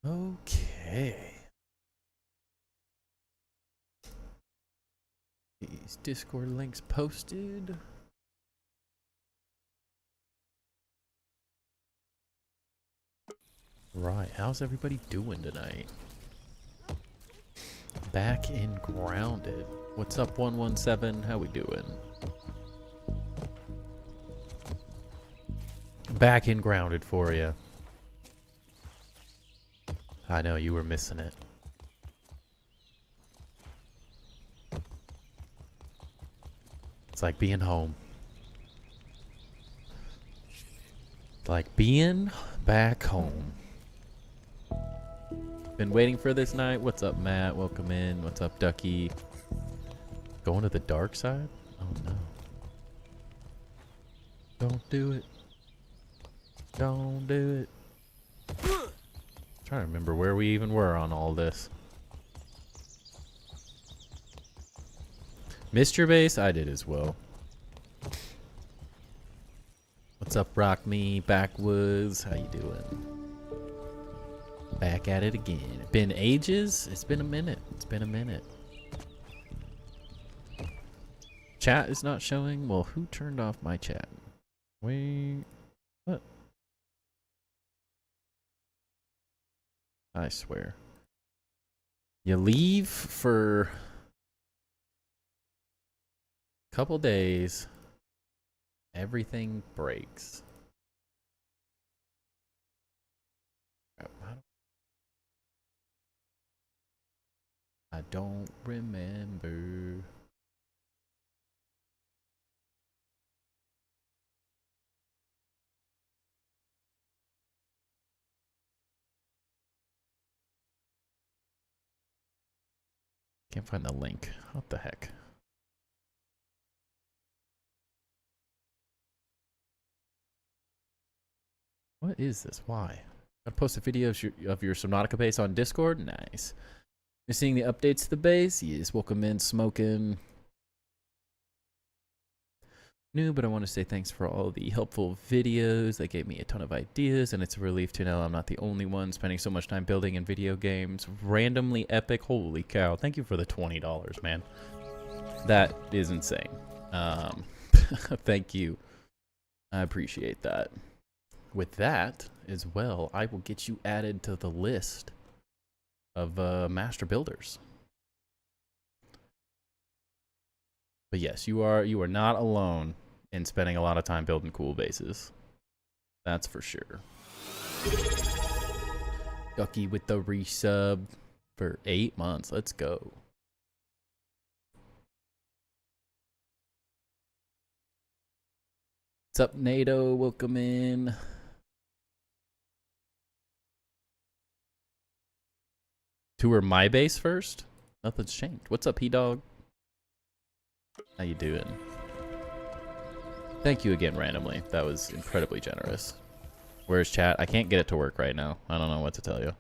Okay. These Discord links posted. Right, how's everybody doing tonight? Back in grounded. What's up, 117? How we doing? Back in grounded for you. I know you were missing it. It's like being home. It's like being back home. Been waiting for this night. What's up, Matt? Welcome in. What's up, Ducky? Going to the dark side? Oh no. Don't do it. Don't do it. Trying to remember where we even were on all this. Missed your base? I did as well. What's up, Rock Me? Backwoods? How you doing? Back at it again. Been ages? It's been a minute. It's been a minute. Chat is not showing? Well, who turned off my chat? Wait. What? I swear. You leave for a couple days. Everything breaks. I don't remember. Can't find the link. What the heck? What is this? Why? Gotta post a video of your Subnautica base on Discord? Nice. You're seeing the updates to the base? Yes. Welcome in, Smoking. New, but I want to say thanks for all the helpful videos. They gave me a ton of ideas, and it's a relief to know I'm not the only one spending so much time building in video games. Randomly epic. Holy cow. Thank you for the $20, man. That is insane. Thank you. I appreciate that. With that as well, I will get you added to the list of master builders. But yes, you are not alone in spending a lot of time building cool bases. That's for sure. Ducky with the resub for 8 months. Let's go. What's up, NATO? Welcome in. Tour my base first? Nothing's changed. What's up, P-Dog? How you doing? Thank you again, randomly. That was incredibly generous. Where's chat? I can't get it to work right now. I don't know what to tell you.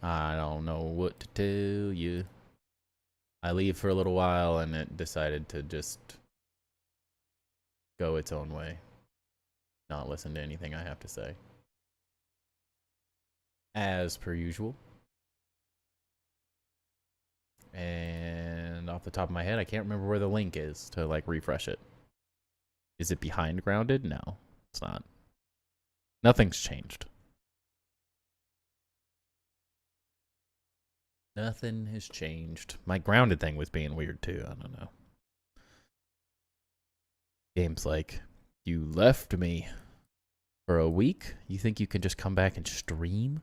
I don't know what to tell you. I leave for a little while and it decided to just go its own way. Not listen to anything I have to say. As per usual. And off the top of my head, I can't remember where the link is to like refresh it. Is it behind grounded? No, it's not. Nothing's changed. Nothing has changed. My grounded thing was being weird too. I don't know. Game's like, you left me for a week? You think you can just come back and stream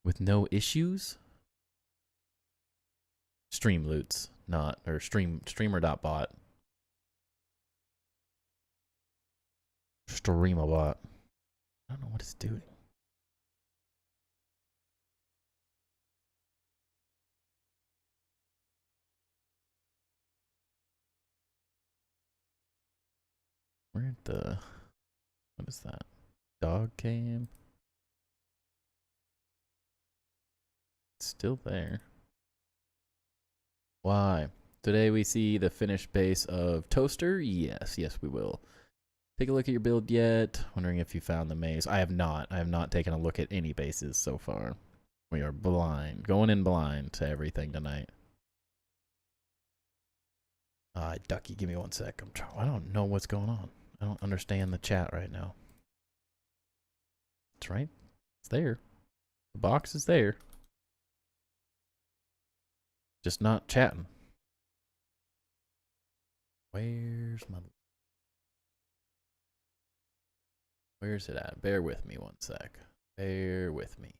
with no issues? Stream loots, not, or streamer.bot. Streamabot. I don't know what it's doing. Where'd the, what is that? Dog cam? It's still there. Why? Today we see the finished base of Toaster? Yes, yes we will. take a look at your build yet? Wondering if you found the maze. I have not. I have not taken a look at any bases so far. We are blind. Going in blind to everything tonight. Ducky, give me 1 sec. I don't know what's going on. I don't understand the chat right now. It's right. It's there. The box is there. Just not chatting. Where's my... Where's it at? Bear with me 1 sec. Bear with me.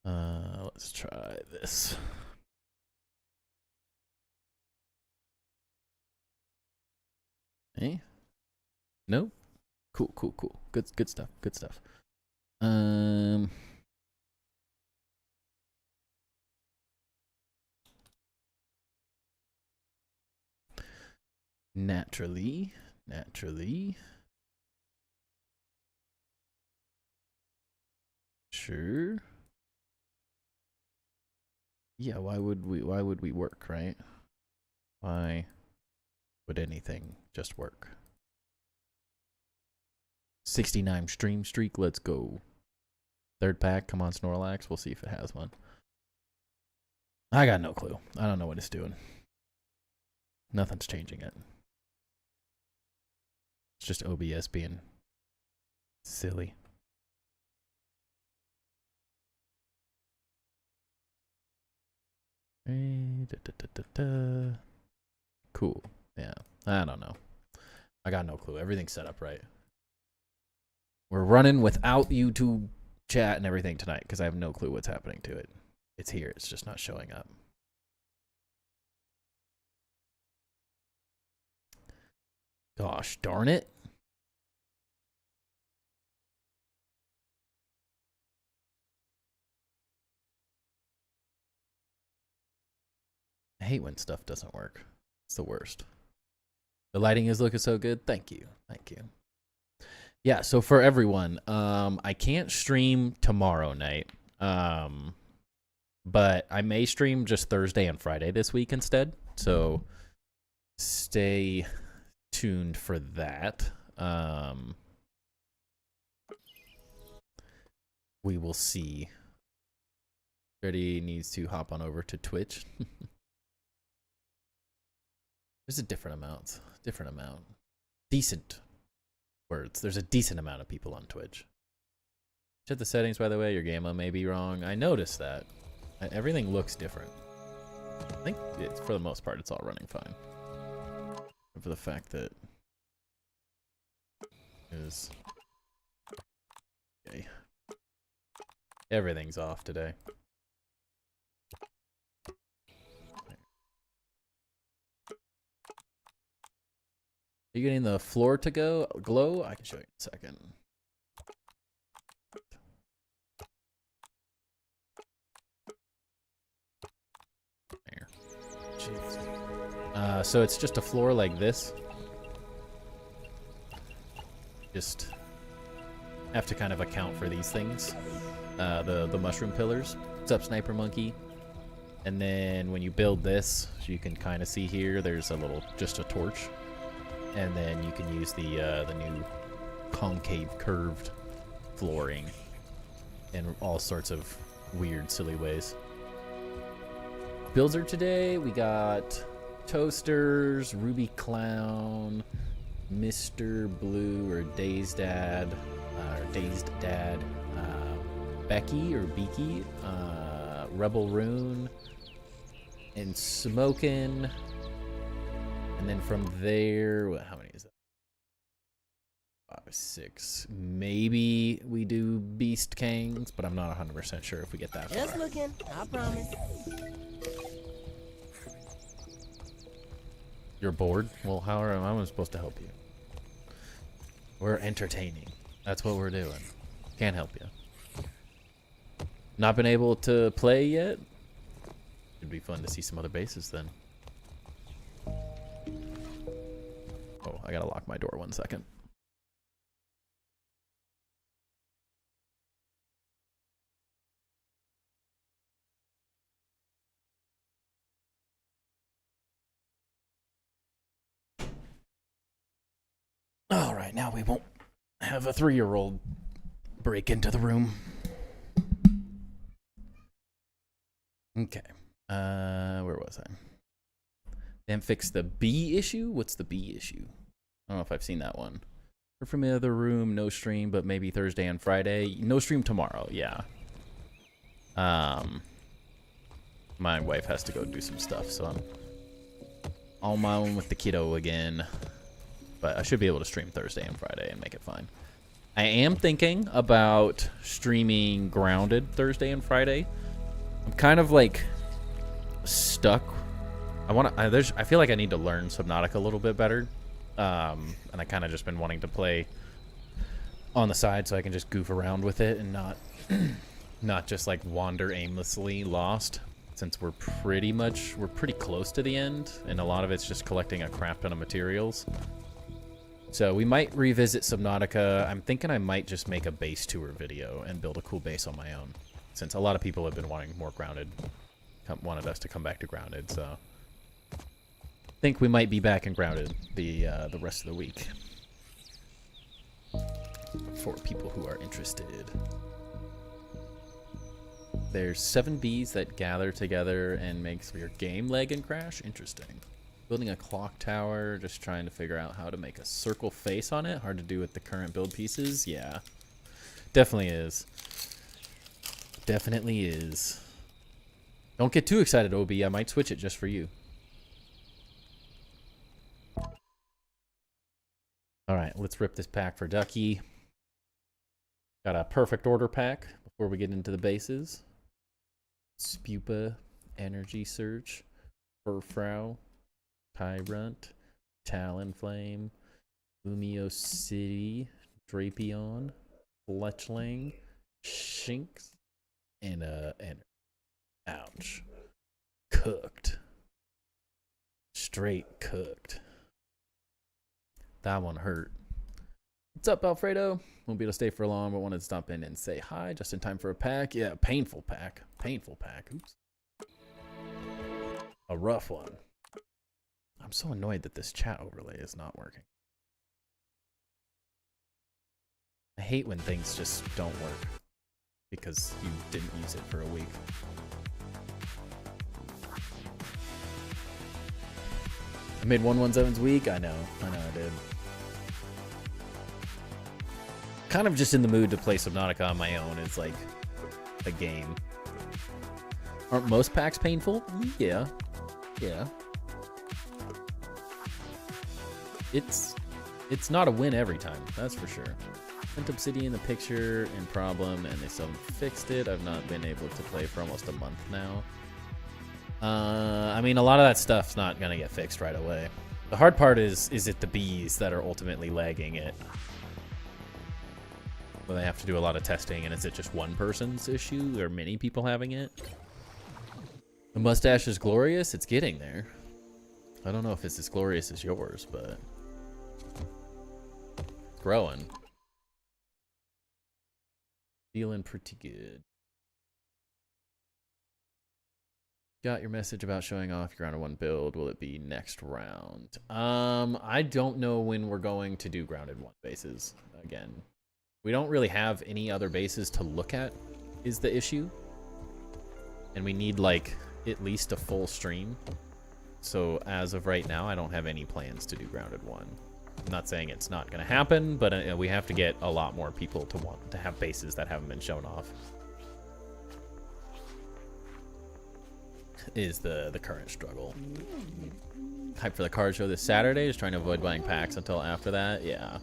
Let's try this. Hey? No? Cool, cool, cool. Good stuff. Good stuff. Naturally. Sure. Yeah, why would we work, right? Why would anything just work? 69 stream streak, let's go. Third pack, come on Snorlax, we'll see if it has one. I got no clue. I don't know what it's doing. Nothing's changing it. It's just OBS being silly. Cool. Yeah, I don't know. I got no clue. Everything's set up right. We're running without YouTube chat and everything tonight because I have no clue what's happening to it. It's here. It's just not showing up. Gosh darn it. I hate when stuff doesn't work. It's the worst. The lighting is looking so good. Thank you. Thank you. Yeah, so for everyone, I can't stream tomorrow night. But I may stream just Thursday and Friday this week instead. So stay tuned for that. We will see. Freddy needs to hop on over to Twitch. There's a different amount. Decent words. There's a decent amount of people on Twitch. Check the settings, by the way. Your gamma may be wrong. I noticed that. Everything looks different. I think for the most part, it's all running fine. For the fact that is okay. Everything's off today. Are you getting the floor to glow? I can show you in a second. There. Jeez. So it's just a floor like this. Just have to kind of account for these things. The mushroom pillars. What's up, Sniper Monkey? And then when you build this, you can kind of see here, there's just a torch. And then you can use the new concave curved flooring in all sorts of weird, silly ways. Builds are today. We got Toasters, Ruby Clown, Mr. Blue or Dazed Dad, Becky or Beaky, Rebel Rune, and Smokin'. And then from there, how many is that? 5, 6. Maybe we do Beast Kangs, but I'm not 100% sure if we get that far. Just looking, I promise. You're bored? Well, how am I supposed to help you? We're entertaining. That's what we're doing. Can't help you. Not been able to play yet? It'd be fun to see some other bases then. Oh, I gotta lock my door 1 second. All right, now we won't have a 3-year-old break into the room. Okay. Where was I? Then fix the B issue? What's the B issue? I don't know if I've seen that one. We're from the other room, no stream, but maybe Thursday and Friday. No stream tomorrow, yeah. My wife has to go do some stuff, so I'm on my own with the kiddo again. But I should be able to stream Thursday and Friday and make it fine. I am thinking about streaming Grounded Thursday and Friday. I'm kind of like stuck. I feel like I need to learn Subnautica a little bit better. And I kind of just been wanting to play on the side so I can just goof around with it and not just like wander aimlessly lost, since we're pretty close to the end, and a lot of it's just collecting a crap ton of materials. So we might revisit Subnautica. I'm thinking I might just make a base tour video and build a cool base on my own, since a lot of people have been wanting more Grounded, wanted us to come back to Grounded. So I think we might be back in Grounded the rest of the week for people who are interested. There's 7 bees that gather together and makes your game lag and crash. Interesting. Building a clock tower, just trying to figure out how to make a circle face on it. Hard to do with the current build pieces. Yeah, definitely is. Definitely is. Don't get too excited, OB. I might switch it just for you. All right, let's rip this pack for Ducky. Got a perfect order pack before we get into the bases. Spupa, Energy Search, Furfrau, Tyrant, Talonflame, Lumio City, Drapion, Fletchling, Shinx, and ouch. Cooked. Straight cooked. That one hurt. What's up, Alfredo? Won't be able to stay for long, but wanted to stop in and say hi just in time for a pack. Yeah, painful pack. Painful pack. Oops. A rough one. I'm so annoyed that this chat overlay is not working. I hate when things just don't work because you didn't use it for a week. I made 117's week. I know I did. Kind of just in the mood to play Subnautica on my own. It's like a game. Aren't most packs painful? Yeah. Yeah. It's not a win every time, that's for sure. Sent Obsidian the picture and problem, and they still haven't fixed it. I've not been able to play for almost a month now. I mean, a lot of that stuff's not gonna get fixed right away. The hard part is it the bees that are ultimately lagging it? Well, they have to do a lot of testing, and is it just one person's issue, or many people having it? The mustache is glorious. It's getting there. I don't know if it's as glorious as yours, but it's growing. Feeling pretty good. Got your message about showing off your round of 1 build. Will it be next round? I don't know when we're going to do grounded 1 bases again. We don't really have any other bases to look at is the issue. And we need like at least a full stream. So as of right now, I don't have any plans to do grounded 1. I'm not saying it's not going to happen, but we have to get a lot more people to want to have bases that haven't been shown off. Is the current struggle. Hype for the card show this Saturday. Just trying to avoid buying packs until after that. Yeah.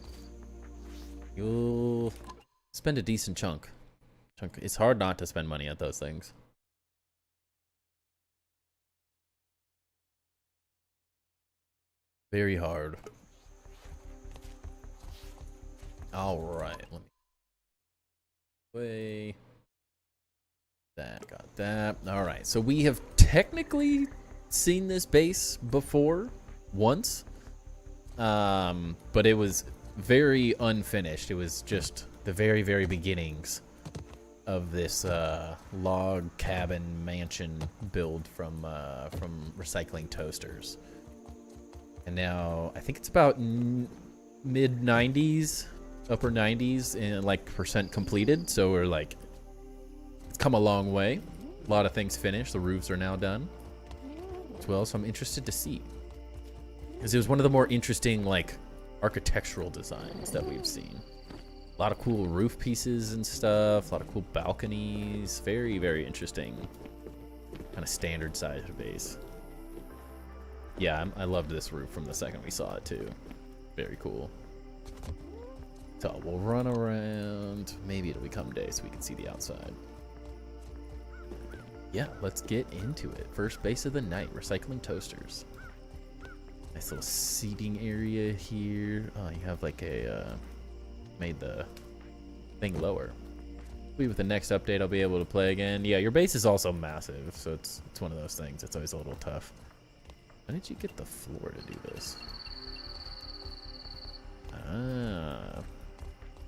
You'll spend a decent chunk. It's hard not to spend money at those things. Very hard. All right. Let me way. That got that. All right. So we have technically seen this base before once. But it was very unfinished. It was just the very, very beginnings of this log cabin mansion build from recycling toasters. And now I think it's about mid 90s, upper 90s, and like percent completed. So we're like, it's come a long way. A lot of things finished. The roofs are now done as well. So I'm interested to see, because it was one of the more interesting like architectural designs that we've seen. A lot of cool roof pieces and stuff. A lot of cool balconies. Very, very interesting. Kind of standard sized base. Yeah, I loved this roof from the second we saw it too. Very cool. So we'll run around. Maybe it'll become day so we can see the outside. Yeah, let's get into it. First base of the night, recycling toasters. Nice little seating area here. Oh, you have like a, made the thing lower. Maybe with the next update I'll be able to play again. Yeah, your base is also massive, so it's one of those things. It's always a little tough. How did you get the floor to do this? Ah,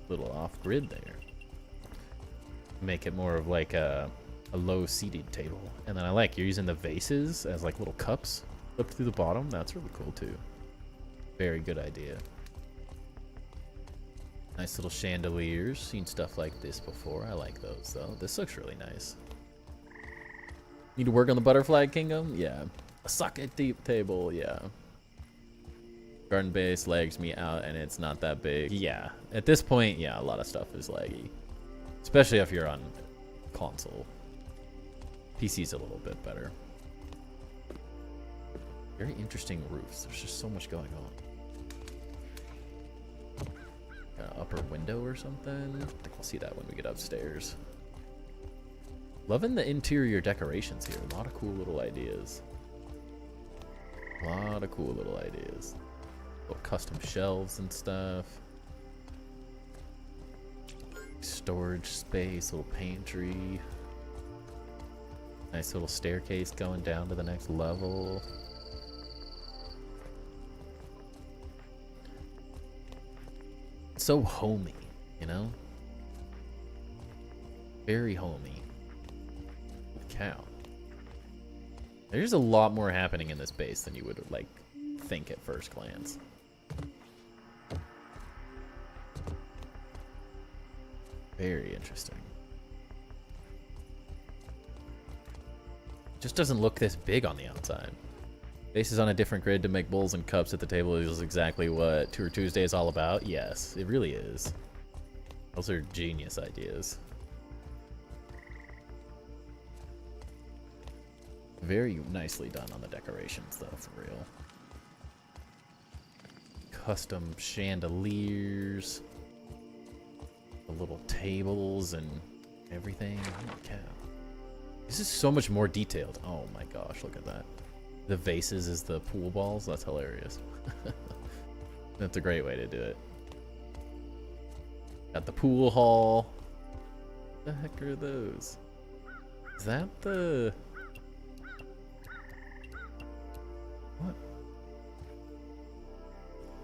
little off-grid there. Make it more of like a low-seated table. And then I like you're using the vases as like little cups up through the bottom. That's really cool too. Very good idea. Nice little chandeliers. Seen stuff like this before. I like those though. This looks really nice. Need to work on the Butterfly Kingdom? Yeah. A socket deep table, yeah. Garden base lags me out and it's not that big. Yeah, at this point, yeah, a lot of stuff is laggy. Especially if you're on console. PC's a little bit better. Very interesting roofs. There's just so much going on. Got an upper window or something? I think we'll see that when we get upstairs. Loving the interior decorations here. A lot of cool little ideas. A lot of cool little ideas. Little custom shelves and stuff. Storage space, little pantry. Nice little staircase going down to the next level. So homey, you know? Very homey. Cow. There's a lot more happening in this base than you would like think at first glance. Very interesting. Just doesn't look this big on the outside. Base is on a different grid to make bowls and cups at the table is exactly what Tour Tuesday is all about. Yes, it really is. Those are genius ideas. Very nicely done on the decorations, though, for real. Custom chandeliers. The little tables and everything. Holy cow. This is so much more detailed. Oh my gosh, look at that. The vases is the pool balls. That's hilarious. That's a great way to do it. Got the pool hall. What the heck are those? Is that the... What?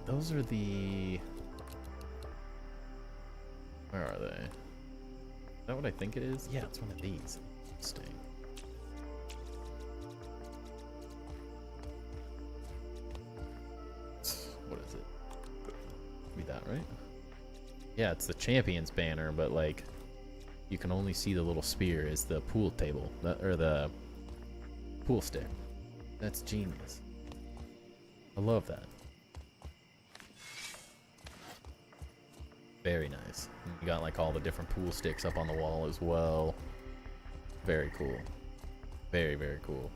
Those are the... Where are they? Is that what I think it is? Yeah, it's one of these. Interesting. What is it? Be that, right? Yeah, it's the Champions banner, but like you can only see the little spear as the pool table, or the pool stick. That's genius. I love that. Very nice. You got like all the different pool sticks up on the wall as well. Very cool. Very, very cool.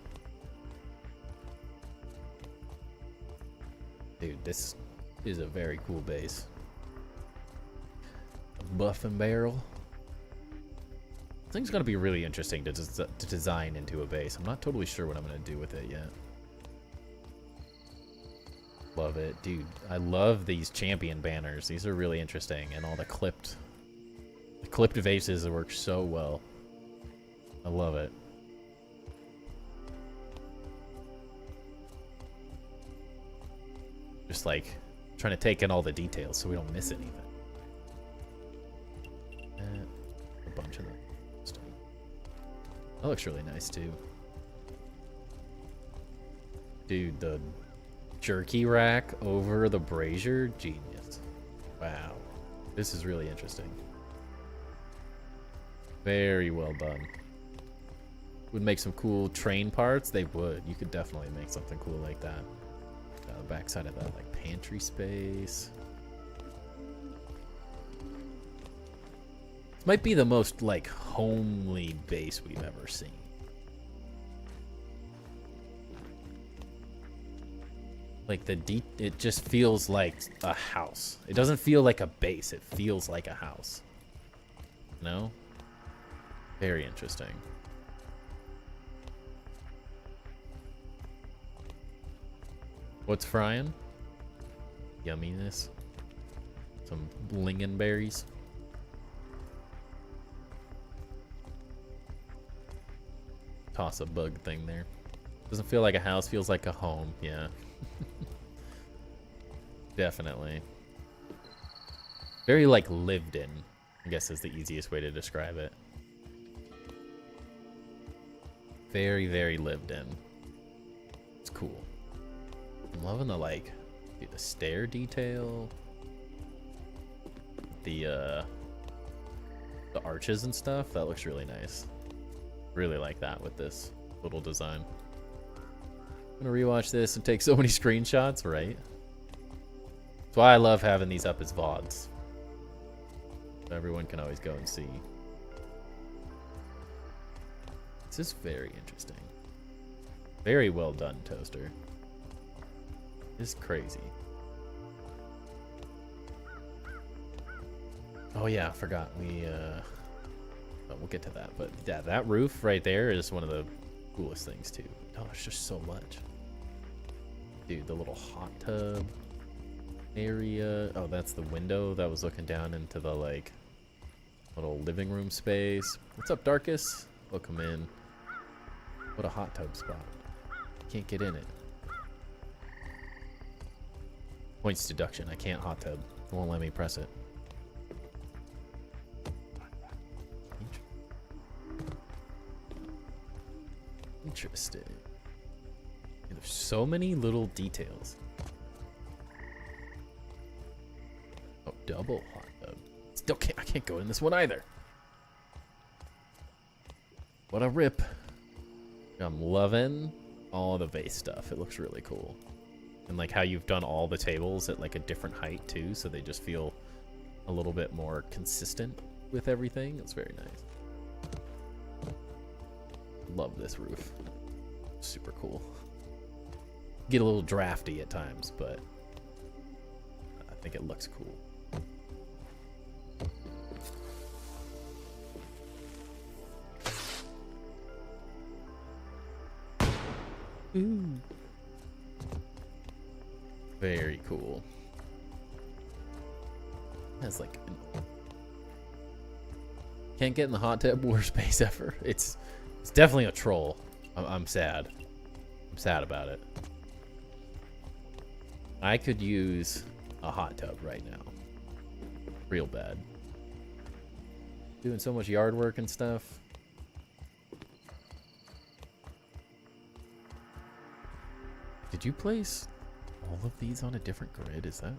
Dude, this is a very cool base. A buff and barrel. I think it's gonna be really interesting to design into a base. I'm not totally sure what I'm gonna do with it yet. Love it, dude. I love these champion banners. These are really interesting, and all the clipped vases work so well. I love it. Just like trying to take in all the details so we don't miss anything. A bunch of that stuff. That looks really nice too. Dude, the jerky rack over the brazier, genius. Wow. This is really interesting. Very well done. Would make some cool train parts. They would. You could definitely make something cool like that. The backside of that, like pantry space. This might be the most like homely base we've ever seen. Like it just feels like a house. It doesn't feel like a base. It feels like a house. No? Very interesting. What's frying? Yumminess. Some lingonberries. Toss a bug thing there. Doesn't feel like a house, feels like a home. Yeah. Definitely. Very like lived in, I guess is the easiest way to describe it. Very, very lived in. It's cool. I'm loving the like, dude, the stair detail. The arches and stuff. That looks really nice. Really like that with this little design. I'm gonna rewatch this and take so many screenshots, right? That's why I love having these up as VODs. So everyone can always go and see. This is very interesting. Very well done, Toaster. It's crazy. Oh yeah, I forgot. We'll get to that. But yeah, that roof right there is one of the coolest things too. Oh, it's just so much. Dude, the little hot tub area. Oh, that's the window that was looking down into the like little living room space. What's up, Darkus? Welcome in. What a hot tub spot. Can't get in it. Points deduction. I can't hot tub. It won't let me press it. Interesting. There's so many little details. Oh, double hot tub. Still can't. I can't go in this one either. What a rip. I'm loving all the vase stuff. It looks really cool. And like how you've done all the tables at like a different height too, so they just feel a little bit more consistent with everything. It's very nice. Love this roof. Super cool. Get a little drafty at times, but I think it looks cool. Ooh. Very cool. That's like can't get in the hot tub. Worst space ever. It's definitely a troll. I'm sad. I'm sad about it. I could use a hot tub right now. Real bad. Doing so much yard work and stuff. Did you place all of these on a different grid? Is that?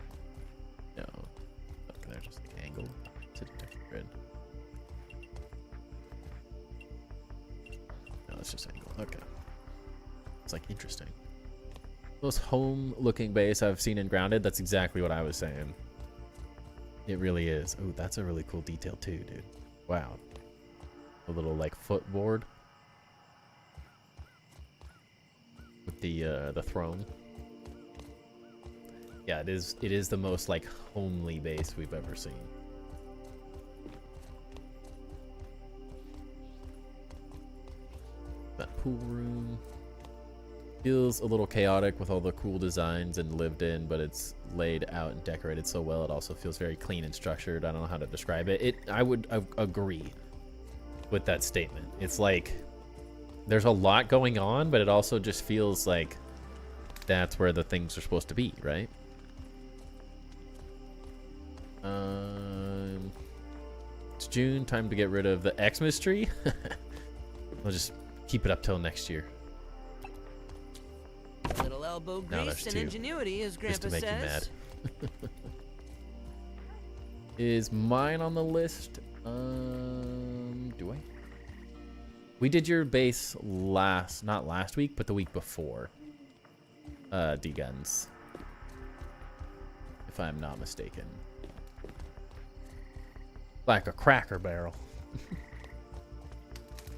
No. Okay, they're just like angled to a different grid. No, it's just angled. Okay. It's like interesting. Most home-looking base I've seen in Grounded. That's exactly what I was saying. It really is. Oh, that's a really cool detail too, dude. Wow. A little like footboard with the throne. Yeah, it is the most like homely base we've ever seen. That pool room feels a little chaotic with all the cool designs and lived in, but it's laid out and decorated so well. It also feels very clean and structured. I don't know how to describe it. I would agree with that statement. It's like there's a lot going on, but it also just feels like that's where the things are supposed to be, right? June. Time to get rid of the Xmas tree. We'll just keep it up till next year. Little elbow grease and ingenuity, as Grandpa just to make says. you mad. Is mine on the list? Do I? We did your base not last week, but the week before. D-Guns. If I'm not mistaken. Like a Cracker Barrel.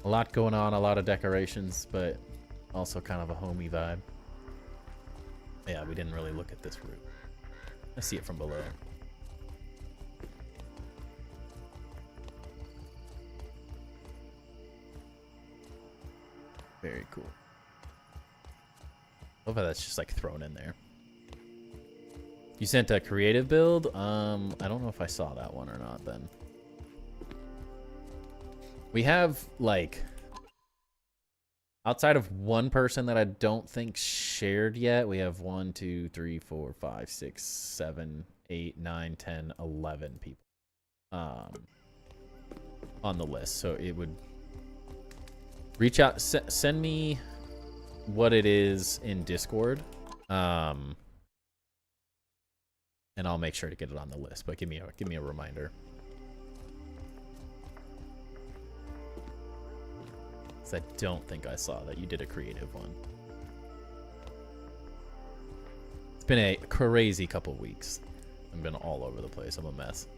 A lot going on, a lot of decorations, but also kind of a homey vibe. Yeah, we didn't really look at this route. I see it from below. Very cool. Love how that's just like thrown in there. You sent a creative build? I don't know if I saw that one or not then. We have like, outside of one person that I don't think shared yet, we have 1, 2, 3, 4, 5, 6, 7, 8, 9, 10, 11 people on the list. So it would reach out, send me what it is in Discord, and I'll make sure to get it on the list. But give me a reminder. I don't think I saw that you did a creative one. It's been a crazy couple weeks. I've been all over the place. I'm a mess.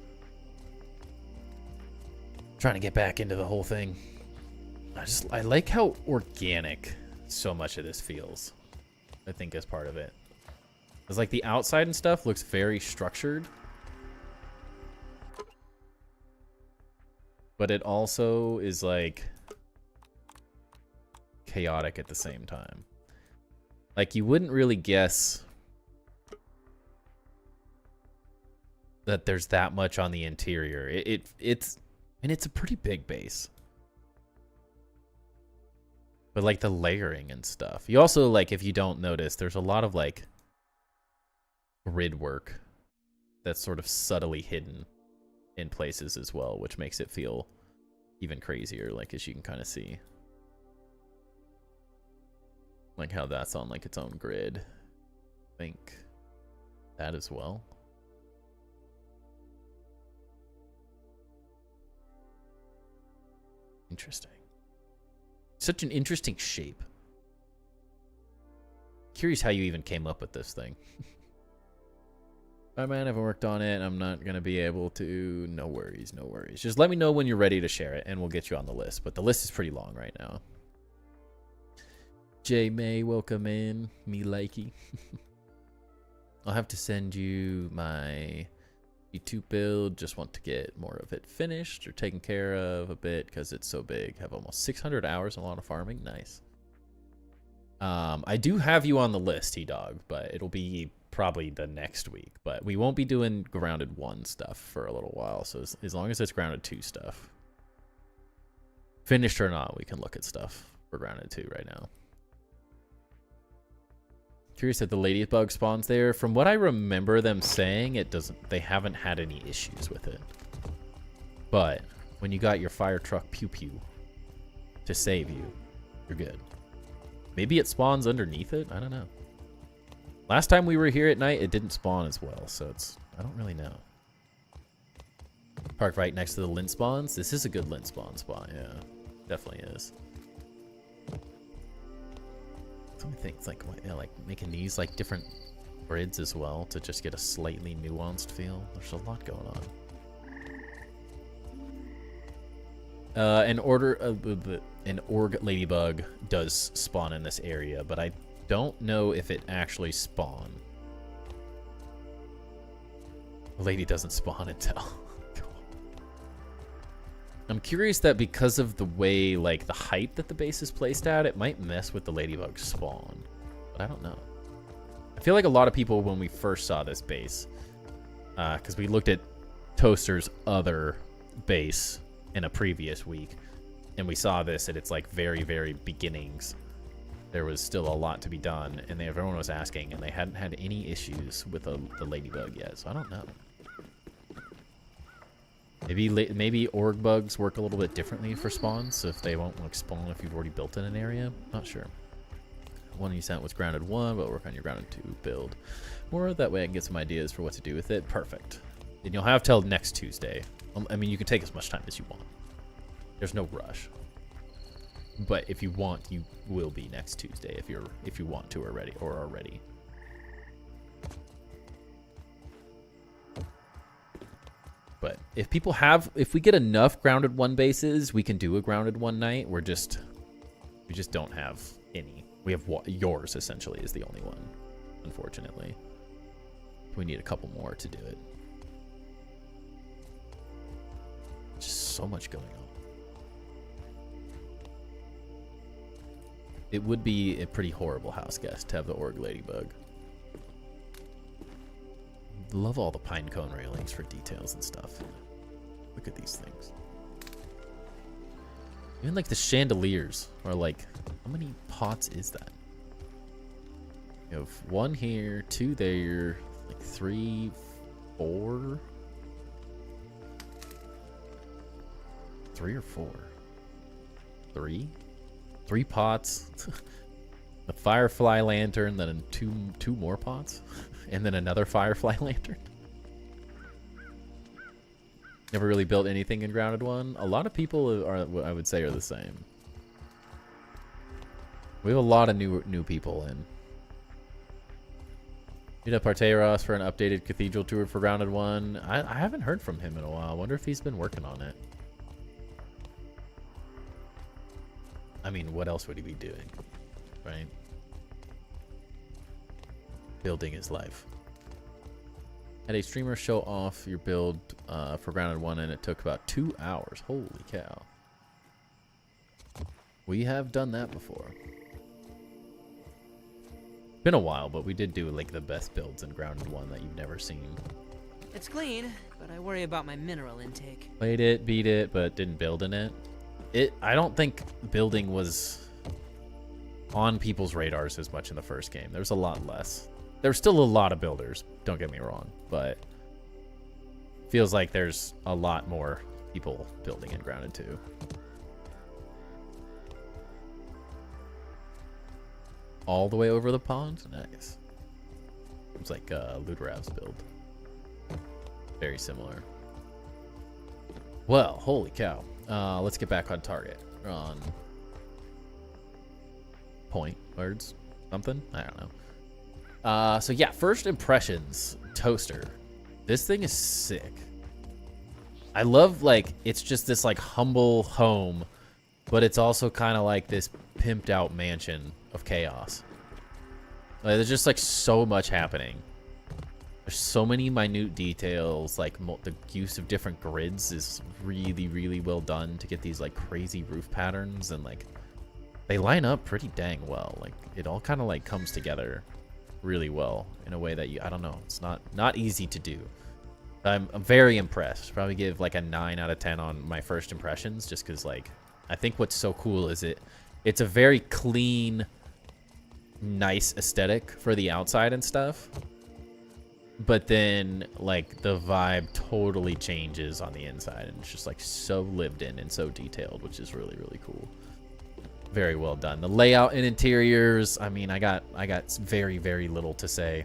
Trying to get back into the whole thing. I like how organic so much of this feels. I think is part of it. It's like the outside and stuff looks very structured. But it also is like chaotic at the same time. Like you wouldn't really guess that there's that much on the interior. It's a pretty big base. But like the layering and stuff. You also, like, if you don't notice, there's a lot of like grid work that's sort of subtly hidden in places as well, which makes it feel even crazier, like, as you can kind of see. Like how that's on like its own grid. I think that as well. Interesting. Such an interesting shape. Curious how you even came up with this thing. Man, I haven't worked on it. I'm not going to be able to. No worries, no worries. Just let me know when you're ready to share it and we'll get you on the list. But the list is pretty long right now. J May, welcome in. Me likey. I'll have to send you my YouTube build. Just want to get more of it finished or taken care of a bit because it's so big. Have almost 600 hours in a lot of farming. Nice. I do have you on the list, T-Dog, but it'll be probably the next week. But we won't be doing Grounded 1 stuff for a little while. So as long as it's Grounded 2 stuff, finished or not, we can look at stuff for Grounded 2 right now. Curious if the ladybug spawns there. From what I remember them saying, it doesn't. They haven't had any issues with it. But when you got your fire truck pew pew to save you, you're good. Maybe it spawns underneath it. I don't know. Last time we were here at night, it didn't spawn as well, so it's. I don't really know. Park right next to the lint spawns. This is a good lint spawn spot. Yeah, definitely is. Some things like making these like different grids as well to just get a slightly nuanced feel. There's a lot going on. An org ladybug does spawn in this area, but I don't know if it actually spawned. The lady doesn't spawn until. I'm curious that because of the way, like, the height that the base is placed at, it might mess with the ladybug spawn. But I don't know. I feel like a lot of people, when we first saw this base, because we looked at Toaster's other base in a previous week, and we saw this at its, like, very, very beginnings. There was still a lot to be done, and everyone was asking, and they hadn't had any issues with the ladybug yet, so I don't know. Maybe org bugs work a little bit differently for spawns, so if they won't like spawn if you've already built in an area. Not sure. One you sent was grounded 1, but work on your grounded 2 build. More that way I can get some ideas for what to do with it. Perfect. And you'll have till next Tuesday. I mean, you can take as much time as you want. There's no rush. But if you want, you will be next Tuesday if you want to already or are ready. But if we get enough grounded 1 bases, we can do a grounded 1 night. We just don't have any. We have yours essentially is the only one, unfortunately. We need a couple more to do it. Just so much going on. It would be a pretty horrible house guest to have the org ladybug. Love all the pine cone railings for details and stuff. Look at these things. Even like the chandeliers are like, how many pots is that? You have 1 here, 2 there, like 3, 4. 3 or 4? 3? 3 pots. The firefly lantern, then two more pots, and then another firefly lantern. Never really built anything in grounded 1. A lot of people are, I would say, are the same. We have a lot of new people in. Hit up Arteros for an updated cathedral tour for grounded 1. I haven't heard from him in a while. I wonder if he's been working on it. I mean, what else would he be doing, right? Building his life. Had a streamer show off your build for grounded 1, and it took about 2 hours. Holy cow. We have done that before. Been a while, but we did do like the best builds in grounded 1 that you've never seen. It's clean, but I worry about my mineral intake. Played it, beat it, but didn't build in it. I don't think building was on people's radars as much in the first game. There was a lot less. There's still a lot of builders, don't get me wrong, but feels like there's a lot more people building in grounded 2. All the way over the pond? Nice. It's like Ludorav's build. Very similar. Well, holy cow. Let's get back on target. On point words, something? I don't know. So yeah, first impressions, toaster. This thing is sick. I love, like, it's just this like humble home, but it's also kind of like this pimped out mansion of chaos. Like, there's just like so much happening. There's so many minute details. Like the use of different grids is really, really well done to get these like crazy roof patterns, and like they line up pretty dang well. Like it all kind of like comes together really well in a way that I don't know, it's not easy to do. I'm very impressed. Probably give like a 9 out of 10 on my first impressions, just because like I think what's so cool is it's a very clean, nice aesthetic for the outside and stuff, but then like the vibe totally changes on the inside, and it's just like so lived in and so detailed, which is really, really cool. Very well done. The layout and interiors, I mean, I got very, very little to say.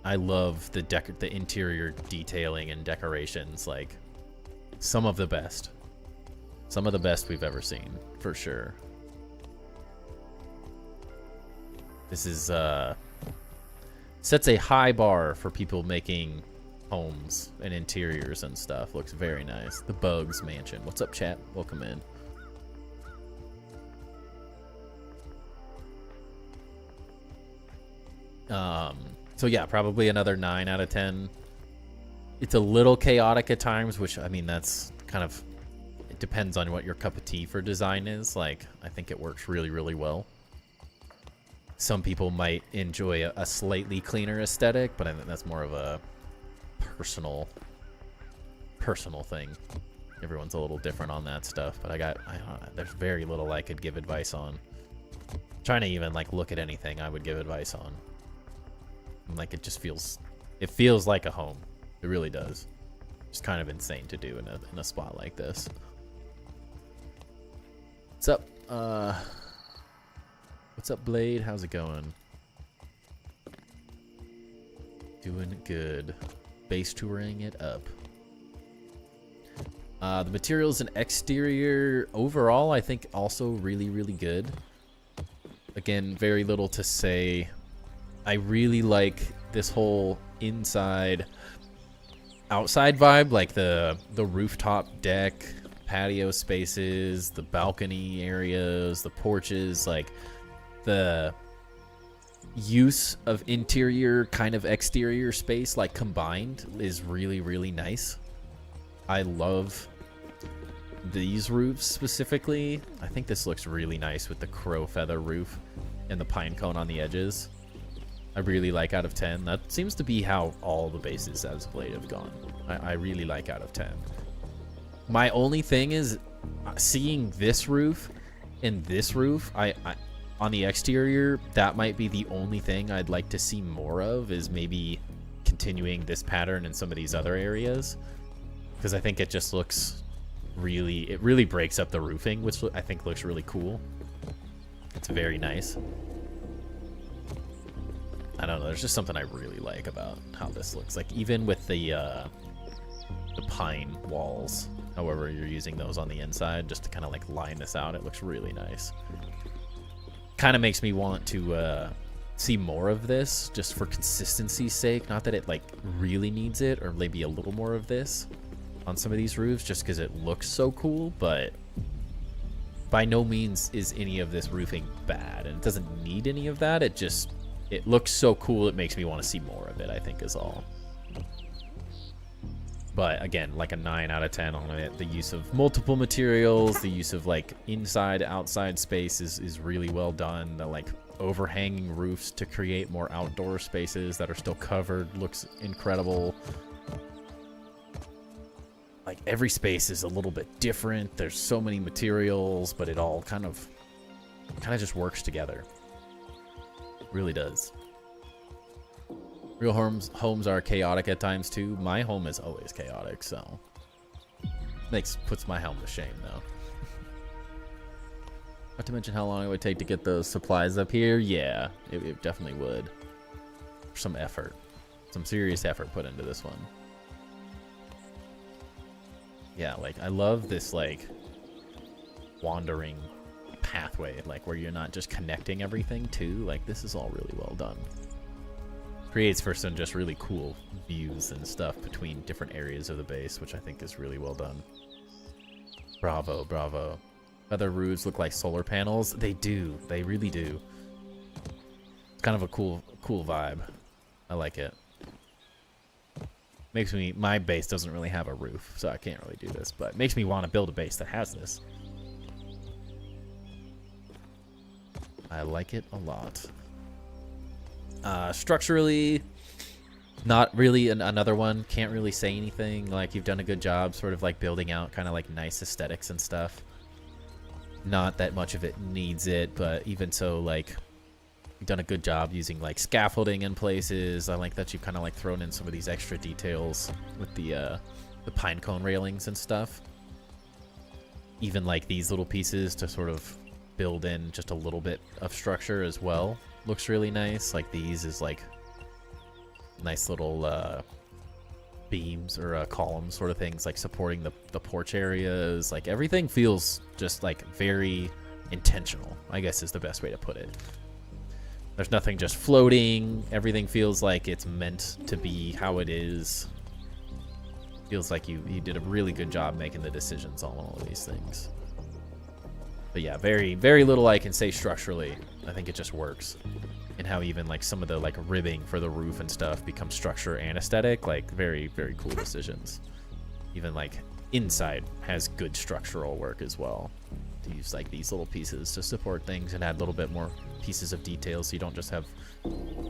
I love the interior detailing and decorations, like some of the best we've ever seen, for sure. This is sets a high bar for people making homes and interiors and stuff. Looks very nice. The Bugs Mansion. What's up, chat? Welcome in. So yeah, probably another 9 out of 10. It's a little chaotic at times, which, I mean, that's kind of, it depends on what your cup of tea for design is. Like, I think it works really, really well. Some people might enjoy a slightly cleaner aesthetic, but I think that's more of a personal thing. Everyone's a little different on that stuff, but there's very little I could give advice on. I'm trying to even like look at anything I would give advice on. Like it feels like a home. It really does. It's kind of insane to do in a spot like this. What's up? What's up, Blade? How's it going? Doing good. Base touring it up. The materials and exterior overall, I think also really, really good. Again, very little to say. I really like this whole inside outside vibe, like the rooftop deck, patio spaces, the balcony areas, the porches, like the use of interior kind of exterior space like combined is really, really nice. I love these roofs specifically. I think this looks really nice with the crow feather roof and the pine cone on the edges. I really like out of 10. That seems to be how all the bases as of late have gone. I really like out of 10. My only thing is seeing this roof and this roof, I on the exterior, that might be the only thing I'd like to see more of, is maybe continuing this pattern in some of these other areas. Because I think it just looks really, it really breaks up the roofing, which I think looks really cool. It's very nice. I don't know, there's just something I really like about how this looks. Like even with the pine walls, however you're using those on the inside, just to kind of like line this out, it looks really nice. Kind of makes me want to see more of this, just for consistency's sake. Not that it like really needs it, or maybe a little more of this on some of these roofs, just because it looks so cool. But by no means is any of this roofing bad, and it doesn't need any of that. It looks so cool, it makes me want to see more of it, I think is all. But again, like a 9 out of 10 on it. The use of multiple materials, the use of like inside, outside space is really well done. The like overhanging roofs to create more outdoor spaces that are still covered looks incredible. Like every space is a little bit different. There's so many materials, but it all kind of just works together. Really does. Real homes are chaotic at times too. My home is always chaotic, so puts my home to shame though. Not to mention how long it would take to get those supplies up here. Yeah, it definitely would. Some effort, some serious effort put into this one. Yeah, like I love this like wandering pathway, like where you're not just connecting everything too. Like this is all really well done. Creates for some just really cool views and stuff between different areas of the base, which I think is really well done. Bravo, bravo. Other roofs look like solar panels. They do. They really do. It's kind of a cool vibe. I like it. Makes me, my base doesn't really have a roof, so I can't really do this, but it makes me want to build a base that has this. I like it a lot. Structurally, not really another one. Can't really say anything. Like, you've done a good job sort of like building out kind of like nice aesthetics and stuff. Not that much of it needs it, but even so, like, you've done a good job using like scaffolding in places. I like that you've kind of like thrown in some of these extra details with the pine cone railings and stuff. Even like these little pieces to sort of build in just a little bit of structure as well. Looks really nice. Like these is like nice little beams or columns sort of things, like supporting the porch areas. Like everything feels just like very intentional, I guess is the best way to put it. There's nothing just floating. Everything feels like it's meant to be how it is. Feels like you did a really good job making the decisions on all of these things. But yeah, very, very little I can say structurally. I think it just works. And how even like some of the like ribbing for the roof and stuff becomes structure and aesthetic. Like very, very cool decisions. Even like inside has good structural work as well. To use like these little pieces to support things and add a little bit more pieces of detail, so you don't just have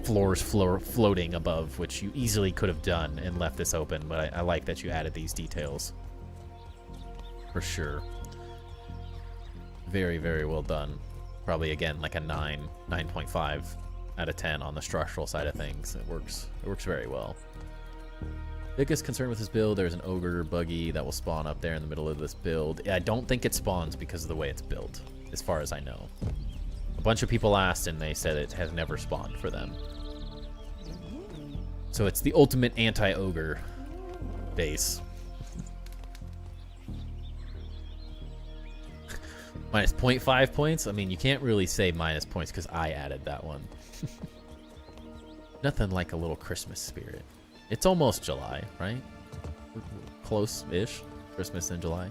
floors floating above, which you easily could have done and left this open. But I like that you added these details. For sure. Very, very well done. Probably again like a 9.5 out of 10 on the structural side of things. It works very well. Biggest concern with this build, there's an ogre buggy that will spawn up there in the middle of this build. I don't think it spawns because of the way it's built, as far as I know. A bunch of people asked and they said it has never spawned for them. So it's the ultimate anti-ogre base. Minus 0.5 points? I mean, you can't really say minus points because I added that one. Nothing like a little Christmas spirit. It's almost July, right? Close-ish. Christmas in July.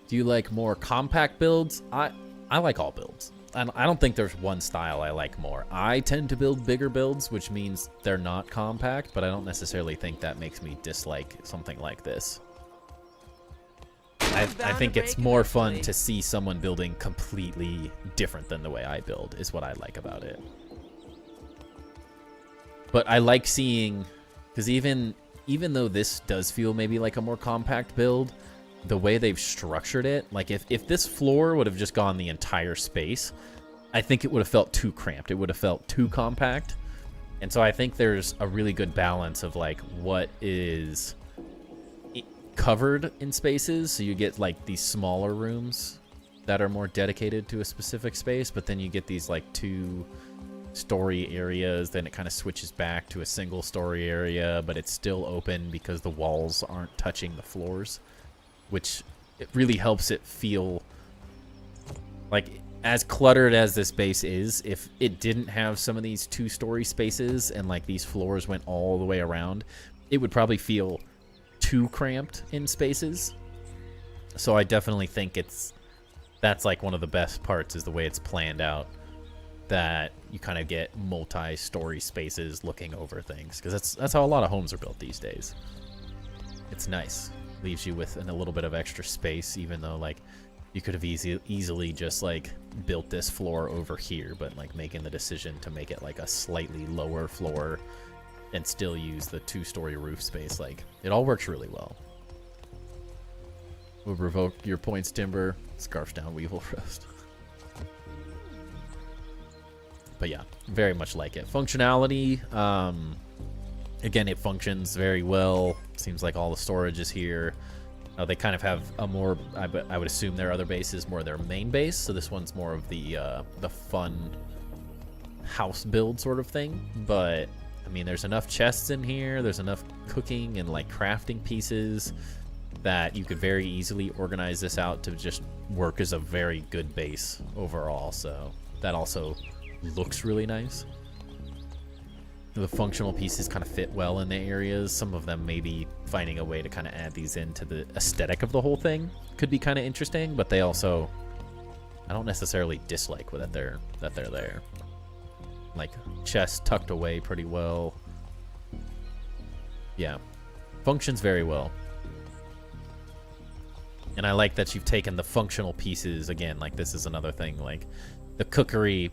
Do you like more compact builds? I like all builds. I don't think there's one style I like more. I tend to build bigger builds, which means they're not compact, but I don't necessarily think that makes me dislike something like this. I think it's more fun to see someone building completely different than the way I build, is what I like about it. But I like seeing, because even though this does feel maybe like a more compact build, the way they've structured it, like if this floor would have just gone the entire space, I think it would have felt too cramped. It would have felt too compact. And so I think there's a really good balance of like what is covered in spaces. So you get like these smaller rooms that are more dedicated to a specific space, but then you get these like 2-story areas. Then it kind of switches back to a single story area, but it's still open because the walls aren't touching the floors, which it really helps it feel like, as cluttered as this base is, if it didn't have some of these 2-story spaces and like these floors went all the way around, it would probably feel too cramped in spaces. So I definitely think that's like one of the best parts, is the way it's planned out, that you kind of get multi-story spaces looking over things, because that's how a lot of homes are built these days. It's nice. Leaves you with a little bit of extra space, even though like you could have easily just like built this floor over here, but like making the decision to make it like a slightly lower floor and still use the 2-story roof space, like it all works really well. We'll revoke your points, Timber. Scarf down, Weevil Roast. But yeah, very much like it. Functionality, again, it functions very well. Seems like all the storage is here. They kind of have a more, I would assume their other base is more their main base, so this one's more of the fun house build sort of thing. But I mean, there's enough chests in here, there's enough cooking and like crafting pieces that you could very easily organize this out to just work as a very good base overall. So that also looks really nice. The functional pieces kind of fit well in the areas. Some of them maybe finding a way to kind of add these into the aesthetic of the whole thing could be kind of interesting, but they also, I don't necessarily dislike that they're there. Like chest tucked away pretty well. Yeah, functions very well. And I like that you've taken the functional pieces again. Like this is another thing, like the cookery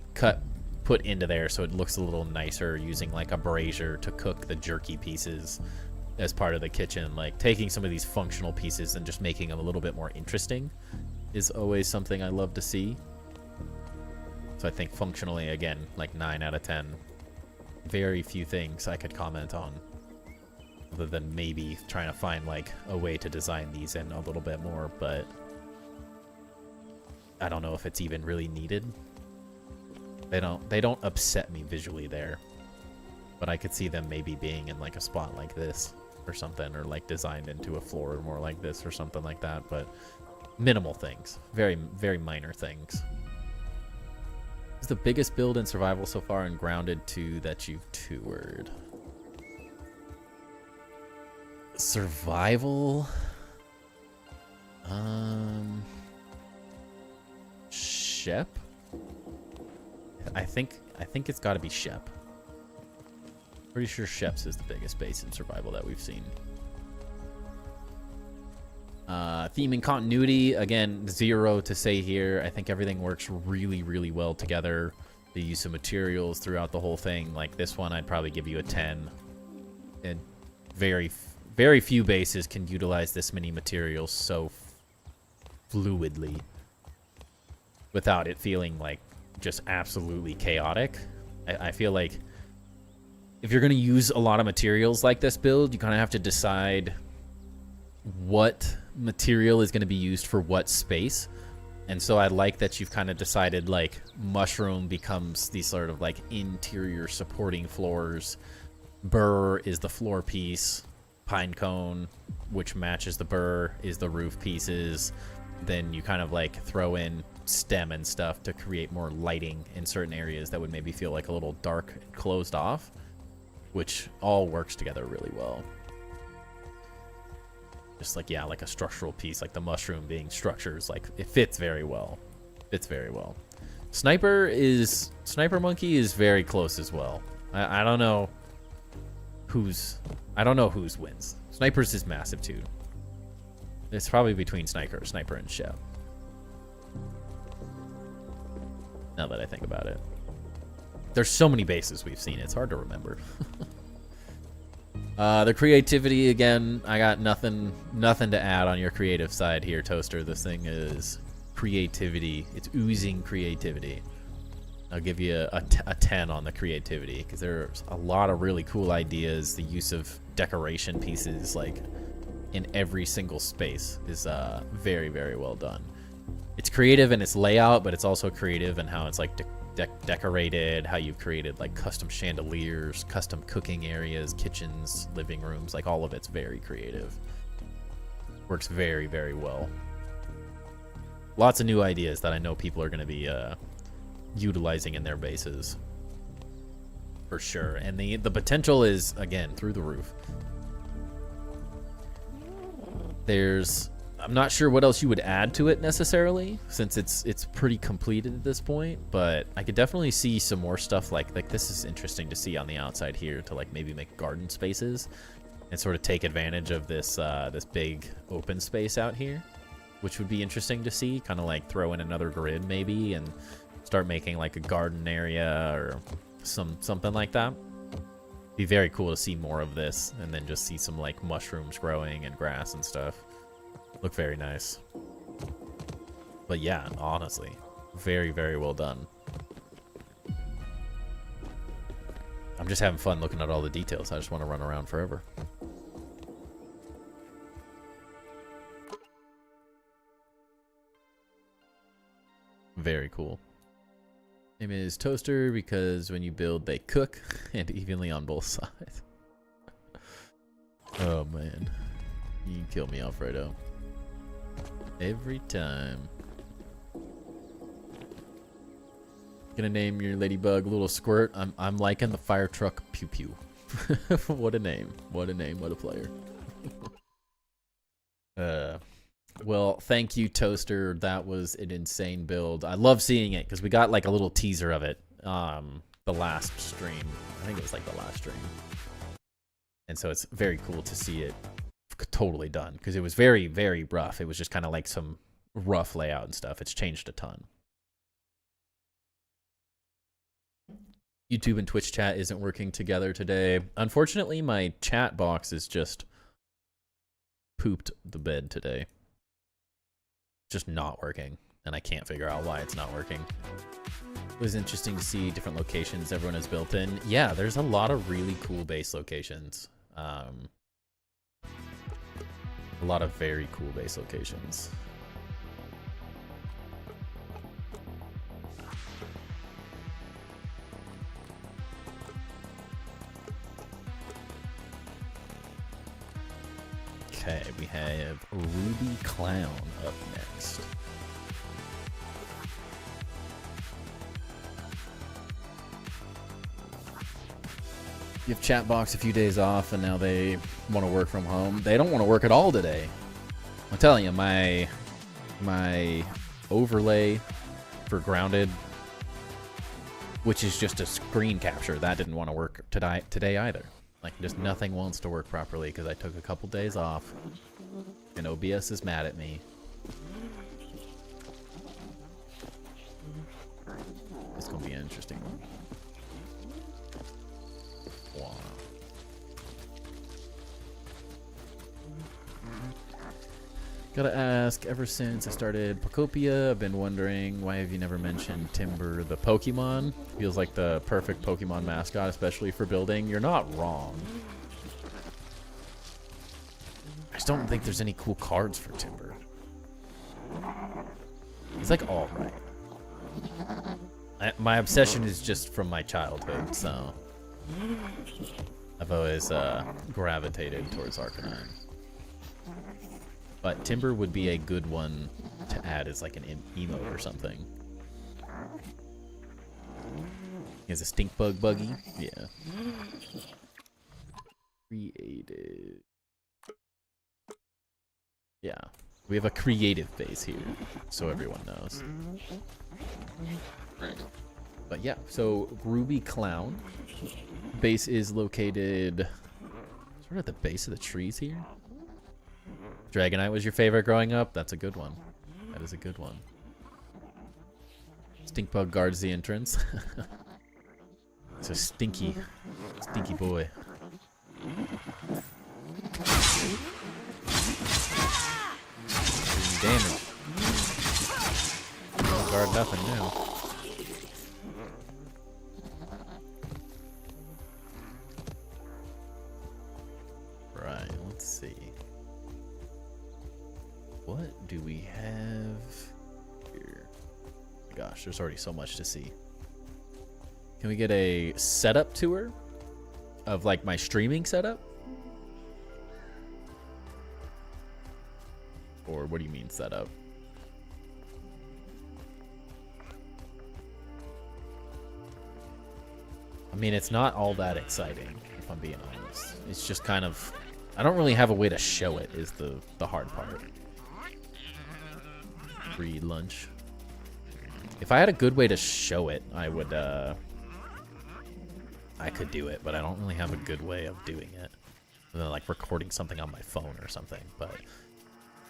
put into there so it looks a little nicer, using like a brazier to cook the jerky pieces as part of the kitchen. Like taking some of these functional pieces and just making them a little bit more interesting is always something I love to see. So I think functionally, again, like 9 out of 10. Very few things I could comment on, other than maybe trying to find like a way to design these in a little bit more, but I don't know if it's even really needed. They don't upset me visually there, but I could see them maybe being in like a spot like this or something, or like designed into a floor more like this or something like that. But minimal things, very, very minor things. Is the biggest build in survival so far in Grounded 2 that you've toured? Survival? Shep? I think it's got to be Shep. Pretty sure Shep's is the biggest base in survival that we've seen. Theme and continuity, again, 0 to say here. I think everything works really, really well together. The use of materials throughout the whole thing, like this one, I'd probably give you a 10. And very, very few bases can utilize this many materials so fluidly without it feeling like just absolutely chaotic. I feel like if you're going to use a lot of materials like this build, you kind of have to decide what material is going to be used for what space. And so I like that you've kind of decided like mushroom becomes these sort of like interior supporting floors. Burr is the floor piece. Pine cone, which matches the burr, is the roof pieces. Then you kind of like throw in stem and stuff to create more lighting in certain areas that would maybe feel like a little dark and closed off, which all works together really well. Just like, yeah, like a structural piece, like the mushroom being structures, like it fits very well. Fits very well. Sniper Monkey is very close as well. I don't know whose wins. Sniper's is massive too. It's probably between Sniper and Chef. Now that I think about it. There's so many bases we've seen, it's hard to remember. The creativity, again, I got nothing to add on your creative side here, Toaster. This thing is creativity. It's oozing creativity. I'll give you a 10 on the creativity, because there's a lot of really cool ideas. The use of decoration pieces, like, in every single space is very, very well done. It's creative in its layout, but it's also creative in how it's, like, decorated, how you've created, like, custom chandeliers, custom cooking areas, kitchens, living rooms. Like, all of it's very creative. Works very, very well. Lots of new ideas that I know people are going to be utilizing in their bases for sure, and the potential is, again, through the roof. I'm not sure what else you would add to it necessarily, since it's pretty completed at this point, but I could definitely see some more stuff like this is interesting to see on the outside here, to like maybe make garden spaces and sort of take advantage of this this big open space out here, which would be interesting to see. Kind of like throw in another grid maybe and start making like a garden area or something like that. Be very cool to see more of this, and then just see some like mushrooms growing and grass and stuff. Look very nice. But yeah, honestly, very, very well done. I'm just having fun looking at all the details. I just want to run around forever. Very cool. Name is Toaster because when you build, they cook, and evenly on both sides. Oh man, you can kill me, Alfredo. Every time. Gonna name your ladybug Little Squirt. I'm liking the fire truck Pew Pew. What a name! What a name! What a player. Well, thank you, Toaster. That was an insane build. I love seeing it because we got like a little teaser of it the last stream. I think it was like the last stream. And so it's very cool to see it totally done, because it was very, very rough. It was just kind of like some rough layout and stuff. It's changed a ton. YouTube and Twitch chat isn't working together today. Unfortunately, my chat box is just pooped the bed today. Just not working, and I can't figure out why it's not working. It was interesting to see different locations everyone has built in. Yeah, there's a lot of really cool base locations. A lot of very cool base locations. Okay, we have Ruby Clown up next. Give Chatbox a few days off, and now they want to work from home. They don't want to work at all today. I'm telling you, my overlay for Grounded, which is just a screen capture, that didn't want to work today either. Like, just nothing wants to work properly because I took a couple days off, and OBS is mad at me. It's gonna be an interesting one. Gotta ask, ever since I started Pocopia, I've been wondering, why have you never mentioned Timber the Pokemon? Feels like the perfect Pokemon mascot, especially for building. You're not wrong. I just don't think there's any cool cards for Timber. He's like all right. My obsession is just from my childhood, so I've always gravitated towards Arcanine. But Timber would be a good one to add as like an emote or something. He has a stink bug buggy. Yeah. Creative. Yeah. We have a creative base here, so everyone knows. But yeah, so Ruby Clown. Base is located sort of at the base of the trees here. Dragonite was your favorite growing up? That's a good one. That is a good one. Stinkbug guards the entrance. It's a stinky boy. Doing damage. Don't guard nothing now. Right, let's see. What do we have here? Gosh, there's already so much to see. Can we get a setup tour of like my streaming setup? Or what do you mean setup? I mean, it's not all that exciting, if I'm being honest. It's just kind of, I don't really have a way to show it is the hard part. Free lunch. If I had a good way to show it, I would, I could do it, but I don't really have a good way of doing it. Other than like recording something on my phone or something, but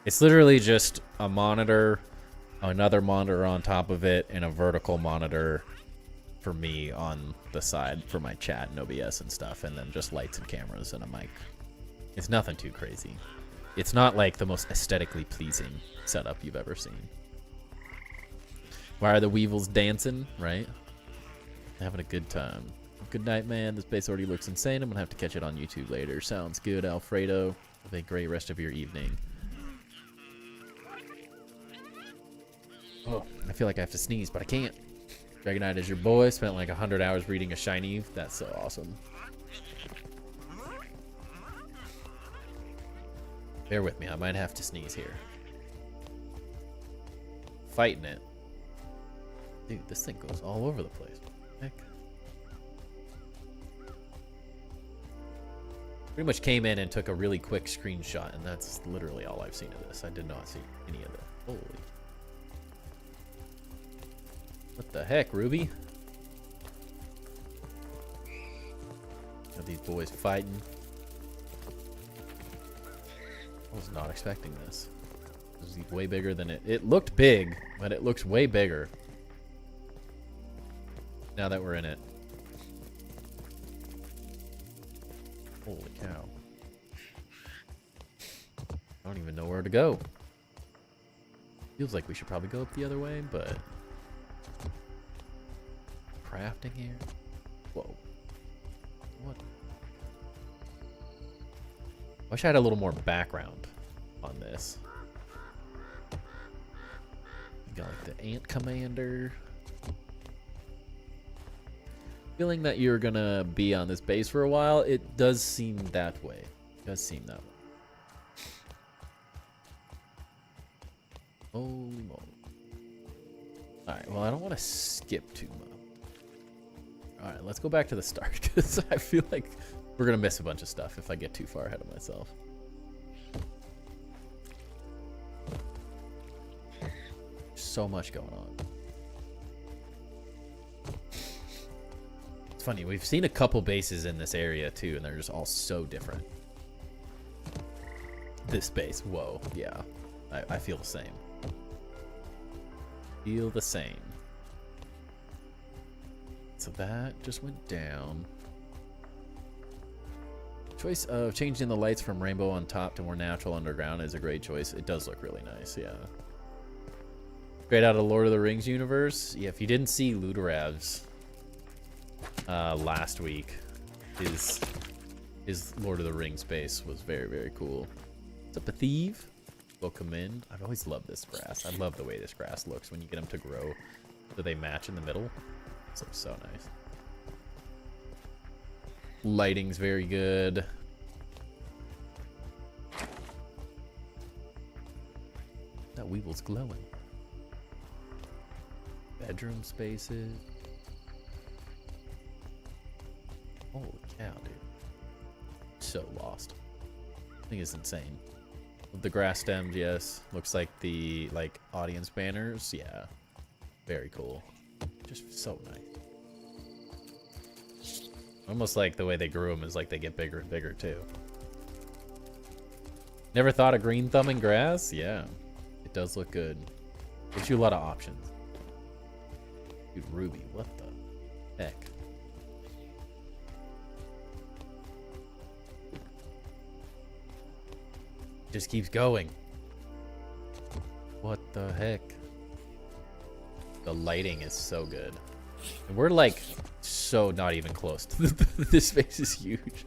it's literally just a monitor, another monitor on top of it, and a vertical monitor for me on the side for my chat and OBS and stuff, and then just lights and cameras and a mic. It's nothing too crazy. It's not like the most aesthetically pleasing setup you've ever seen. Why are the Weevils dancing, right? Having a good time. Good night, man. This base already looks insane. I'm gonna have to catch it on YouTube later. Sounds good, Alfredo. Have a great rest of your evening. Oh, I feel like I have to sneeze, but I can't. Dragonite is your boy. Spent like 100 hours reading a shiny. That's so awesome. Bear with me. I might have to sneeze here. Fighting it. Dude, this thing goes all over the place. Heck. Pretty much came in and took a really quick screenshot, and that's literally all I've seen of this. I did not see any of it. Holy. What the heck, Ruby? Got these boys fighting. I was not expecting this. This is way bigger than it looked big, but it looks way bigger now that we're in it. Holy cow. I don't even know where to go. Feels like we should probably go up the other way, but crafting here? Whoa. What? Wish I had a little more background on this. You got like the ant commander. Feeling that you're gonna be on this base for a while. It does seem that way. It does seem that way. Holy moly. Alright, well I don't want to skip too much. Alright, let's go back to the start, because I feel like we're gonna miss a bunch of stuff if I get too far ahead of myself. So much going on. It's funny, we've seen a couple bases in this area too, and they're just all so different. This base, whoa, yeah. I feel the same. Feel the same. So that just went down. Choice of changing the lights from rainbow on top to more natural underground is a great choice. It does look really nice, yeah. Straight out of Lord of the Rings universe. Yeah, if you didn't see Ludorav's last week, his Lord of the Rings base was very, very cool. What's up, a thief? Welcome in. I've always loved this grass. I love the way this grass looks when you get them to grow so they match in the middle. This looks so nice. Lighting's very good. That weevil's glowing. Bedroom spaces. Holy cow, dude. So lost. I think it's insane. The grass stems, yes. Looks like the audience banners, yeah. Very cool. Just so nice. Almost like the way they grew them is like they get bigger and bigger too. Never thought of green thumbing grass? Yeah. It does look good. Gives you a lot of options. Dude, Ruby, what the heck? Just keeps going. What the heck? The lighting is so good. And we're like so not even close to this space is huge.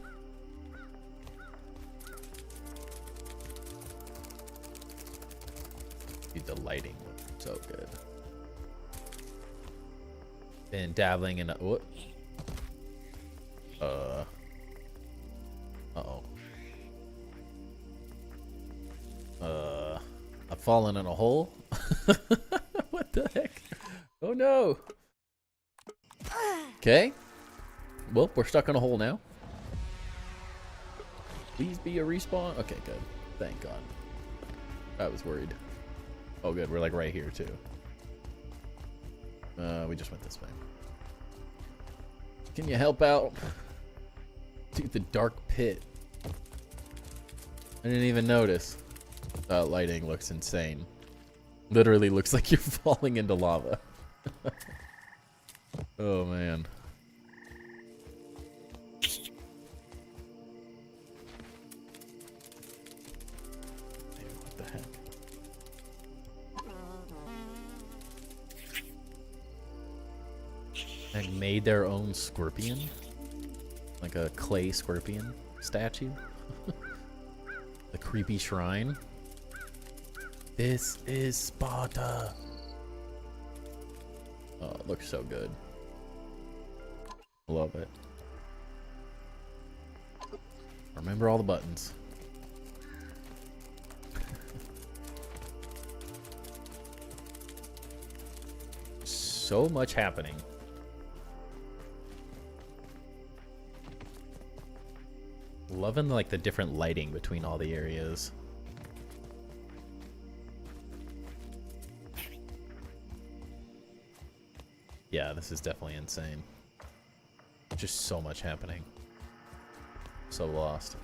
Dude, the lighting looks so good. Been dabbling in what? Uh-oh. I've fallen in a hole. What the heck? Oh no. Okay. Well, we're stuck in a hole now. Please be a respawn. Okay, good. Thank God. I was worried. Oh, good. We're like right here too. We just went this way. Can you help out? Dude, the dark pit. I didn't even notice. Lighting looks insane. Literally looks like you're falling into lava. Oh, man. Dude, what the heck? They made their own scorpion? Like a clay scorpion statue? The creepy shrine? This is Sparta! Oh, it looks so good. Love it. Remember all the buttons. So much happening. Loving like the different lighting between all the areas. Yeah, this is definitely insane. Just so much happening. So lost.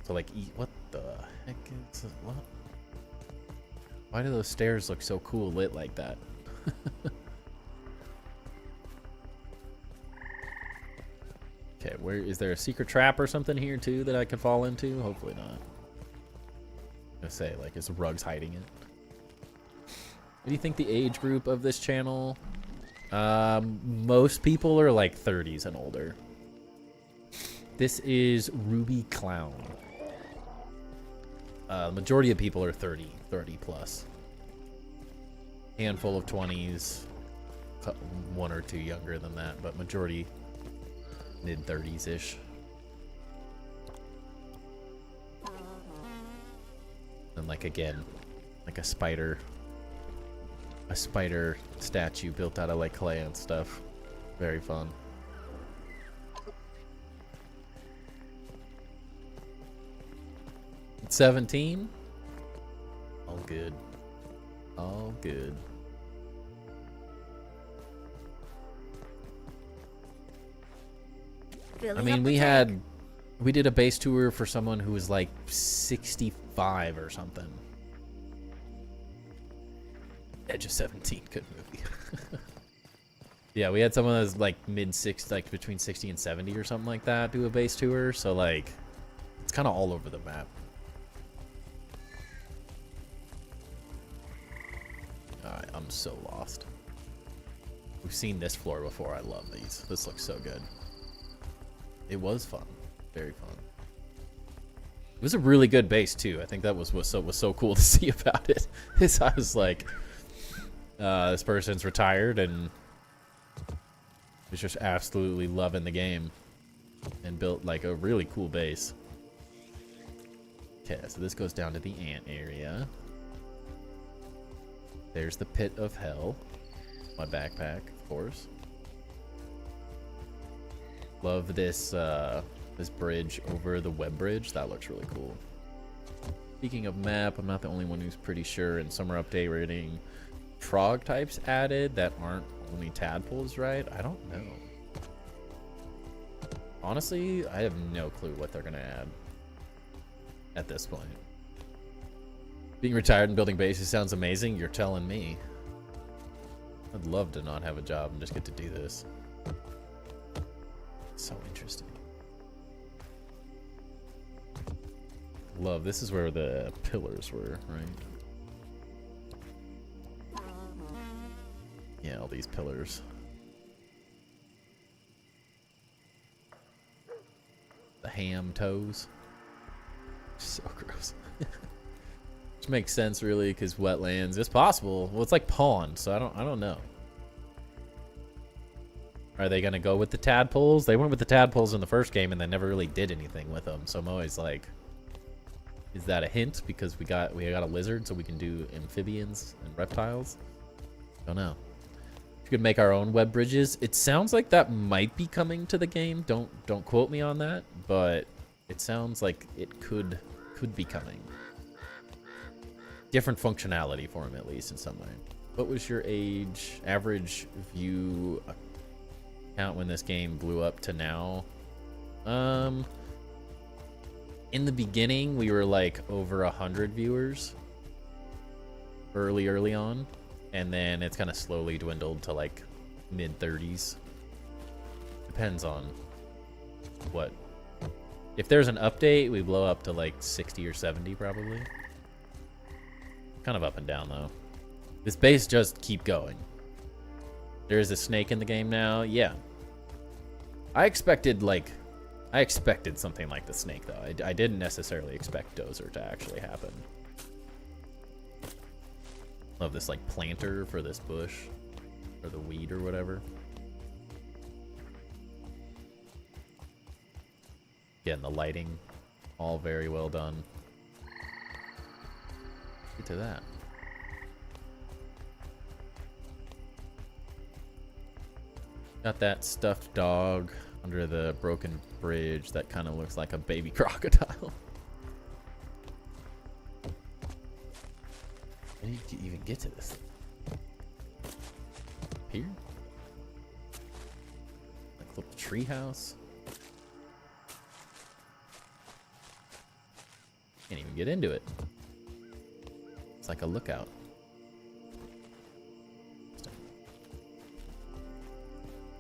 So like, what the heck is this? What? Why do those stairs look so cool lit like that? Okay, where is there a secret trap or something here too that I could fall into? Hopefully not. I'm gonna say, like, is Rugs hiding it? What do you think the age group of this channel? Most people are like 30s and older. This is Ruby Clown. The majority of people are 30 plus. Handful of 20s, one or two younger than that, but majority mid-30s-ish. And like again, like a spider statue built out of like clay and stuff. Very fun. It's 17. All good. All good. I mean, we did a base tour for someone who was like 65 or something. Edge of 17, good movie. Yeah, we had someone that was like mid-60s, like between 60 and 70 or something like that, do a base tour. So like, it's kind of all over the map. Alright, I'm so lost. We've seen this floor before. I love these. This looks so good. It was fun. Very fun. It was a really good base too. I think that was so cool to see about it. Is I was like, this person's retired and was just absolutely loving the game and built like a really cool base. Okay, so this goes down to the ant area. There's the pit of hell. My backpack, of course. Love this this bridge over the web bridge. That looks really cool. Speaking of map, I'm not the only one who's pretty sure in summer update we're getting frog types added that aren't only tadpoles, right? I don't know. Honestly, I have no clue what they're gonna add at this point. Being retired and building bases sounds amazing. You're telling me. I'd love to not have a job and just get to do this. So interesting. Love, this is where the pillars were, right? Yeah, all these pillars. The ham toes. So gross. Which makes sense really, because wetlands. It's possible. Well, it's like pond, so I don't know. Are they gonna go with the tadpoles? They went with the tadpoles in the first game and they never really did anything with them. So I'm always like, is that a hint because we got a lizard, so we can do amphibians and reptiles? Don't know. We could make our own web bridges. It sounds like that might be coming to the game. Don't quote me on that, but it sounds like it could be coming. Different functionality for him, at least in some way. What was your average view count when this game blew up to now? In the beginning, we were like over 100 viewers early on, and then it's kind of slowly dwindled to like mid-30s. Depends on what. If there's an update, we blow up to like 60 or 70 probably. Kind of up and down though. This base just keep going. There's a snake in the game now. Yeah. I expected something like the snake though. I didn't necessarily expect Dozer to actually happen. Love this like planter for this bush or the weed or whatever. Again, the lighting, all very well done. Get to that. Got that stuffed dog under the broken bridge that kind of looks like a baby crocodile. How do you even get to this? Here? Like a little tree house? Can't even get into it. It's like a lookout.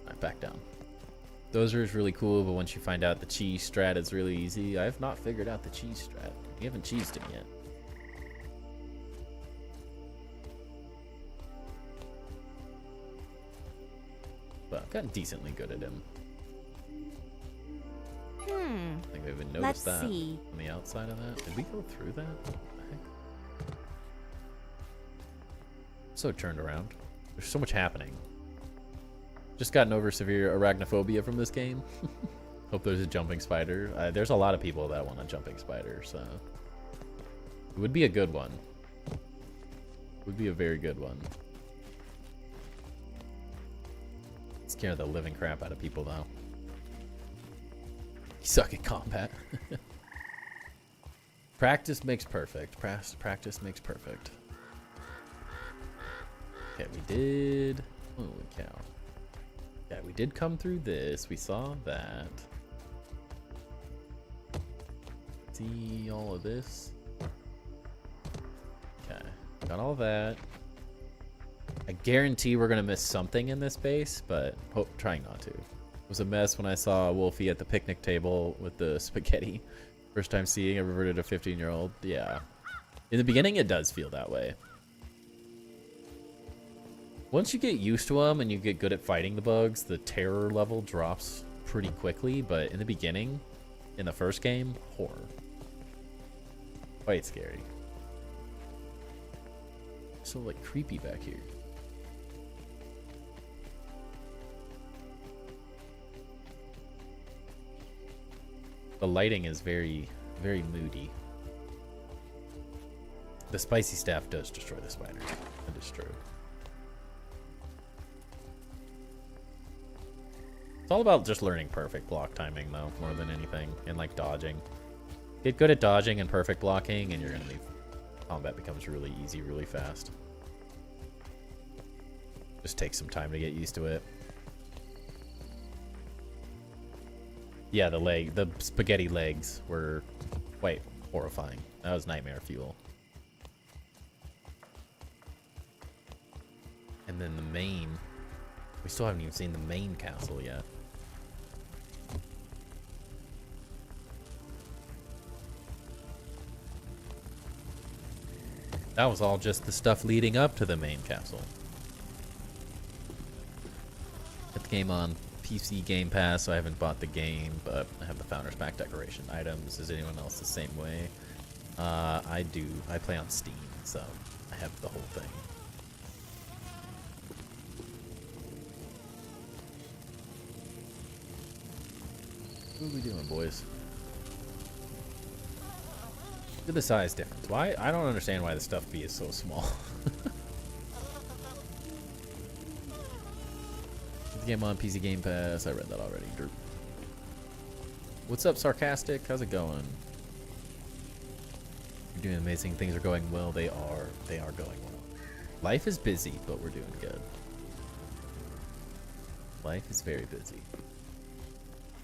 Alright, back down. Dozer is really cool, but once you find out the cheese strat is really easy. I have not figured out the cheese strat. We haven't cheesed him yet. But I've gotten decently good at him. I think I've even noticed that on the outside of that. Did we go through that? What the heck? So turned around. There's so much happening. Just gotten over severe arachnophobia from this game. Hope there's a jumping spider. There's a lot of people that want a jumping spider, so it would be a good one. It would be a very good one. Scare the living crap out of people though. You suck at combat. Practice makes perfect. Practice makes perfect. Okay, we did. Holy cow. Yeah, we did come through this. We saw that. See all of this. Okay, got all that. I guarantee we're gonna miss something in this base, but trying not to. It was a mess when I saw Wolfie at the picnic table with the spaghetti. First time seeing a reverted a 15-year-old. Yeah. In the beginning, it does feel that way. Once you get used to them and you get good at fighting the bugs, the terror level drops pretty quickly. But in the beginning, in the first game, horror. Quite scary. So like creepy back here. The lighting is very, very moody. The spicy staff does destroy the spiders. That is true. It's all about just learning perfect block timing, though, more than anything, and like dodging. Get good at dodging and perfect blocking, and you're gonna be. Combat becomes really easy, really fast. Just takes some time to get used to it. Yeah, the spaghetti legs were quite horrifying. That was nightmare fuel. And then the main. We still haven't even seen the main castle yet. That was all just the stuff leading up to the main castle. Get the game on PC Game Pass, so I haven't bought the game, but I have the Founders Pack decoration items. Is anyone else the same way? I do. I play on Steam, so I have the whole thing. What are we doing, boys? Look at the size difference. Why? I don't understand why the stuff bee is so small. The game on PC Game Pass. I read that already. Derp. What's up, Sarcastic? How's it going? You're doing amazing. Things are going well. They are. They are going well. Life is busy, but we're doing good. Life is very busy.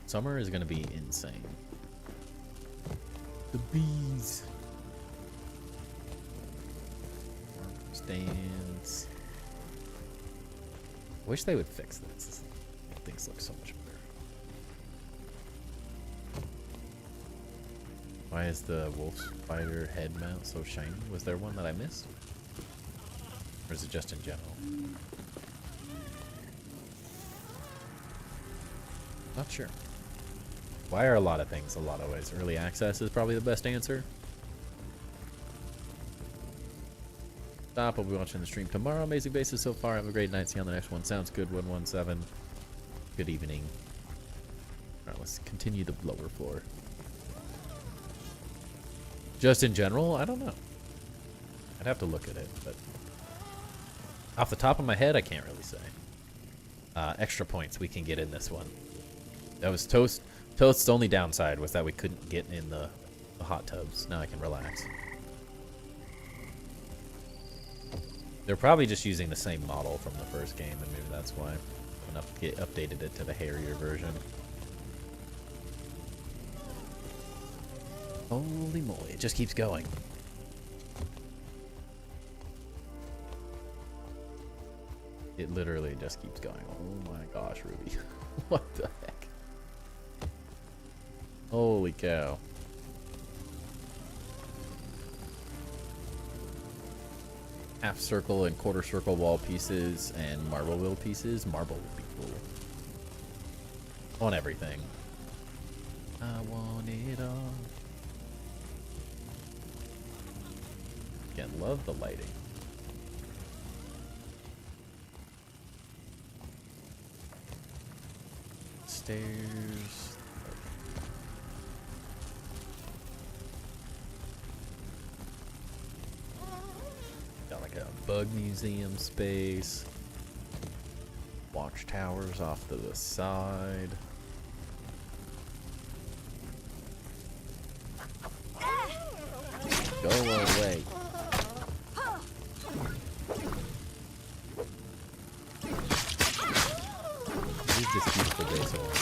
Summer is going to be insane. The bees. Stands. I wish they would fix this. Make things look so much better. Why is the wolf spider head mount so shiny? Was there one that I missed? Or is it just in general? Not sure. Why are a lot of things a lot of ways? Early access is probably the best answer. Stop. I'll be watching the stream tomorrow. Amazing bases so far. Have a great night. See you on the next one. Sounds good. 117. Good evening. Alright, let's continue the lower floor. Just in general, I don't know. I'd have to look at it, but off the top of my head, I can't really say. Extra points we can get in this one. That was Toast. Toast's only downside was that we couldn't get in the hot tubs. Now I can relax. They're probably just using the same model from the first game, and maybe that's why. Updated it to the hairier version. Holy moly, it just keeps going. It literally just keeps going. Oh my gosh, Ruby. What the heck? Holy cow. Half circle and quarter circle wall pieces and marble wheel pieces. Marble would be cool. I want everything. I want it all. Again, love the lighting. Stairs. Got like a bug museum space. Watchtowers off to the side. Go away. Leave this beautiful base alone.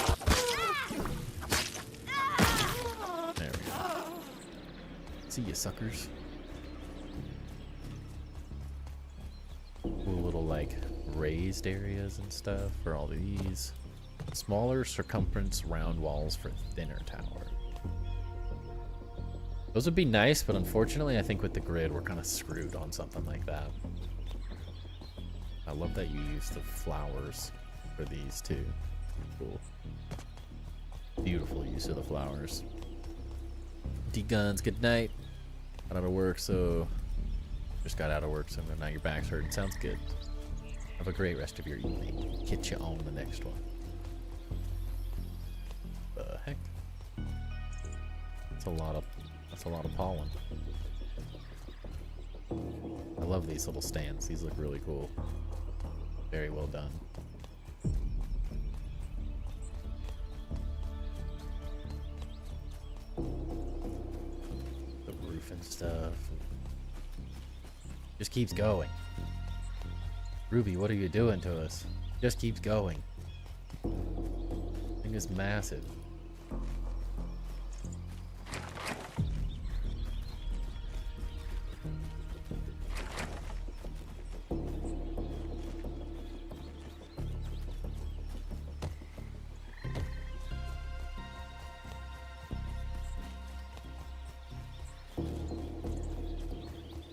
There we go. See ya, suckers. Cool little like raised areas and stuff for all these. Smaller circumference round walls for thinner tower. Those would be nice, but unfortunately I think with the grid we're kind of screwed on something like that. I love that you use the flowers for these too. Cool. Beautiful use of the flowers. D-Guns, good night. Got out of work, so... Just got out of work, so now your back's hurting. Sounds good. Have a great rest of your evening. Catch you on the next one. The heck? That's a lot of pollen. I love these little stands. These look really cool. Very well done. The roof and stuff. Just keeps going. Ruby, what are you doing to us? Just keeps going. Thing is massive.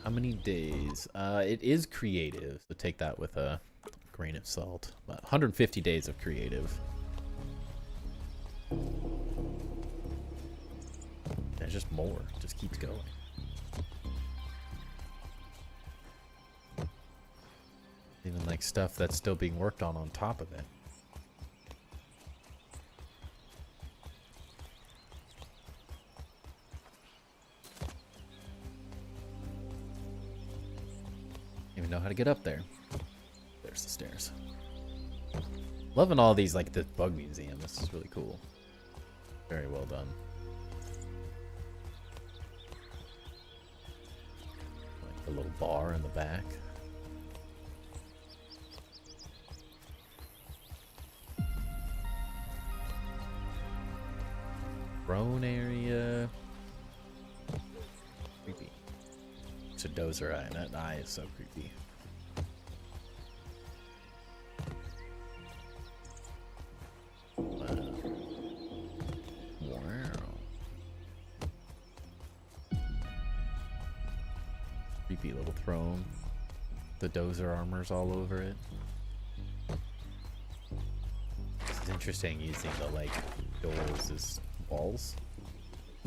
How many days? It is creative, so take that with a grain of salt. But 150 days of creative. There's just more. It just keeps going. Even like stuff that's still being worked on top of it. Know how to get up there. There's the stairs. Loving all these, like the bug museum. This is really cool. Very well done. Like the little bar in the back. Throne area. Creepy. It's a dozer eye, and that eye is so creepy. Creepy little throne. The dozer armor's all over it. This is interesting using the like doors as walls.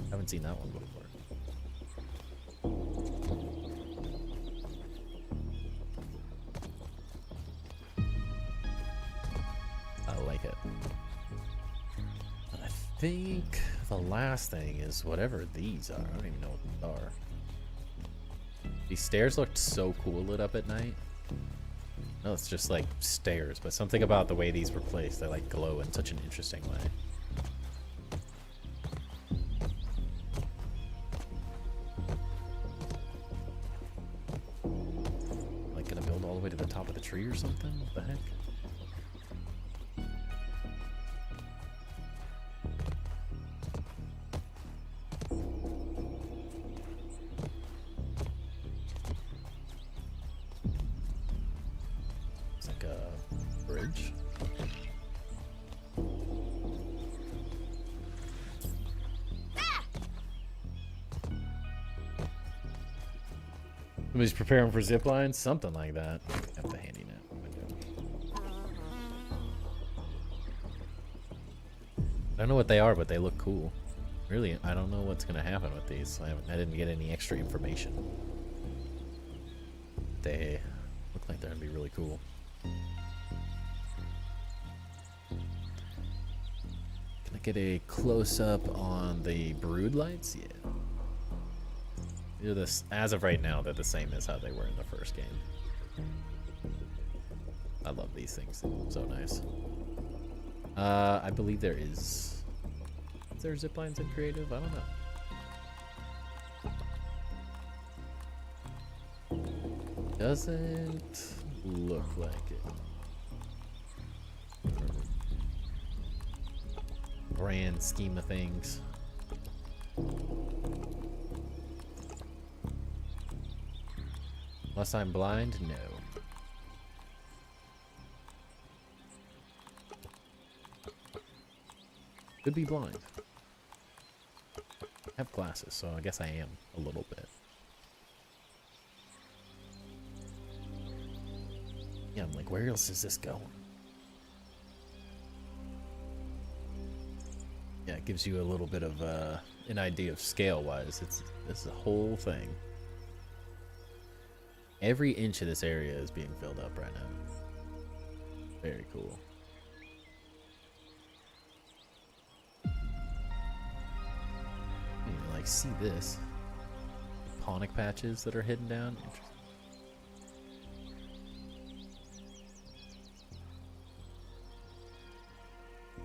Haven't seen that one before. I like it. I think the last thing is whatever these are. I don't even know what they are. These stairs looked so cool lit up at night. No, it's just like stairs, but something about the way these were placed, they like glow in such an interesting way. Like gonna build all the way to the top of the tree or something? What the heck? Somebody's preparing for zip lines, something like that. Have the handy net. I don't know what they are, but they look cool. Really, I don't know what's gonna happen with these. I didn't get any extra information. They look like they're gonna be really cool. Can I get a close-up on the brood lights? Yeah. This, as of right now, they're the same as how they were in the first game. I love these things. So nice. I believe there is there zip lines in creative? I don't know. Doesn't look like it. Grand scheme of things. Unless I'm blind? No. Could be blind. I have glasses, so I guess I am a little bit. Yeah, I'm like, where else is this going? Yeah, it gives you a little bit of an idea of scale-wise. This is a whole thing. Every inch of this area is being filled up right now. Very cool. You can, like, see this. Ponic patches that are hidden down. Interesting.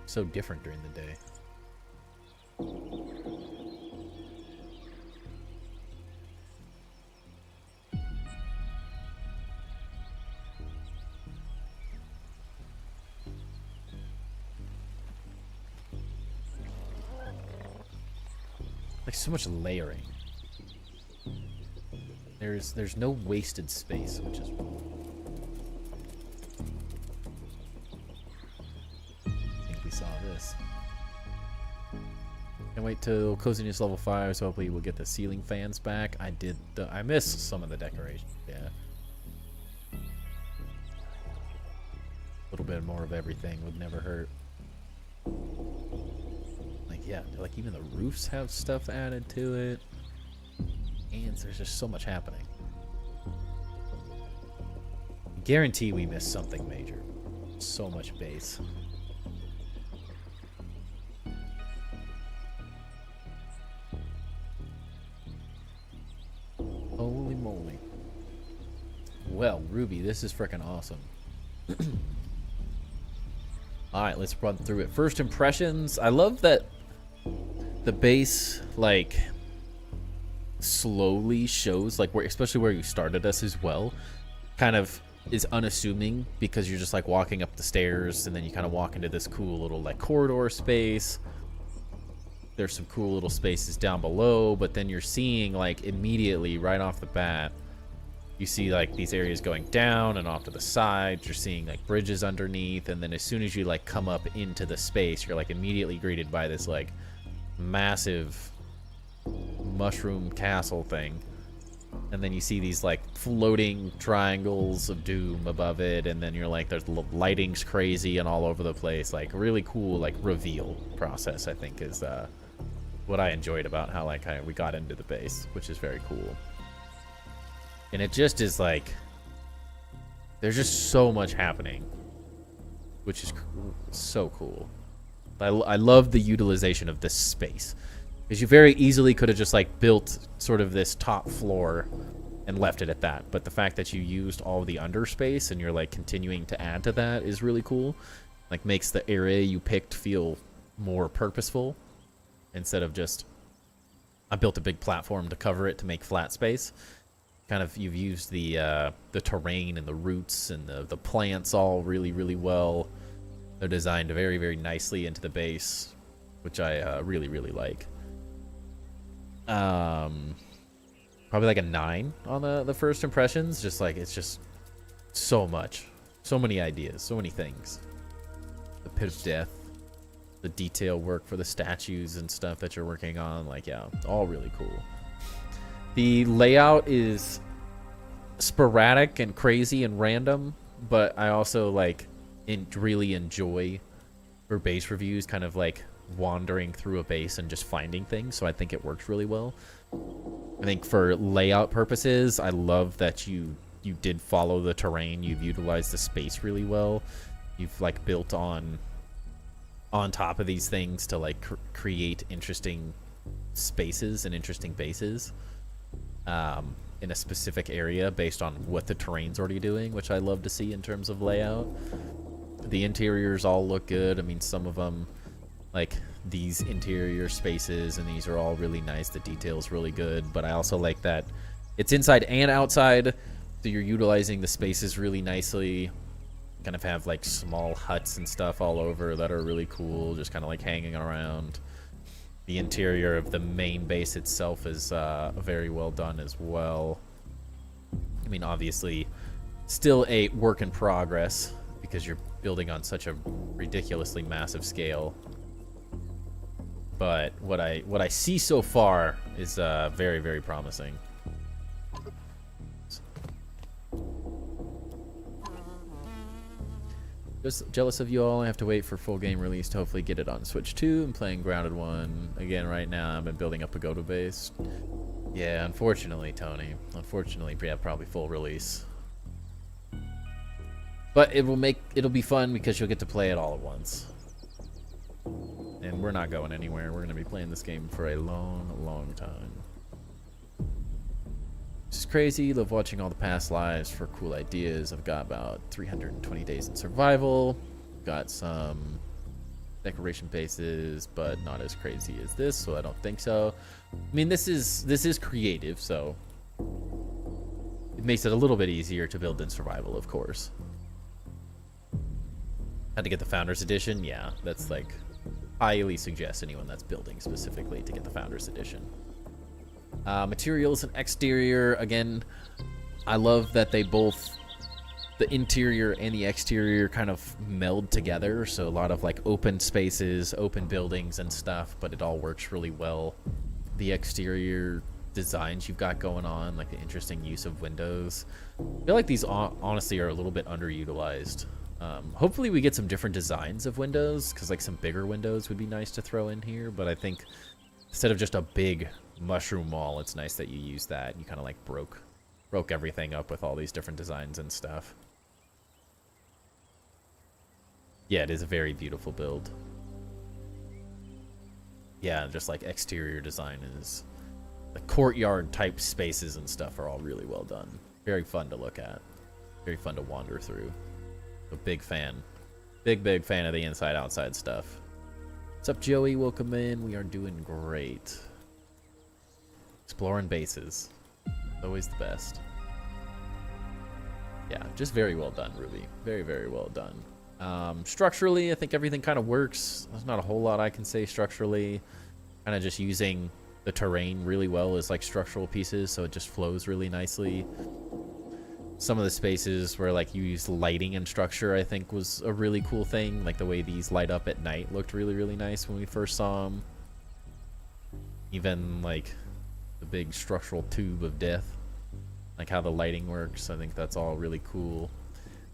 So different during the day. Like so much layering. There's no wasted space, which is I think we saw this. Can't wait till Coziness level 5, so hopefully we'll get the ceiling fans back. I missed some of the decorations, yeah. A little bit more of everything would never hurt. Like, yeah, like even the roofs have stuff added to it. And there's just so much happening. Guarantee we missed something major. So much base. Holy moly. Well, Ruby, this is freaking awesome. Alright, let's run through it. First impressions. I love that the base, like, slowly shows, like, where, especially where you started us as well, kind of is unassuming because you're just, like, walking up the stairs and then you kind of walk into this cool little, like, corridor space. There's some cool little spaces down below, but then you're seeing, like, immediately right off the bat, you see, like, these areas going down and off to the sides. You're seeing, like, bridges underneath, and then as soon as you, like, come up into the space, you're, like, immediately greeted by this, like, massive mushroom castle thing. And then you see these, like, floating triangles of doom above it, and then you're like, there's lighting's crazy and all over the place. Like, really cool, like, reveal process, I think, is what I enjoyed about how, like, we got into the base, which is very cool. And it just is like, there's just so much happening, which is so cool. I love the utilization of this space, because you very easily could have just, like, built sort of this top floor and left it at that. But the fact that you used all the underspace and you're, like, continuing to add to that is really cool. Like, makes the area you picked feel more purposeful instead of just, I built a big platform to cover it to make flat space. Kind of, you've used the terrain and the roots and the plants all really, really well. They're designed very, very nicely into the base, which I really, really like. Probably like a 9 on the first impressions. Just like, it's just so much. So many ideas, so many things. The Pit of Death, the detail work for the statues and stuff that you're working on. Like, yeah, all really cool. The layout is sporadic and crazy and random, but I also, like, really enjoy for base reviews kind of like wandering through a base and just finding things, so I think it works really well. I think for layout purposes, I love that you did follow the terrain. You've utilized the space really well. You've, like, built on top of these things to, like, create interesting spaces and interesting bases in a specific area based on what the terrain's already doing, which I love to see in terms of layout. The interiors all look good. I mean, some of them, like these interior spaces, and these are all really nice. The detail's really good, but I also like that it's inside and outside, so you're utilizing the spaces really nicely. Kind of have, like, small huts and stuff all over that are really cool, just kind of, like, hanging around. The interior of the main base itself is very well done as well. I mean, obviously, still a work in progress because you're building on such a ridiculously massive scale. But what I see so far is very, very promising. Just jealous of you all. I have to wait for full game release to hopefully get it on Switch 2. I'm playing Grounded 1 again right now. I've been building up Pagoda base. Yeah, unfortunately, Tony. Unfortunately, yeah, probably full release. But it'll be fun because you'll get to play it all at once. And we're not going anywhere. We're going to be playing this game for a long, long time. This is crazy. Love watching all the past lives for cool ideas. I've got about 320 days in survival. Got some decoration bases, but not as crazy as this, so I don't think so. I mean, this is creative, so it makes it a little bit easier to build in survival, of course. Had to get the Founders Edition. Yeah, that's like highly suggest anyone that's building specifically to get the Founders Edition. Materials and exterior, again, I love that they both, the interior and the exterior, kind of meld together. So a lot of like open spaces, open buildings and stuff, but it all works really well. The exterior designs you've got going on, like the interesting use of windows. I feel like these honestly are a little bit underutilized. Hopefully we get some different designs of windows, because like some bigger windows would be nice to throw in here, but I think instead of just a big mushroom wall, it's nice that you use that. You kind of like broke everything up with all these different designs and stuff. Yeah, it is a very beautiful build. Yeah, just like exterior design is, the courtyard type spaces and stuff are all really well done. Very fun to look at. Very fun to wander through. A big fan. Big fan of the inside outside stuff. What's up, Joey? Welcome in. We are doing great. Exploring bases. Always the best. Yeah, just very well done, Ruby. Very, very well done. Structurally, I think everything kind of works. There's not a whole lot I can say structurally. Kind of just using the terrain really well as like structural pieces, so it just flows really nicely. Some of the spaces where like you use lighting and structure, I think was a really cool thing. Like the way these light up at night looked really, really nice when we first saw them. Even like the big structural tube of death, like how the lighting works, I think that's all really cool.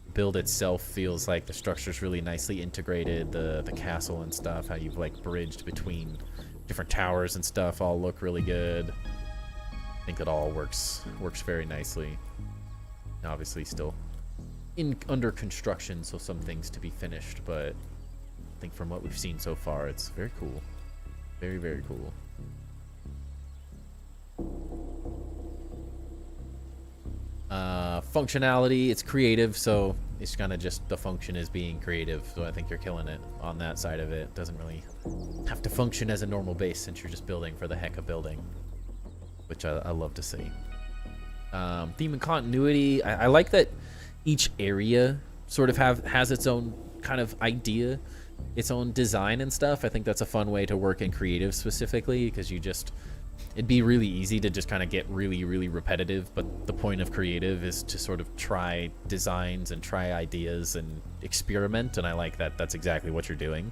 The build itself feels like the structure's really nicely integrated. The castle and stuff, how you've like bridged between different towers and stuff, all look really good. I think it all works very nicely. Obviously still under construction, so some things to be finished, but I think from what we've seen so far, it's very cool. Very, very cool. Functionality, it's creative, so it's kind of just the function is being creative, so I think you're killing it on that side of it. Doesn't really have to function as a normal base since you're just building for the heck of building, which I love to see. Theme and continuity, I like that each area sort of has its own kind of idea, its own design and stuff. I think that's a fun way to work in creative specifically, because it'd be really easy to just kind of get really, really repetitive, but the point of creative is to sort of try designs and try ideas and experiment, and I like that that's exactly what you're doing.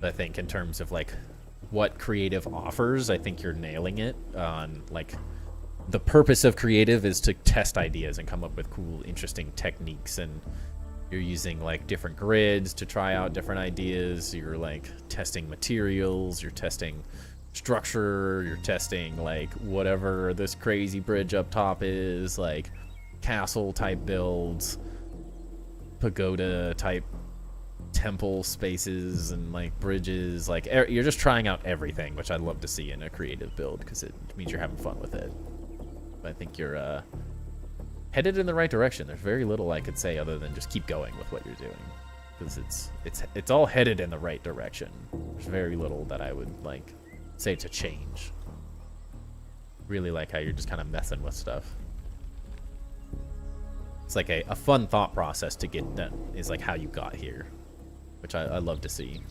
I think in terms of like what creative offers, I think you're nailing it on like the purpose of creative is to test ideas and come up with cool, interesting techniques, and you're using like different grids to try out different ideas. You're like testing materials, you're testing structure, you're testing like whatever this crazy bridge up top is, like castle type builds, pagoda type temple spaces, and like bridges. Like you're just trying out everything, which I'd love to see in a creative build because it means you're having fun with it. I think you're headed in the right direction. There's very little I could say other than just keep going with what you're doing, because it's all headed in the right direction. There's very little that I would like say to change. Really like how you're just kind of messing with stuff. It's like a fun thought process to get done is like how you got here, which I love to see.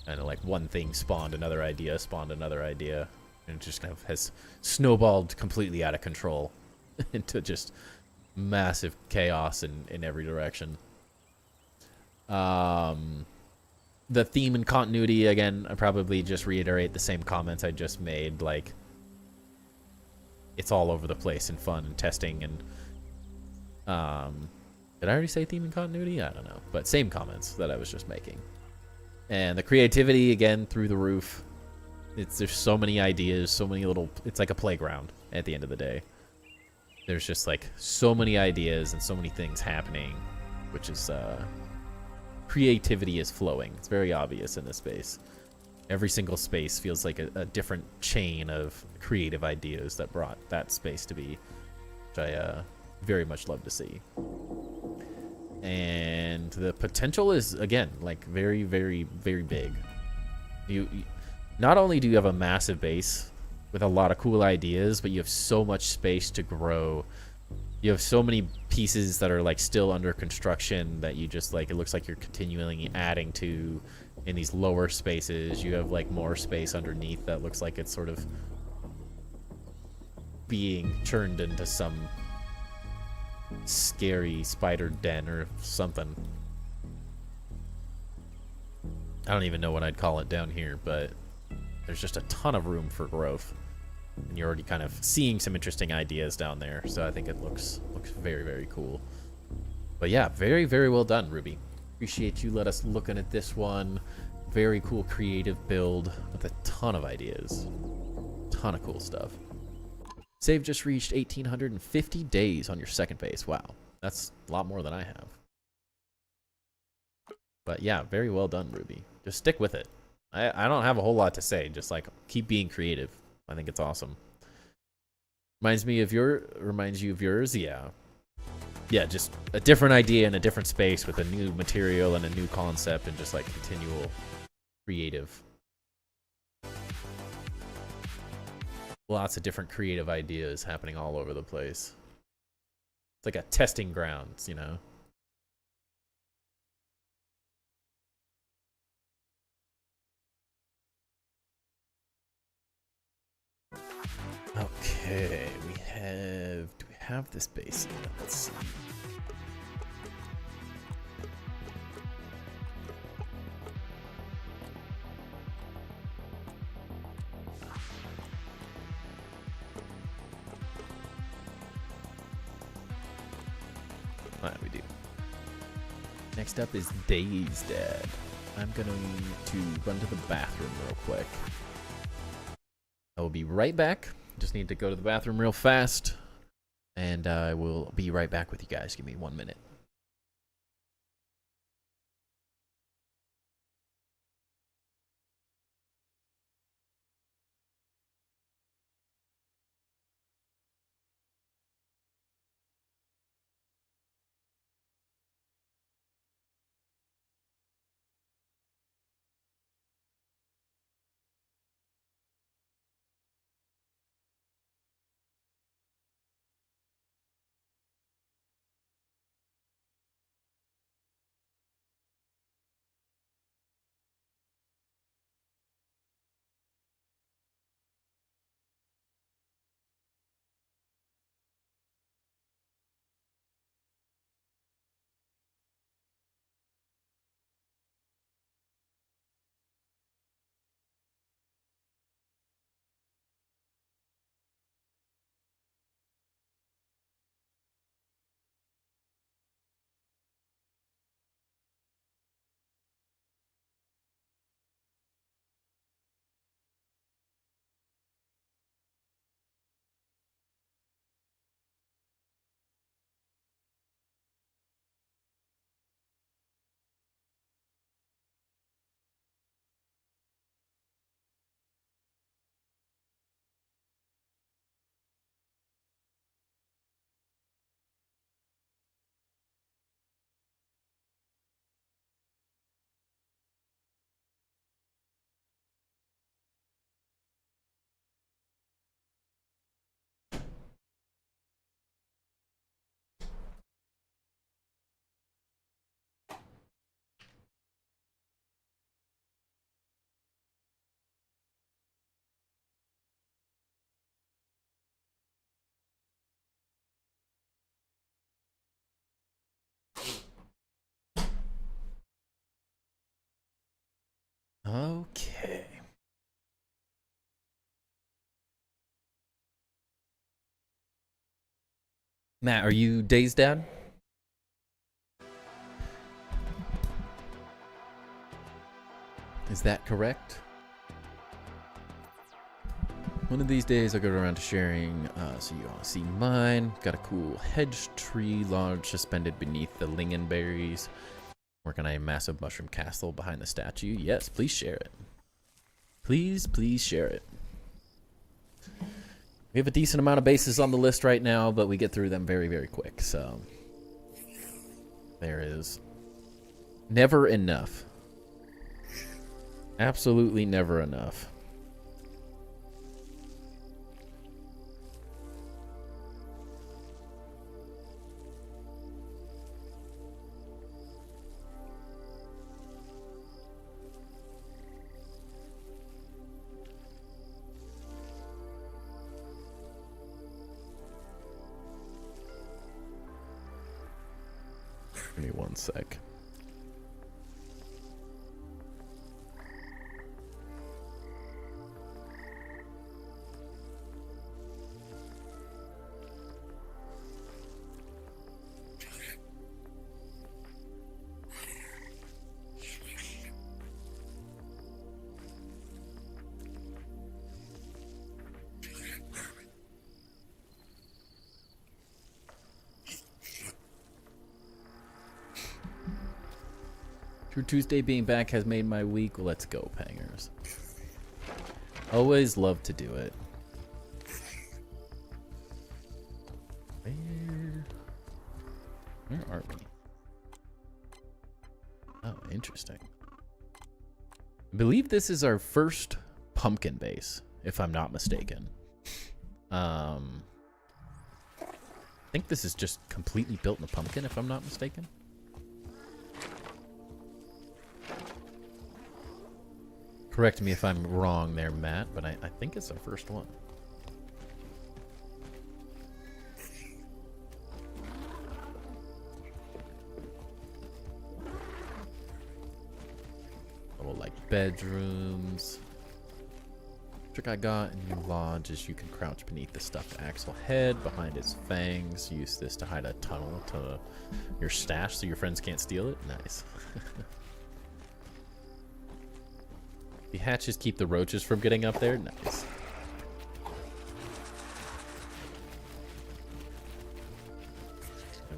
And like one thing spawned another idea, and it just kind of has snowballed completely out of control into just massive chaos in every direction. the theme and continuity, again, I probably just reiterate the same comments I just made. Like, it's all over the place and fun and testing and did I already say theme and continuity? I don't know, but same comments that I was just making. And the creativity, again, through the roof. There's so many ideas, so many little, it's like a playground at the end of the day. There's just like so many ideas and so many things happening, which is creativity is flowing. It's very obvious in this space. Every single space feels like a different chain of creative ideas that brought that space to be, which I very much love to see. And the potential is, again, like very, very, very big. You not only do you have a massive base with a lot of cool ideas, but you have so much space to grow. You have so many pieces that are like still under construction that you just like, it looks like you're continually adding to in these lower spaces. You have like more space underneath that looks like it's sort of being churned into some scary spider den or something. I don't even know what I'd call it down here, but there's just a ton of room for growth. And you're already kind of seeing some interesting ideas down there, so I think it looks very, very cool. But yeah, very, very well done, Ruby. Appreciate you let us looking at this one. Very cool creative build with a ton of ideas. Ton of cool stuff. Save just reached 1,850 days on your second base. Wow, that's a lot more than I have. But yeah, very well done, Ruby. Just stick with it. I don't have a whole lot to say. Just like keep being creative. I think it's awesome. Reminds you of yours? Yeah. Yeah, just a different idea in a different space with a new material and a new concept and just like continual creative. Lots of different creative ideas happening all over the place. It's like a testing grounds, you know? Okay, do we have this base yet? Let's see. Alright, we do. Next up is Dave's dad. I'm going to run to the bathroom real quick. I will be right back. Just need to go to the bathroom real fast. And I will be right back with you guys. Give me 1 minute. Okay. Matt, are you Dave's dad? Is that correct? One of these days I'll go around to sharing, so you all see mine. Got a cool hedge tree large suspended beneath the lingonberries. Working on a massive mushroom castle behind the statue. Yes, please share it. Please, please share it. We have a decent amount of bases on the list right now, but we get through them very, very quick, so there is never enough. Absolutely never enough. Give me one sec. True Tuesday being back has made my week. Let's go, Pangers. Always love to do it. Where are we? Oh, interesting. I believe this is our first pumpkin base, if I'm not mistaken. I think this is just completely built in a pumpkin, if I'm not mistaken. Correct me if I'm wrong there, Matt, but I think it's our first one. Little, like, bedrooms. Trick I got in your lodge is you can crouch beneath the stuffed axle head behind its fangs. Use this to hide a tunnel to your stash so your friends can't steal it. Nice. The hatches keep the roaches from getting up there. Nice.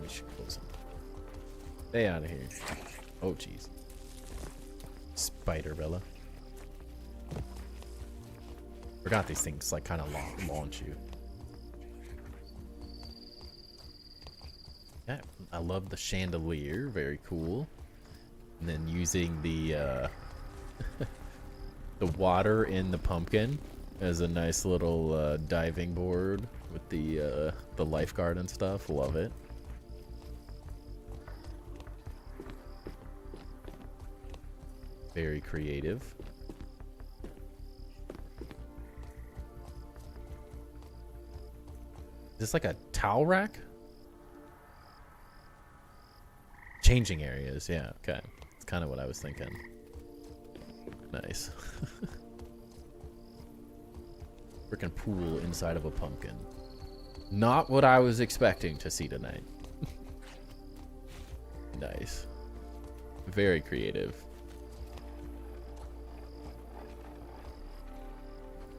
We should close them. Stay out of here. Oh, jeez. Spiderella. Forgot these things like kind of launch you. Yeah, I love the chandelier. Very cool. And then using the the water in the pumpkin as a nice little diving board with the lifeguard and stuff. Love it. Very creative. Is this like a towel rack? Changing areas, yeah, okay. That's kind of what I was thinking. Nice. Freaking pool inside of a pumpkin. Not what I was expecting to see tonight. Nice. Very creative.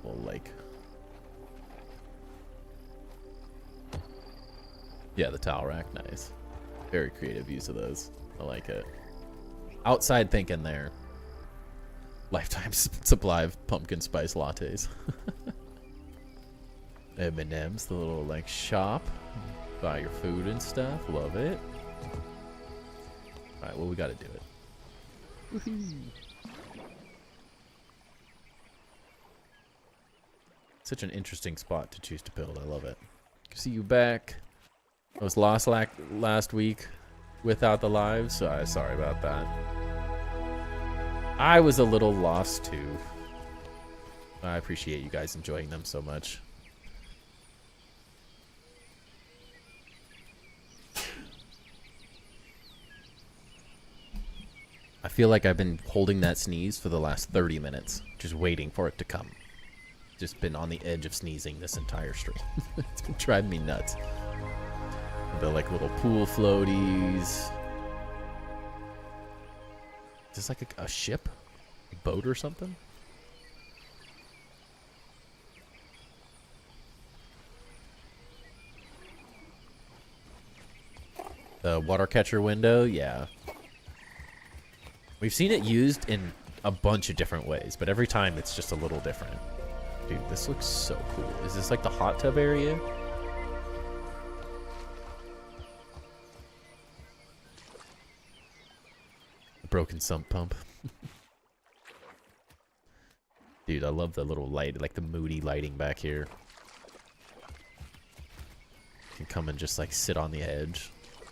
Little lake. Yeah, the towel rack, nice. Very creative use of those. I like it. Outside thinking there. Lifetime supply of pumpkin spice lattes. M&M's, the little like shop. Buy your food and stuff. Love it. Alright, well, we gotta do it. Such an interesting spot to choose to build. I love it. See you back. I was lost last week without the lives, so sorry about that. I was a little lost too. I appreciate you guys enjoying them so much. I feel like I've been holding that sneeze for the last 30 minutes, just waiting for it to come. Just been on the edge of sneezing this entire stream. It's been driving me nuts. The like little pool floaties. Is this like a ship? A boat or something? The water catcher window, yeah. We've seen it used in a bunch of different ways, but every time it's just a little different. Dude, this looks so cool. Is this like the hot tub area? The broken sump pump. Dude, I love the little light, like the moody lighting back here. You can come and just like sit on the edge.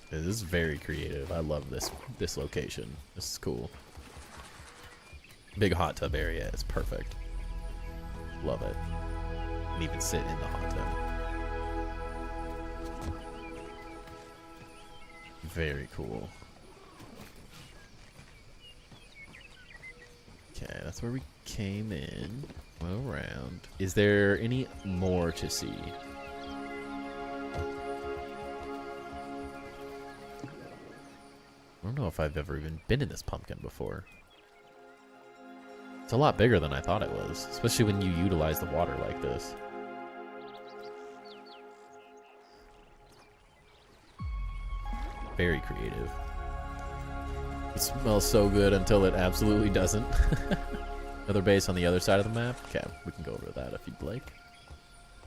This is very creative. I love this location. This is cool. Big hot tub area is perfect. Love it. And even sit in the hot tub. Very cool. Okay, that's where we came in. Went around. Is there any more to see? I don't know if I've ever even been in this pumpkin before. It's a lot bigger than I thought it was, especially when you utilize the water like this. Very creative. It smells so good until it absolutely doesn't. Another base on the other side of the map. Okay, we can go over that if you'd like.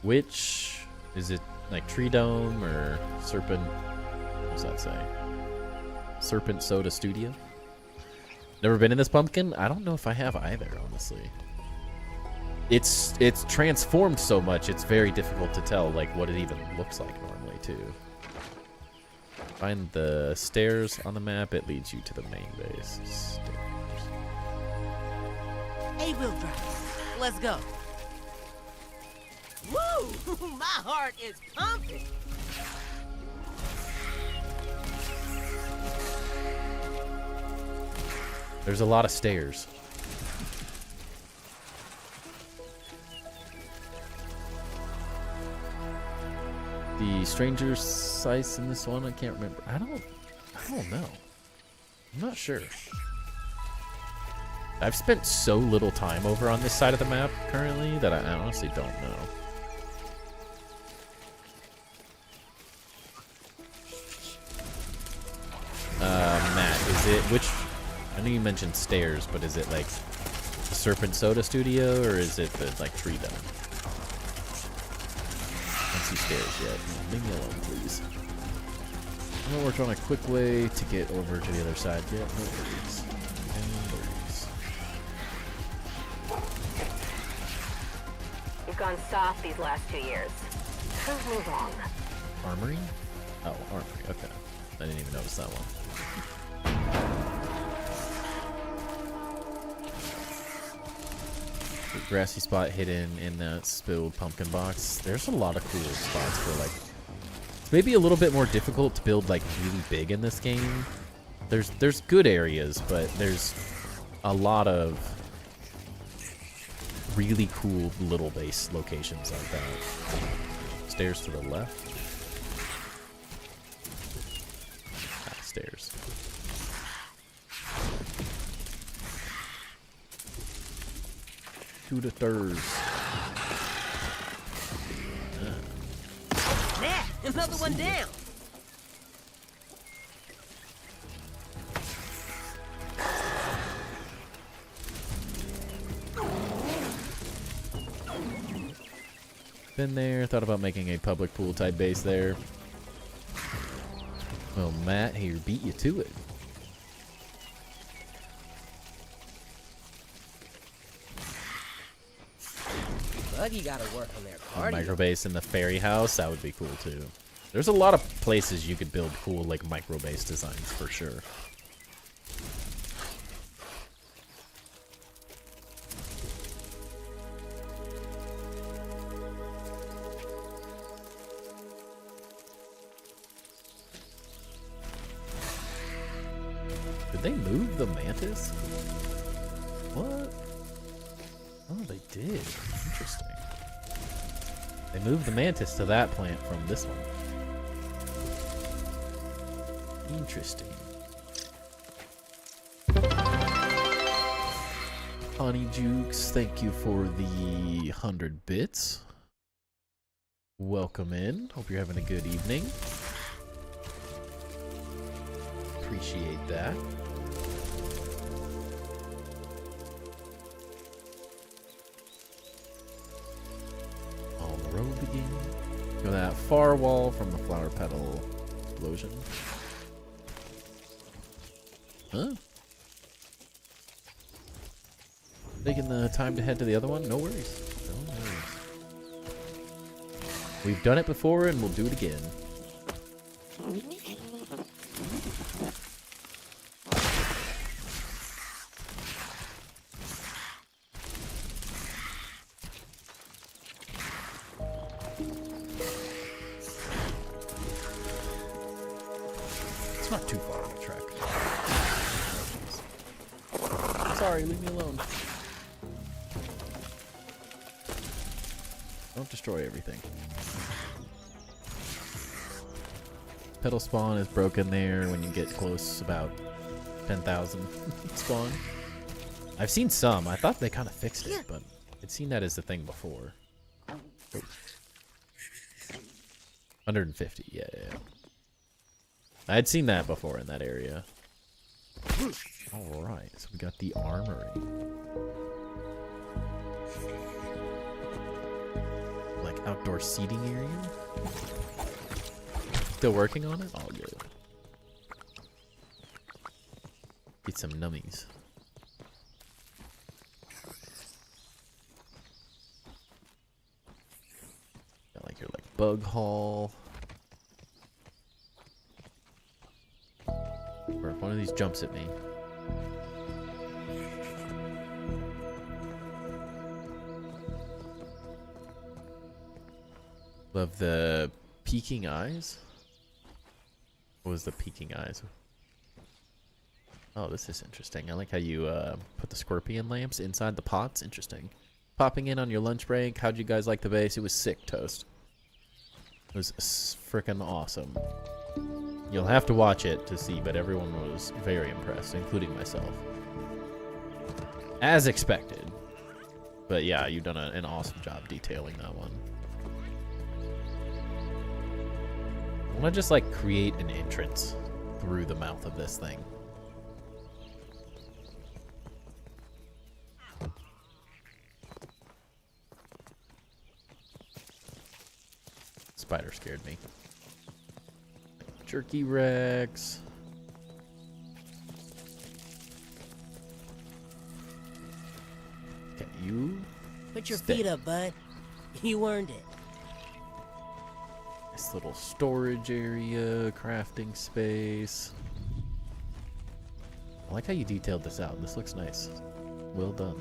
Which, is it like Tree Dome or Serpent? What does that say? Serpent Soda Studio. Never been in this pumpkin? I don't know if I have either, honestly. It's transformed so much, it's very difficult to tell like what it even looks like normally too. Find the stairs on the map, it leads you to the main base. Stairs. Hey, wheel drive. Let's go. Woo! My heart is pumping. There's a lot of stairs. The stranger size in this one, I can't remember. I don't know. I'm not sure. I've spent so little time over on this side of the map currently that I honestly don't know. Matt, is it which? I know you mentioned stairs, but is it like the Serpent Soda Studio or is it the like Tree Dome? I don't see stairs yet. Leave me alone, please. I'm gonna work on a quick way to get over to the other side. Yeah, no worries. No worries. You've gone soft these last 2 years. Prove me wrong. Armory? Oh, armory. Okay. I didn't even notice that one. Grassy spot hidden in that spilled pumpkin box. There's a lot of cool spots for like. It's maybe a little bit more difficult to build like really big in this game. There's good areas, but there's a lot of really cool little base locations like that. Stairs to the left. Stairs. To the third. There, another one down. Been there, thought about making a public pool type base there. Well, Matt here beat you to it. Buggy gotta work on their A cardio. micro base in the fairy house, that would be cool too. There's a lot of places you could build cool like micro base designs for sure. Did they move the mantis? What? Oh, they did. Interesting. They moved the mantis to that plant from this one. Interesting. Honey Jukes, thank you for the 100 bits. Welcome in. Hope you're having a good evening. Appreciate that. On the road again. Go that far wall from the flower petal explosion. Huh? Taking the time to head to the other one? No worries. No worries. We've done it before and we'll do it again. It's not too far on the track. Sorry, leave me alone. Don't destroy everything. Petal spawn is broken there when you get close, about 10,000 spawn. I've seen some. I thought they kind of fixed it, but I'd seen that as the thing before. 150, yeah. I'd seen that before in that area. Alright, so we got the armory. Like outdoor seating area. Still working on it? All good. Get some nummies. Got like your bug haul. Or if one of these jumps at me. Love the peeking eyes. What was the peeking eyes? Oh, this is interesting. I like how you put the scorpion lamps inside the pots. Interesting. Popping in on your lunch break. How'd you guys like the base? It was sick, Toast. It was freaking awesome. You'll have to watch it to see, but everyone was very impressed, including myself. As expected. But yeah, you've done an awesome job detailing that one. I want to just like create an entrance through the mouth of this thing. Spider scared me. Jerky Rex. Okay, you Put your stay. feet up, bud. You earned it. This little storage area, crafting space. I like how you detailed this out. This looks nice. Well done.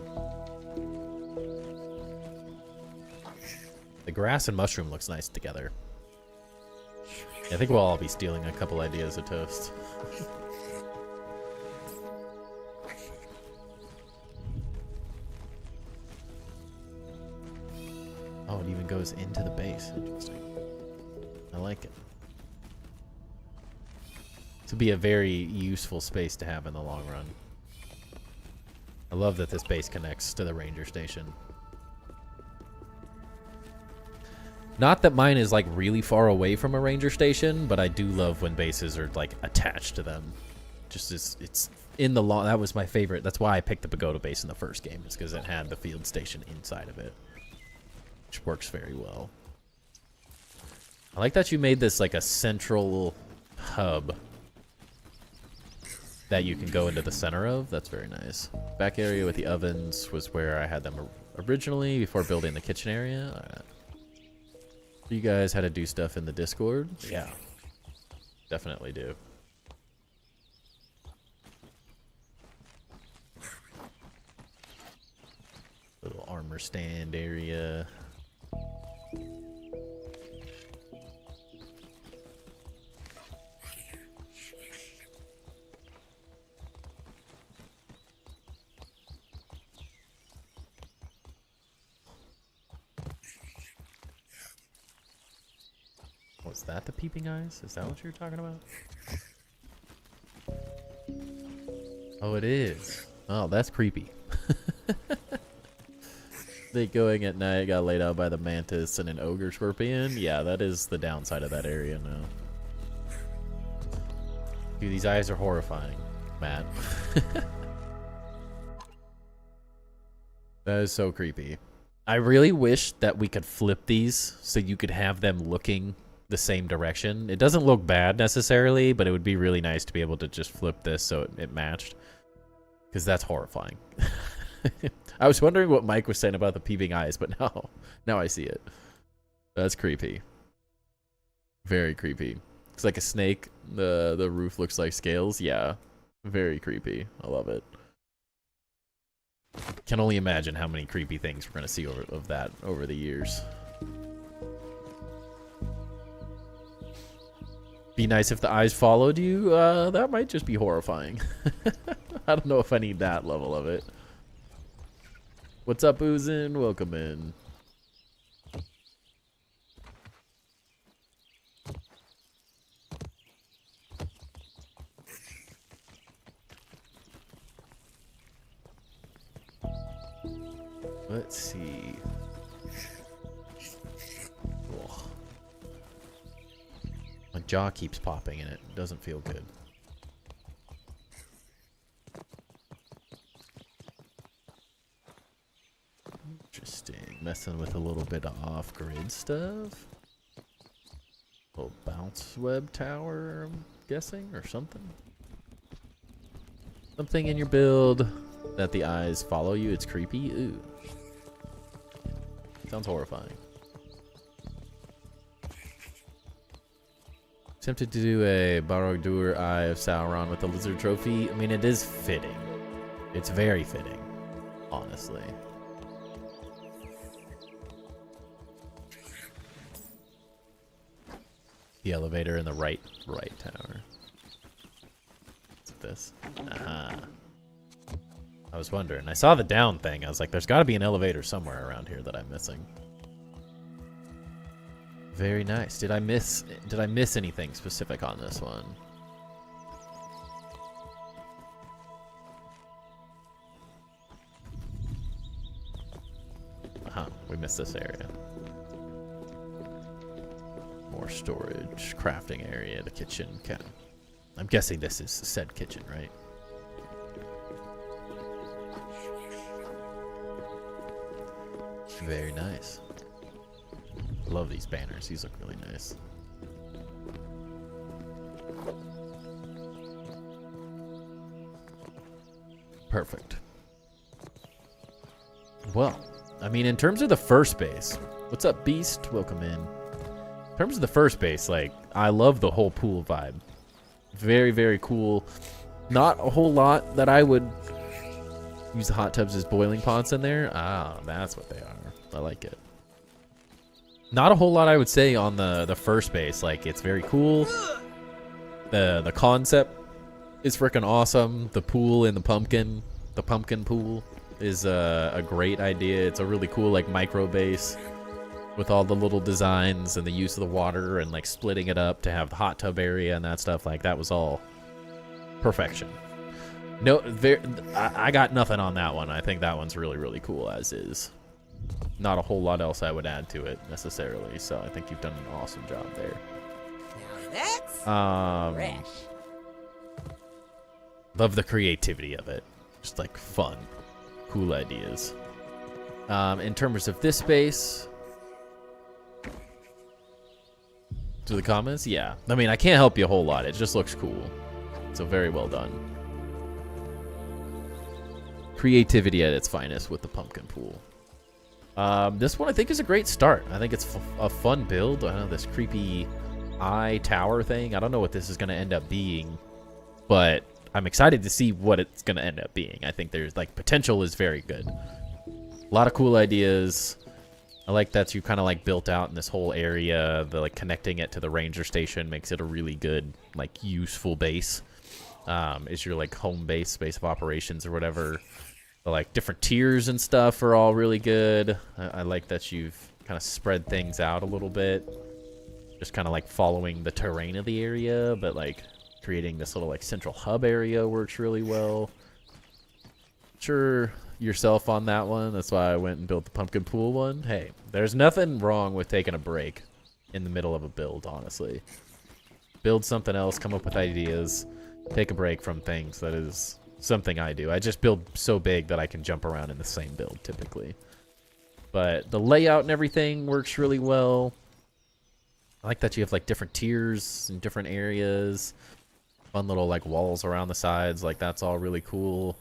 The grass and mushroom looks nice together. I think we'll all be stealing a couple ideas of Toast. Oh, it even goes into the base. Interesting. I like it. This would be a very useful space to have in the long run. I love that this base connects to the ranger station. Not that mine is like really far away from a ranger station, but I do love when bases are like attached to them. Just as it's in the long. That was my favorite. That's why I picked the Pagoda base in the first game, is because it had the field station inside of it, which works very well. I like that you made this like a central hub that you can go into the center of. That's very nice. Back area with the ovens was where I had them originally before building the kitchen area. All right. You guys had to do stuff in the Discord? Yeah. Definitely do. Little armor stand area. Was that the peeping eyes? Is that what you're talking about? Oh, it is. Oh, that's creepy. They going at night, got laid out by the mantis and an ogre scorpion. Yeah, that is the downside of that area now. Dude, these eyes are horrifying, Matt. That is so creepy. I really wish that we could flip these so you could have them looking the same direction. It doesn't look bad necessarily, but it would be really nice to be able to just flip this so it matched. Because that's horrifying. I was wondering what Mike was saying about the peeping eyes, but now I see it. That's creepy. Very creepy. It's like a snake. The roof looks like scales. Yeah, very creepy. I love it. Can only imagine how many creepy things we're gonna see over the years. Be nice if the eyes followed you. That might just be horrifying. I don't know if I need that level of it. What's up, Oozin? Welcome in. Let's see. Ugh. My jaw keeps popping and it doesn't feel good. Interesting. Messing with a little bit of off-grid stuff. Little bounce web tower, I'm guessing, or something. Something in your build that the eyes follow you. It's creepy. Ooh. Sounds horrifying. Tempted to do a Barad-dûr Eye of Sauron with the lizard trophy. I mean, it is fitting. It's very fitting, honestly. The elevator in the right tower. What's this? I was wondering. I saw the down thing. I was like, there's got to be an elevator somewhere around here that I'm missing. Very nice. Did I miss anything specific on this one? We missed this area. More storage, crafting area, the kitchen. I'm guessing this is said kitchen, right? Very nice. Love these banners. These look really nice. Perfect. Well, I mean, in terms of the first base, what's up, Beast? Welcome in. In terms of the first base, like, I love the whole pool vibe. Very, very cool. Not a whole lot that I would use the hot tubs as boiling pots in there. Ah, that's what they are. I like it. Not a whole lot I would say on the first base. Like, it's very cool. The concept is freaking awesome. The pool in the pumpkin pool is a great idea. It's a really cool like micro base with all the little designs and the use of the water and like splitting it up to have the hot tub area and that stuff. Like, that was all perfection. No, I got nothing on that one. I think that one's really, really cool as is. Not a whole lot else I would add to it necessarily, so I think you've done an awesome job there. Now that's fresh. Love the creativity of it. Just like fun, cool ideas. In terms of this space, to the comments, yeah. I mean, I can't help you a whole lot. It just looks cool. So very well done. Creativity at its finest with the pumpkin pool. This one I think is a great start. I think it's a fun build. I know this creepy eye tower thing. I don't know what this is going to end up being, but I'm excited to see what it's going to end up being. I think there's like potential is very good. A lot of cool ideas. I like that you kind of like built out in this whole area. The like connecting it to the ranger station makes it a really good like useful base. Is your like home base of operations or whatever. The, like different tiers and stuff are all really good. I like that you've kind of spread things out a little bit. just kind of like following the terrain of the area, but like creating this little like central hub area works really well. Sure, yourself on that one. That's why I went and built the pumpkin pool one. Hey, there's nothing wrong with taking a break in the middle of a build, honestly. Build something else, come up with ideas, take a break from things. That is something I do. I just build so big that I can jump around in the same build typically. But the layout and everything works really well. I like that you have like different tiers in different areas. Fun little like walls around the sides. Like that's all really cool.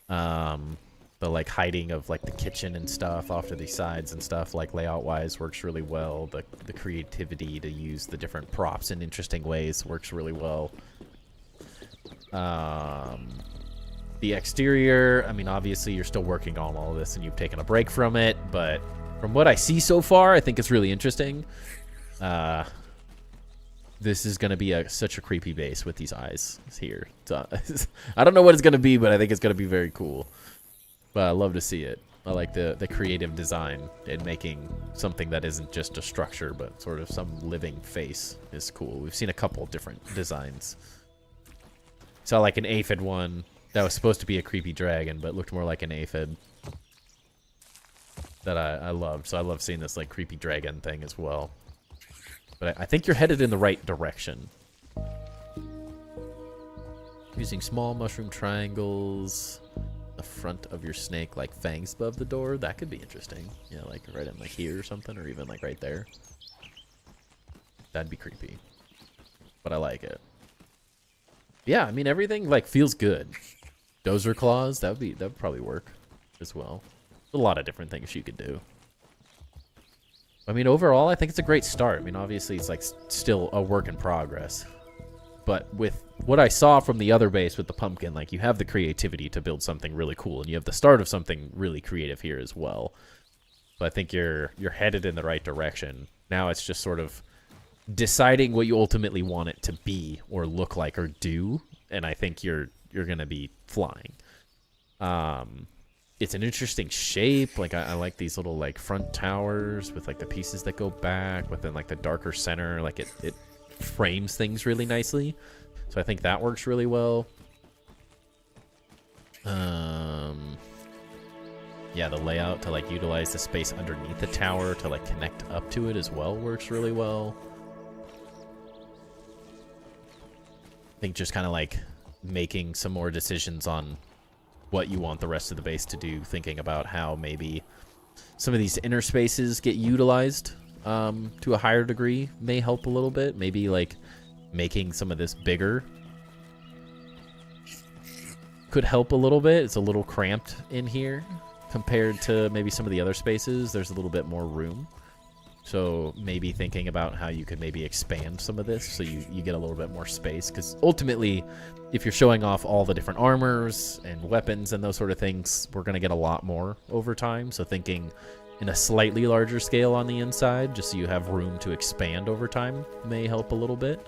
The like hiding of like the kitchen and stuff off to the sides and stuff like layout wise works really well. The creativity to use the different props in interesting ways works really well. The exterior, I mean, obviously you're still working on all of this and you've taken a break from it, but from what I see so far, I think it's really interesting. This is going to be such a creepy base with these eyes here. So, I don't know what it's going to be, but I think it's going to be very cool. But I love to see it. I like the creative design and making something that isn't just a structure, but sort of some living face is cool. We've seen a couple different designs. Saw like an aphid one that was supposed to be a creepy dragon, but looked more like an aphid that I loved. So I love seeing this like creepy dragon thing as well. But I think you're headed in the right direction. Using small mushroom triangles. The front of your snake like fangs above the door. That could be interesting. Yeah, like right in like here or something, or even like right there. That'd be creepy. But I like it. Yeah, I mean everything like feels good. Dozer claws, that would probably work as well. A lot of different things you could do. I mean, overall, I think it's a great start. I mean, obviously, it's like still a work in progress. But with what I saw from the other base with the pumpkin, like you have the creativity to build something really cool, and you have the start of something really creative here as well. So I think you're headed in the right direction. Now it's just sort of deciding what you ultimately want it to be or look like or do, and I think you're gonna be flying. It's an interesting shape. Like I like these little like front towers with like the pieces that go back within like the darker center. Like it frames things really nicely. So I think that works really well. Yeah, the layout to like utilize the space underneath the tower to like connect up to it as well works really well. I think just kind of like making some more decisions on what you want the rest of the base to do, thinking about how maybe some of these inner spaces get utilized to a higher degree may help a little bit. Maybe like making some of this bigger could help a little bit. It's a little cramped in here compared to maybe some of the other spaces. There's a little bit more room. So maybe thinking about how you could maybe expand some of this so you get a little bit more space. Because ultimately, if you're showing off all the different armors and weapons and those sort of things, we're going to get a lot more over time. So thinking in a slightly larger scale on the inside, just so you have room to expand over time, may help a little bit.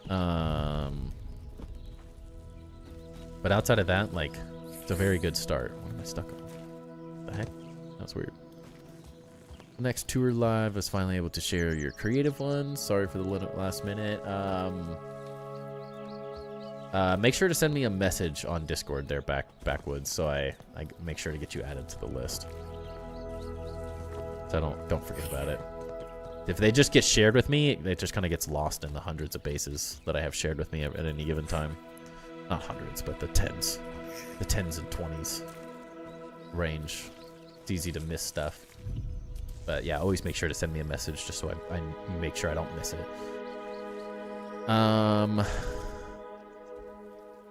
But outside of that, like, it's a very good start. What am I stuck on? What the heck? That's weird. Next tour live was finally able to share your creative ones. Sorry for the last minute. Make sure to send me a message on Discord there, backwoods, so I make sure to get you added to the list. So don't forget about it. If they just get shared with me, it just kind of gets lost in the hundreds of bases that I have shared with me at any given time. Not hundreds, but the tens and 20s range. It's easy to miss stuff. But yeah, always make sure to send me a message just so I make sure I don't miss it.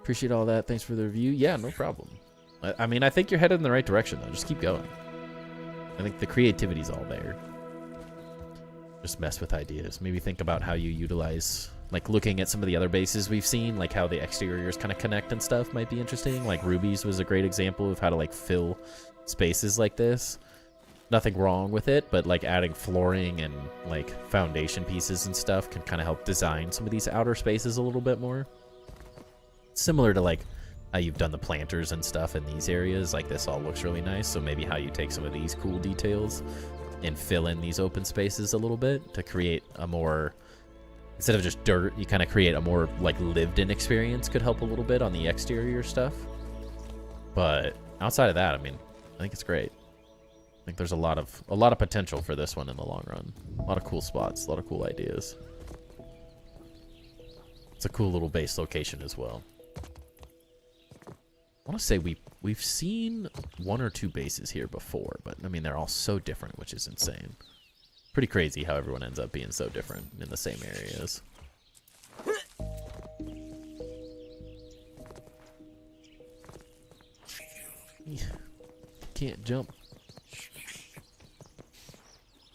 Appreciate all that. Thanks for the review. Yeah, no problem. I mean, I think you're headed in the right direction, though. Just keep going. I think the creativity's all there. Just mess with ideas. Maybe think about how you utilize, like looking at some of the other bases we've seen, like how the exteriors kind of connect and stuff might be interesting. Like Ruby's was a great example of how to like fill spaces like this. Nothing wrong with it, but like adding flooring and like foundation pieces and stuff can kind of help design some of these outer spaces a little bit more. Similar to like how you've done the planters and stuff in these areas, like this all looks really nice. So maybe how you take some of these cool details and fill in these open spaces a little bit to create a more, instead of just dirt, you kind of create a more like lived-in experience. Could help a little bit on the exterior stuff. But outside of that, I mean, I think it's great. I think there's a lot of potential for this one in the long run. A lot of cool spots, a lot of cool ideas. It's a cool little base location as well. I want to say we've seen 1 or 2 bases here before, but I mean they're all so different, which is insane. Pretty crazy how everyone ends up being so different in the same areas. Can't jump.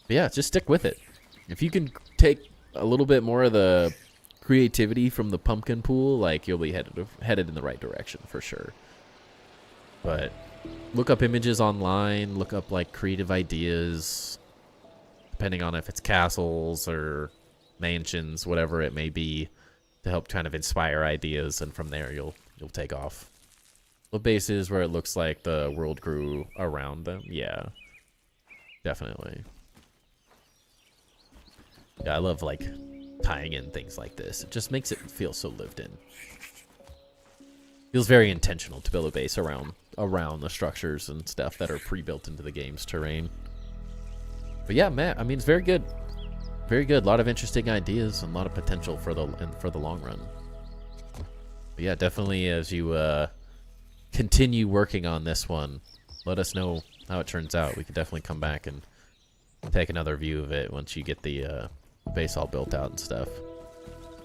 But yeah, just stick with it. If you can take a little bit more of the creativity from the pumpkin pool, like you'll be headed in the right direction for sure. But look up images online, look up like creative ideas, depending on if it's castles or mansions, whatever it may be, to help kind of inspire ideas, and from there you'll take off. The bases where it looks like the world grew around them, yeah, definitely. Yeah, I love like tying in things like this. It just makes it feel so lived in. Feels very intentional to build a base around the structures and stuff that are pre-built into the game's terrain. But yeah, Matt, I mean, it's very good. Very good. A lot of interesting ideas and a lot of potential for the long run. But yeah, definitely as you continue working on this one, let us know how it turns out. We could definitely come back and take another view of it once you get the base all built out and stuff,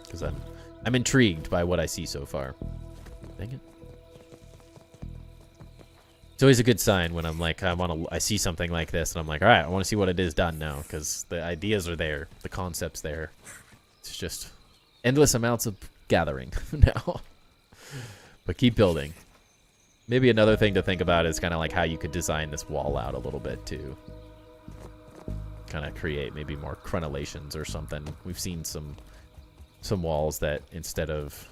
because I'm intrigued by what I see so far. Dang it. It's always a good sign when I'm like, I see something like this and I'm like, all right, I want to see what it is done now, because the ideas are there, the concept's there. It's just endless amounts of gathering now. But keep building. Maybe another thing to think about is kind of like how you could design this wall out a little bit too. Kind of create maybe more crenellations or something. We've seen some walls that instead of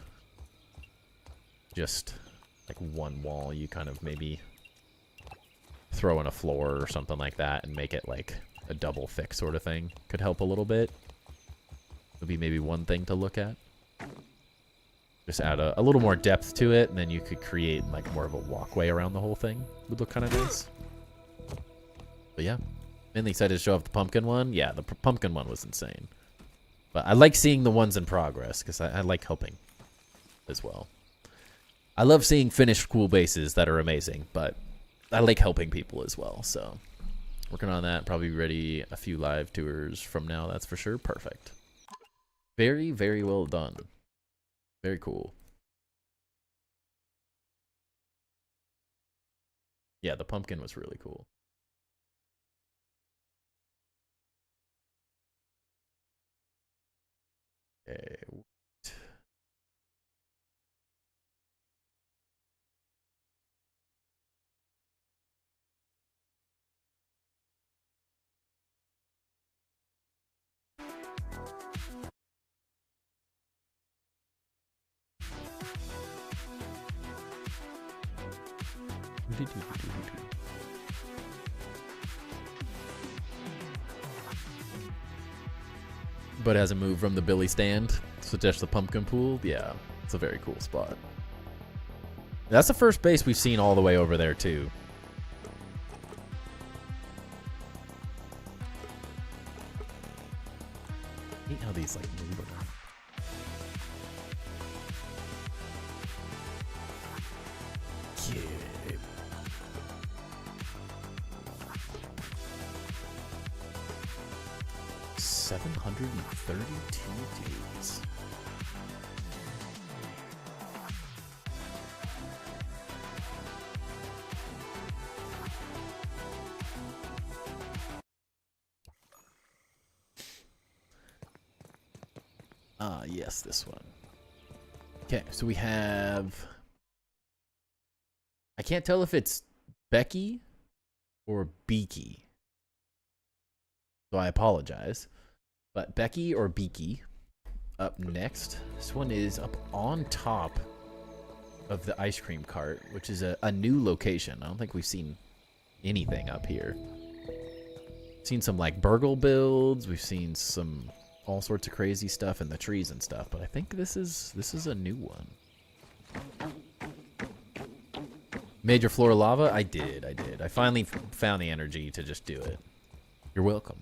just like one wall, you kind of maybe throw in a floor or something like that and make it like a double thick sort of thing. Could help a little bit. Would be maybe one thing to look at. Just add a little more depth to it, and then you could create like more of a walkway around the whole thing. Would look kind of nice. But yeah. Mainly excited to show off the pumpkin one. Yeah, the pumpkin one was insane. But I like seeing the ones in progress, because I like helping as well. I love seeing finished cool bases that are amazing, but I like helping people as well. So working on that. Probably ready a few live tours from now, that's for sure. Perfect. Very, very well done. Very cool. Yeah, the pumpkin was really cool. Okay. But hasn't moved from the Billy stand. Suggest the pumpkin pool. Yeah, it's a very cool spot. That's the first base we've seen all the way over there too. I hate how these like move around. Yeah. 732 dudes. Yes, this one. Okay, so we have... I can't tell if it's Becky or Beaky. So I apologize. But Becky or Beaky up next. This one is up on top of the ice cream cart, which is a new location. I don't think we've seen anything up here. Seen some like burgle builds. We've seen some all sorts of crazy stuff in the trees and stuff. But I think this is a new one. Major floor lava? I did. I finally found the energy to just do it. You're welcome.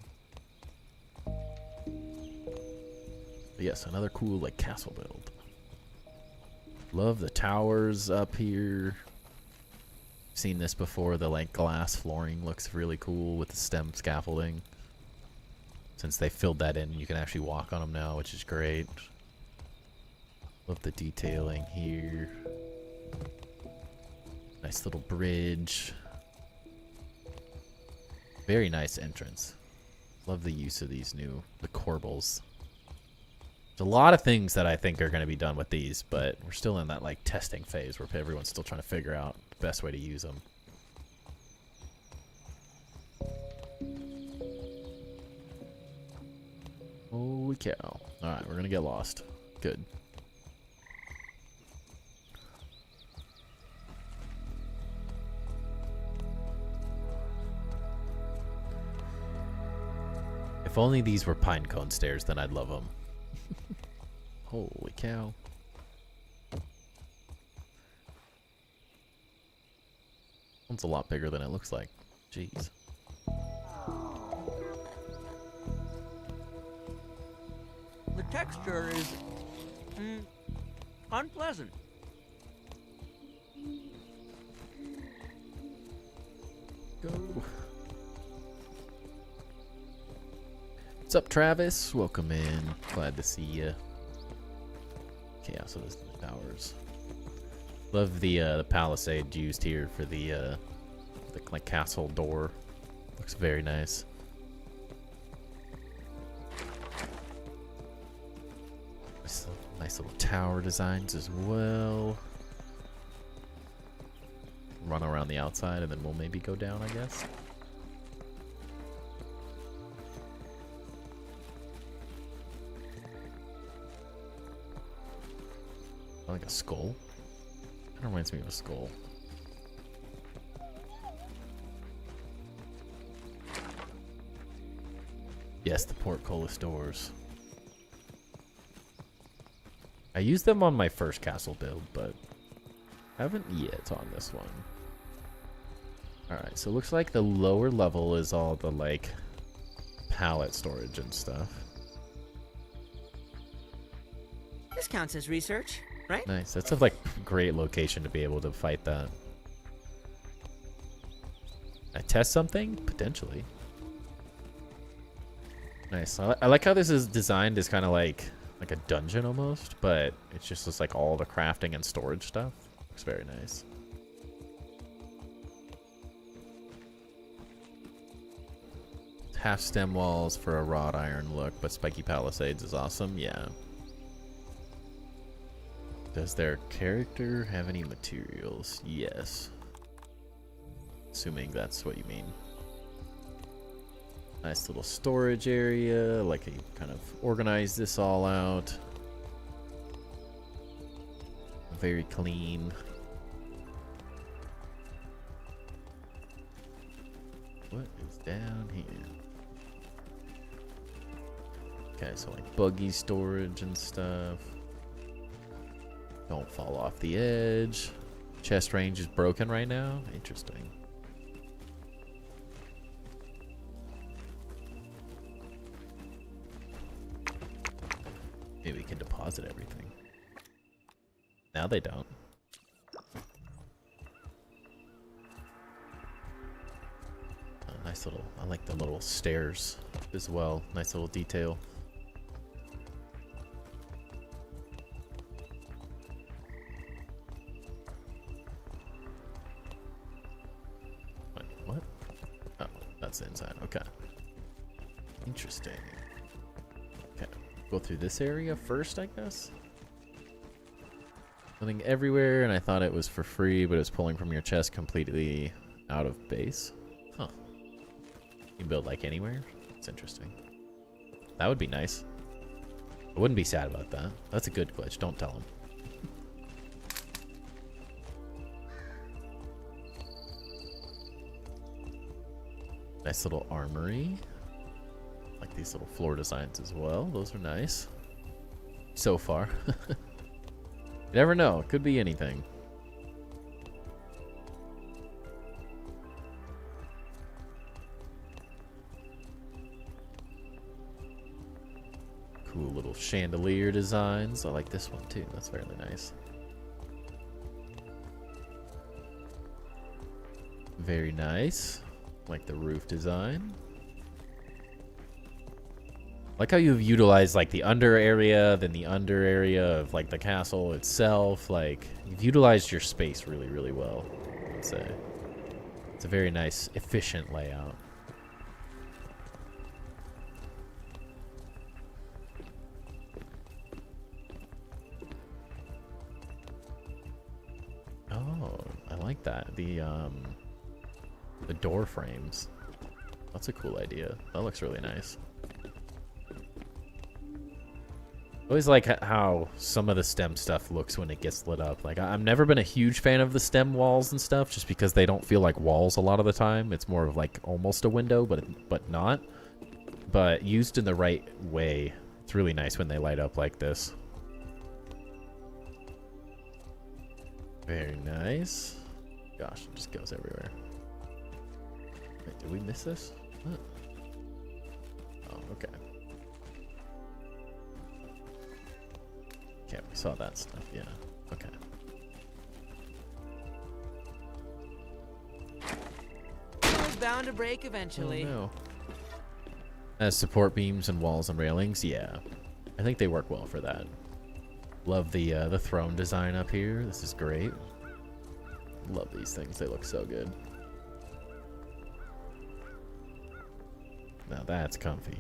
But yes, another cool like castle build. Love the towers up here. Seen this before. The like glass flooring looks really cool with the stem scaffolding. Since they filled that in, you can actually walk on them now, which is great. Love the detailing here. Nice little bridge. Very nice entrance. Love the use of these the corbels. There's a lot of things that I think are going to be done with these, but we're still in that like testing phase where everyone's still trying to figure out the best way to use them. Holy cow. Alright, we're going to get lost. Good. If only these were pine cone stairs, then I'd love them. Holy cow. One's a lot bigger than it looks like. Jeez. The texture is unpleasant. Go. What's up, Travis? Welcome in. Glad to see you. Okay, so there's the towers. Love the palisade used here for the like castle door. Looks very nice. Nice little tower designs as well. Run around the outside and then we'll maybe go down, I guess. Like a skull? Kind of reminds me of a skull. Yes, the portcullis doors. I used them on my first castle build, but haven't yet on this one. Alright, so it looks like the lower level is all the, like, pallet storage and stuff. This counts as research, right? Nice. That's a, like, great location to be able to fight that. I test something? Potentially. Nice. I like how this is designed as kind of like a dungeon almost, but it's just like all the crafting and storage stuff. Looks very nice. Half stem walls for a wrought iron look, but spiky palisades is awesome. Yeah. Does their character have any materials? Yes. Assuming that's what you mean. Nice little storage area. Like you kind of organize this all out. Very clean. What is down here? Okay, so like buggy storage and stuff. Don't fall off the edge. Chest range is broken right now. Interesting. Maybe we can deposit everything. Now they don't. Oh, nice little, I like the little stairs as well. Nice little detail. Wait, what? Oh, that's the inside. Okay. Interesting. Okay. Go through this area first, I guess. Nothing everywhere, and I thought it was for free, but it's pulling from your chest completely out of base. Huh. You can build like anywhere? It's interesting. That would be nice. I wouldn't be sad about that. That's a good glitch. Don't tell him. Nice little armory. Like these little floor designs as well. Those are nice. So far. You never know. It could be anything. Cool little chandelier designs. I like this one too. That's fairly nice. Very nice. Like the roof design. Like how you've utilized like the under area, then the under area of like the castle itself. Like you've utilized your space really, really well, I'd say. It's a very nice, efficient layout. Oh, I like that. The door frames. That's a cool idea. That looks really nice. I always like how some of the stem stuff looks when it gets lit up. Like, I've never been a huge fan of the stem walls and stuff, just because they don't feel like walls a lot of the time. It's more of like almost a window, but not. But used in the right way, it's really nice when they light up like this. Very nice. Gosh, it just goes everywhere. Wait, did we miss this? Huh. Oh, okay. Okay, we saw that stuff, yeah. Okay. It's bound to break eventually. Oh, no. As support beams and walls and railings, yeah. I think they work well for that. Love the throne design up here. This is great. Love these things. They look so good. Now that's comfy.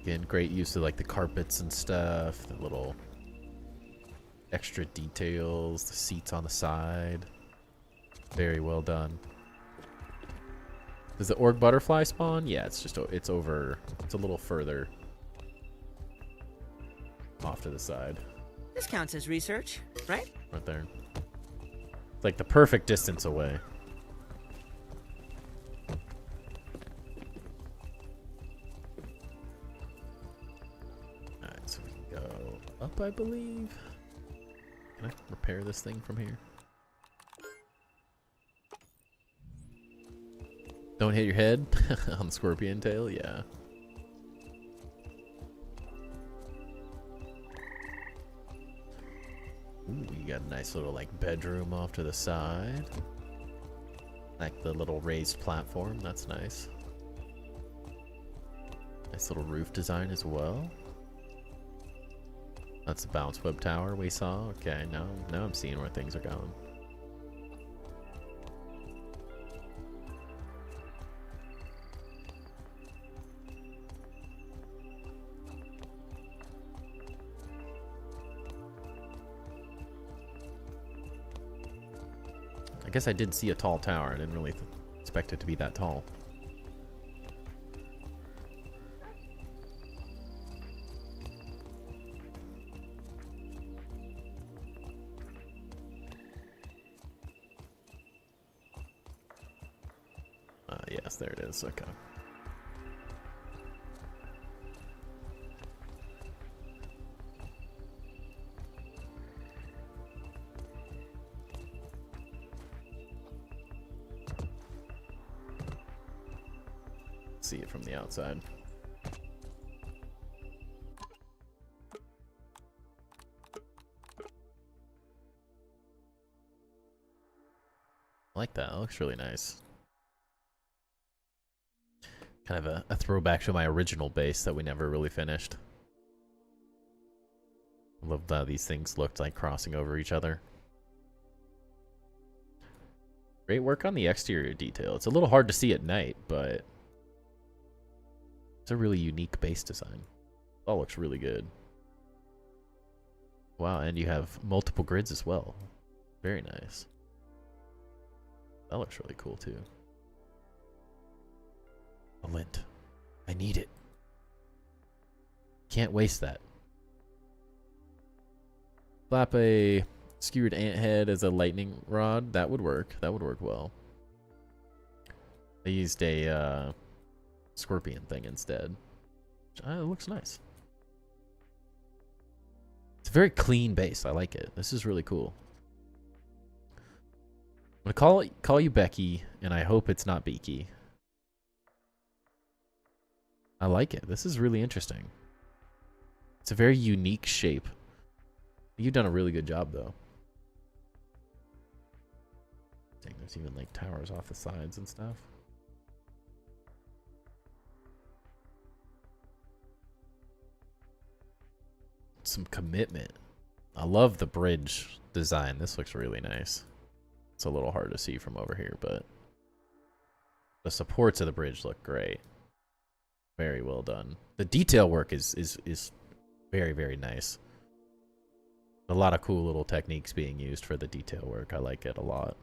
Again, great use of like the carpets and stuff, the little extra details, the seats on the side. Very well done. Does the orc butterfly spawn? Yeah, it's over, it's a little further off to the side. This counts as research, right? Right there. It's like the perfect distance away. Alright, so we can go up, I believe. Can I repair this thing from here? Don't hit your head on the scorpion tail, yeah. Ooh, you got a nice little like bedroom off to the side. Like the little raised platform, that's nice. Nice little roof design as well. That's the bounce web tower we saw. Okay, now I'm seeing where things are going. I guess I did see a tall tower. I didn't really expect it to be that tall. Yes, there it is. Okay. See it from the outside. I like that. It looks really nice. Kind of a throwback to my original base that we never really finished. Loved how these things looked like crossing over each other. Great work on the exterior detail. It's a little hard to see at night, but it's a really unique base design. It all looks really good. Wow, and you have multiple grids as well. Very nice. That looks really cool too. A lint. I need it. Can't waste that. Slap a Skewered ant head as a lightning rod. That would work. That would work well. I used a scorpion thing instead. It looks nice. It's a very clean base. I like it. This is really cool. I'm gonna call you Becky, and I hope it's not Beaky. I like it. This is really interesting. It's a very unique shape. You've done a really good job, though. Dang, there's even like towers off the sides and stuff. Some commitment. I love the bridge design. This looks really nice. It's a little hard to see from over here, but the supports of the bridge look great. Very well done. The detail work is very, very nice. A lot of cool little techniques being used for the detail work. I like it a lot.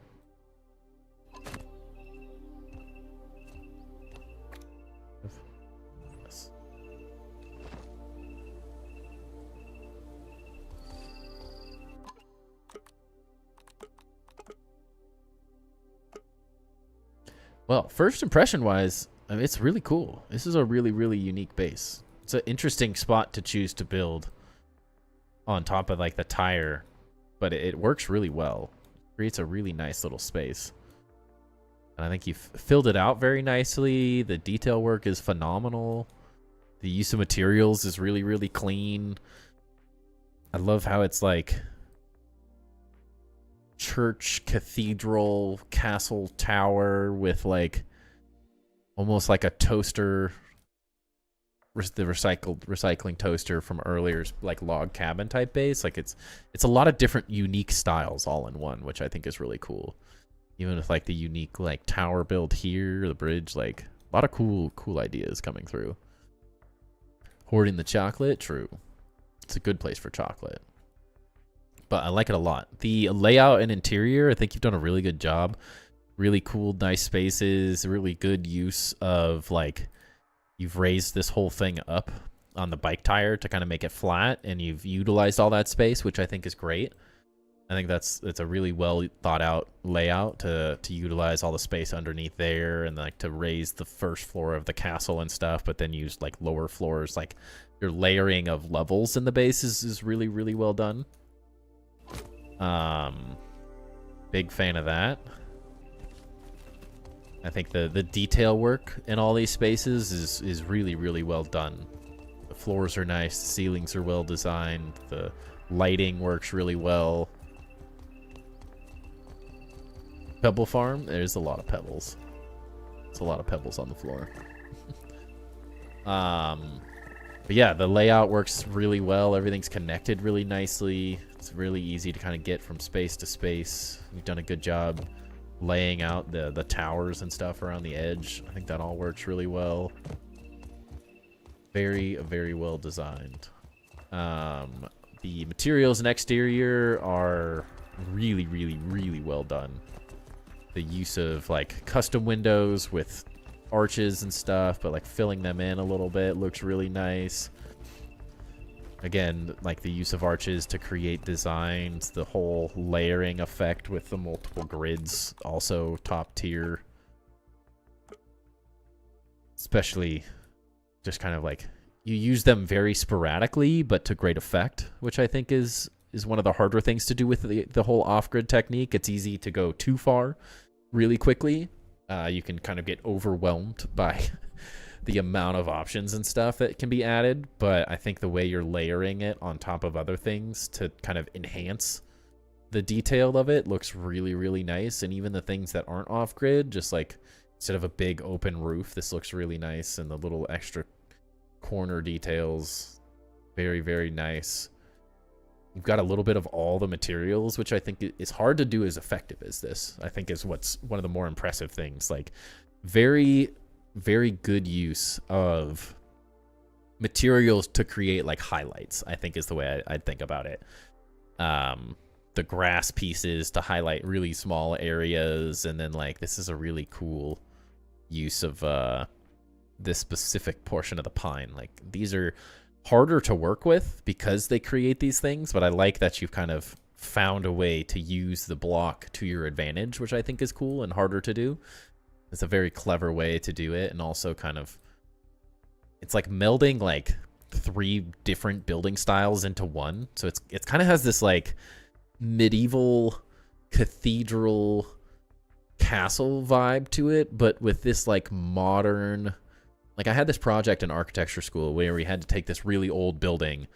Yes. Well, first impression wise, I mean, it's really cool. This is a really, really unique base. It's an interesting spot to choose to build on top of like the tire, but it works really well. It creates a really nice little space. And I think you've filled it out very nicely. The detail work is phenomenal. The use of materials is really, really clean. I love how it's like church, cathedral, castle, tower with like almost like a toaster, the recycling toaster from earlier, like log cabin type base. Like it's a lot of different unique styles all in one, which I think is really cool. Even with like the unique like tower build here, the bridge, like a lot of cool ideas coming through. Hoarding the chocolate, true. It's a good place for chocolate. But I like it a lot. The layout and interior, I think you've done a really good job. Really cool, nice spaces, really good use of like, you've raised this whole thing up on the bike tire to kind of make it flat, and you've utilized all that space, which I think is great. I think it's a really well thought out layout to utilize all the space underneath there, and like to raise the first floor of the castle and stuff, but then use like lower floors. Like your layering of levels in the base is really, really well done. Big fan of that. I think the detail work in all these spaces is really, really well done. The floors are nice, the ceilings are well designed, the lighting works really well. Pebble farm, there's a lot of pebbles. There's a lot of pebbles on the floor. But yeah, the layout works really well. Everything's connected really nicely. It's really easy to kind of get from space to space. You've done a good job laying out the towers and stuff around the edge. I think that all works really well. Very, very well designed. The materials and exterior are really, really, really well done. The use of like custom windows with arches and stuff, but like filling them in a little bit looks really nice. Again, like the use of arches to create designs, the whole layering effect with the multiple grids, also top tier. Especially just kind of like you use them very sporadically, but to great effect, which I think is one of the harder things to do with the whole off-grid technique. It's easy to go too far really quickly. You can kind of get overwhelmed by the amount of options and stuff that can be added, but I think the way you're layering it on top of other things to kind of enhance the detail of it looks really, really nice. And even the things that aren't off-grid, just like instead of a big open roof, this looks really nice, and the little extra corner details, very, very nice. You've got a little bit of all the materials, which I think is hard to do as effective as this. I think is what's one of the more impressive things. Like very, very good use of materials to create like highlights, I think is the way I'd think about it. The grass pieces to highlight really small areas, and then like this is a really cool use of this specific portion of the pine. Like these are harder to work with because they create these things, but I like that you've kind of found a way to use the block to your advantage, which I think is cool and harder to do. It's a very clever way to do it, and also kind of, it's like melding like 3 different building styles into one. So it's kind of has this like medieval cathedral castle vibe to it, but with this like modern, like I had this project in architecture school where we had to take this really old building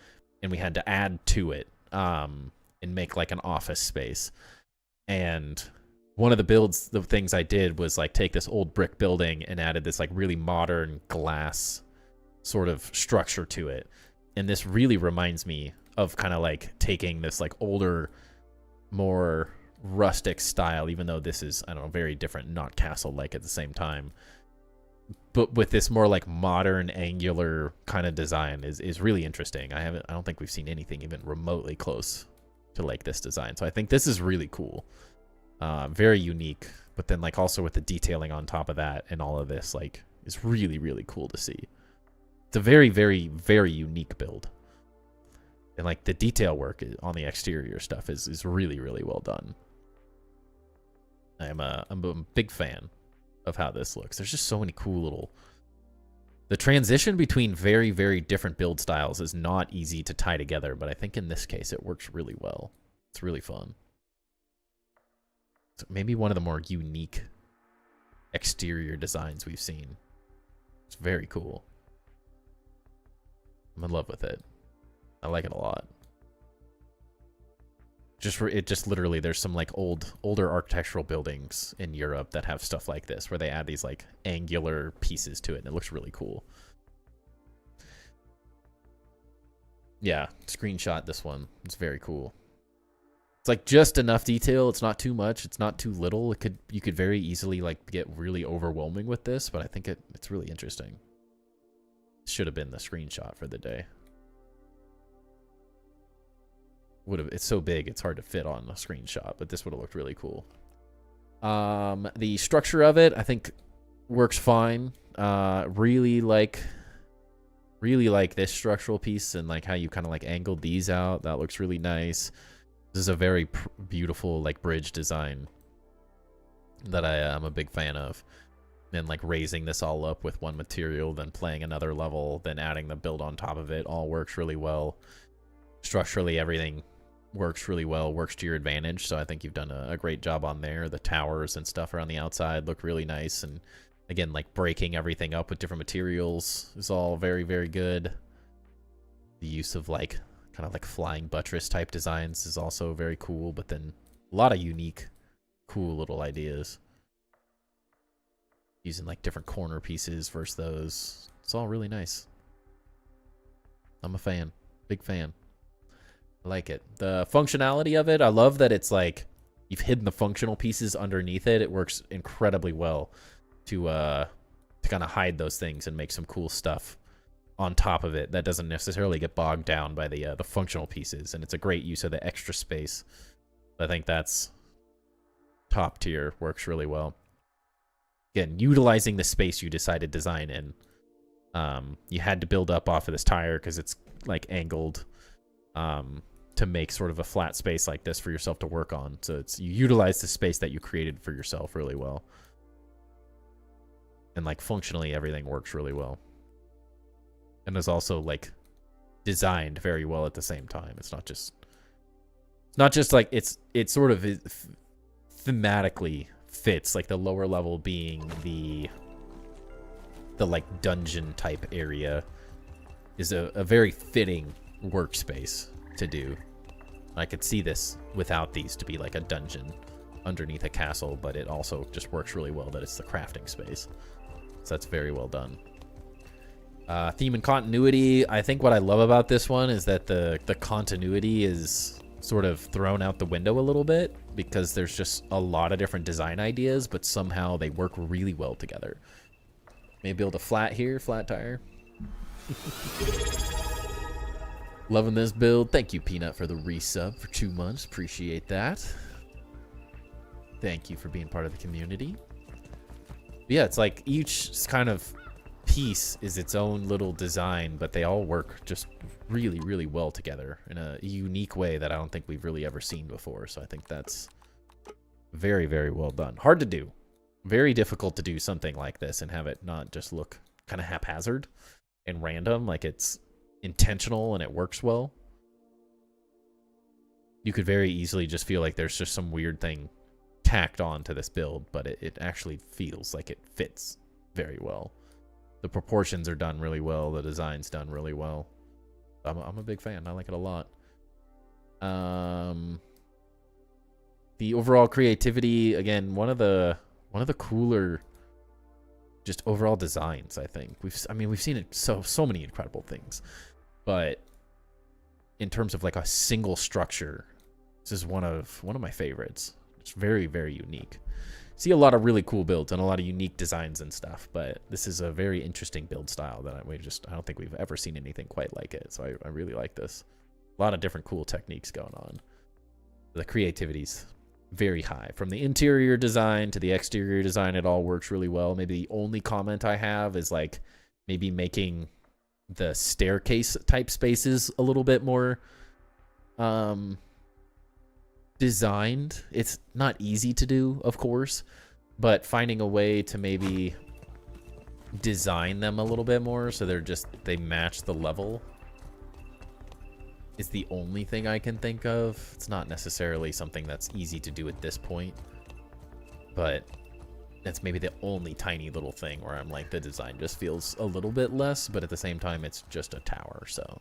and we had to add to it and make like an office space. And one of the things I did was like take this old brick building and added this like really modern glass sort of structure to it. And this really reminds me of kind of like taking this like older, more rustic style, even though this is, I don't know, very different, not castle-like at the same time. But with this more like modern angular kind of design is really interesting. I don't think we've seen anything even remotely close to like this design. So I think this is really cool. Very unique, but then like also with the detailing on top of that and all of this, like, is really, really cool to see. It's a very, very, very unique build. And like the detail work on the exterior stuff is really, really well done. I'm a big fan of how this looks. There's just so many cool little... The transition between very, very different build styles is not easy to tie together, but I think in this case it works really well. It's really fun. So maybe one of the more unique exterior designs we've seen. It's very cool. I'm in love with it. I like it a lot. It just literally, there's some like older architectural buildings in Europe that have stuff like this, where they add these like angular pieces to it, and it looks really cool. Yeah, screenshot this one. It's very cool. It's like just enough detail. It's not too much. It's not too little. You could very easily like get really overwhelming with this, but I think it's really interesting. Should have been the screenshot for the day. It's so big it's hard to fit on a screenshot, but this would have looked really cool. The structure of it I think works fine. Really like this structural piece and like how you kind of like angled these out. That looks really nice. This is a very beautiful like bridge design that I am a big fan of. And like raising this all up with one material, then playing another level, then adding the build on top of it, all works really well. Structurally, everything works really well, works to your advantage. So I think you've done a great job on there. The towers and stuff around the outside look really nice. And again, like breaking everything up with different materials is all very, very good. The use of like kind of like flying buttress type designs is also very cool, but then a lot of unique, cool little ideas. Using like different corner pieces versus those. It's all really nice. I'm a fan. Big fan. I like it. The functionality of it, I love that it's like you've hidden the functional pieces underneath it. It works incredibly well to kind of hide those things and make some cool stuff on top of it that doesn't necessarily get bogged down by the functional pieces. And it's a great use of the extra space. I think that's top tier. Works really well. Again, utilizing the space you decided to design in. You had to build up off of this tire because it's like angled to make sort of a flat space like this for yourself to work on. So you utilize the space that you created for yourself really well. And like functionally everything works really well. And is also like designed very well at the same time. It's not just like it's sort of thematically fits, like the lower level being the like dungeon type area is a very fitting workspace to do. I could see this without these to be like a dungeon underneath a castle, but it also just works really well that it's the crafting space. So that's very well done. Theme and continuity. I think what I love about this one is that the continuity is sort of thrown out the window a little bit because there's just a lot of different design ideas, but somehow they work really well together. Maybe build a flat here, flat tire. Loving this build. Thank you, Peanut, for the resub for 2 months. Appreciate that. Thank you for being part of the community. But yeah, it's like each kind of piece is its own little design, but they all work just really, really well together in a unique way that I don't think we've really ever seen before. So I think that's very, very well done. Hard to do. Very difficult to do something like this and have it not just look kind of haphazard and random, like it's intentional and it works well. You could very easily just feel like there's just some weird thing tacked on to this build, but it actually feels like it fits very well. The proportions are done really well. The design's done really well. I'm a big fan. I like it a lot. The overall creativity, again, one of the cooler just overall designs, I think. We've seen it so many incredible things. But in terms of like a single structure, this is one of my favorites. It's very, very unique. See a lot of really cool builds and a lot of unique designs and stuff, but this is a very interesting build style that I don't think we've ever seen anything quite like it. So I really like this. A lot of different cool techniques going on. The creativity's very high. From the interior design to the exterior design, it all works really well. Maybe the only comment I have is like maybe making the staircase type spaces a little bit more designed. It's not easy to do, of course, but finding a way to maybe design them a little bit more so they match the level is the only thing I can think of. It's not necessarily something that's easy to do at this point, but that's maybe the only tiny little thing where I'm like, the design just feels a little bit less, but at the same time it's just a tower, so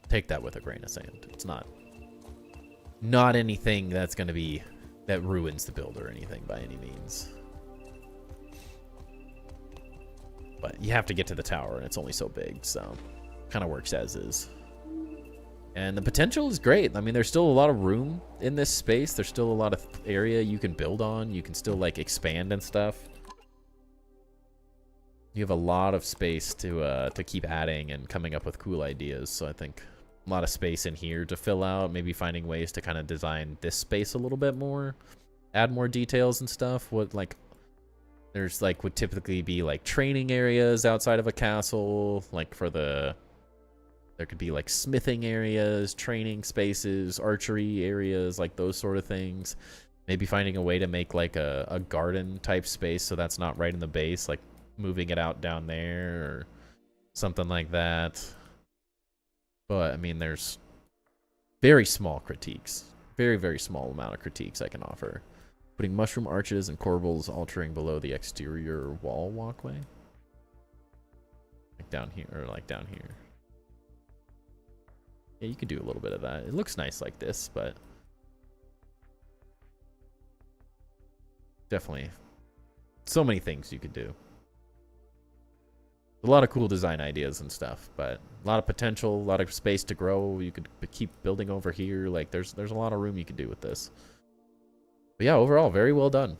take that with a grain of sand. It's not anything that's going to be that ruins the build or anything by any means. But you have to get to the tower and it's only so big, so kind of works as is. And the potential is great. I mean, there's still a lot of room in this space. There's still a lot of area you can build on. You can still like expand and stuff. You have a lot of space to keep adding and coming up with cool ideas. So I think a lot of space in here to fill out, maybe finding ways to kind of design this space a little bit more, add more details and stuff. There's like would typically be like training areas outside of a castle, like there could be like smithing areas, training spaces, archery areas, like those sort of things. Maybe finding a way to make like a garden type space so that's not right in the base, like moving it out down there or something like that. But, I mean, there's very small critiques. Very, very small amount of critiques I can offer. Putting mushroom arches and corbels altering below the exterior wall walkway. Like down here, or like down here. Yeah, you could do a little bit of that. It looks nice like this, but definitely so many things you could do. A lot of cool design ideas and stuff, but a lot of potential, a lot of space to grow. You could keep building over here. Like there's a lot of room you could do with this. But yeah, overall, very well done.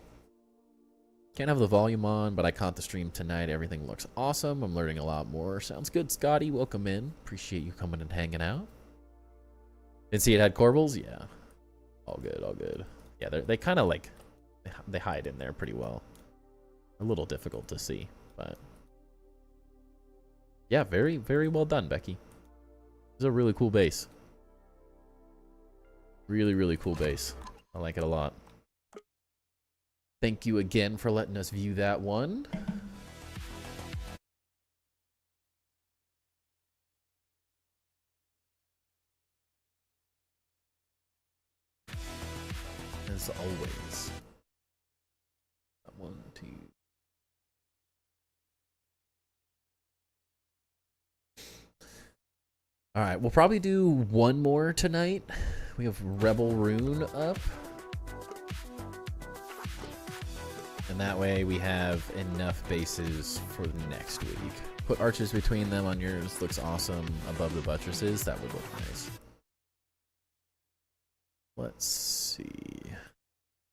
Can't have the volume on, but I caught the stream tonight. Everything looks awesome. I'm learning a lot more. Sounds good, Scotty. Welcome in. Appreciate you coming and hanging out. Didn't see it had corbels? Yeah. All good, all good. Yeah, they kind of like, they hide in there pretty well. A little difficult to see, but yeah, very, very well done, Becky. This is a really cool base. Really, really cool base. I like it a lot. Thank you again for letting us view that one. As always. 1, 2. All right, we'll probably do one more tonight. We have Rebel Rune up. And that way we have enough bases for next week. Put arches between them on yours. Looks awesome. Above the buttresses. That would look nice. Let's see.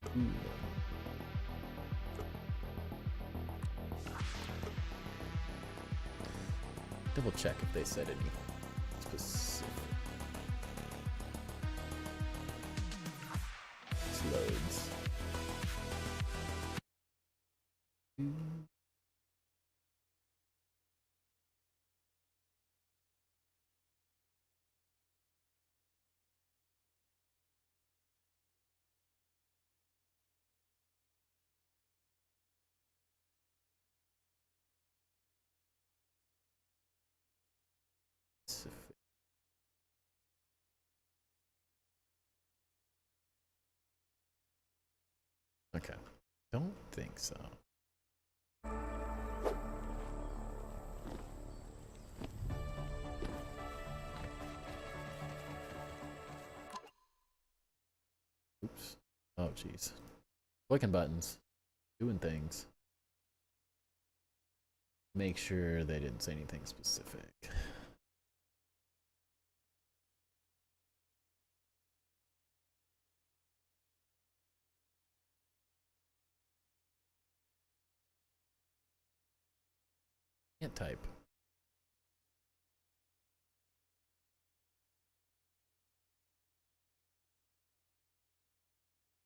Ooh. Double check if they said anything specific. This loads. Okay. Don't think so. Oops. Oh, jeez. Clicking buttons. Doing things. Make sure they didn't say anything specific. Can't type.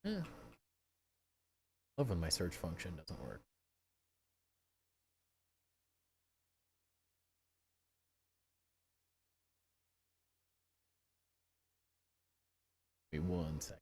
Yeah. Love when my search function doesn't work. Wait 1 second.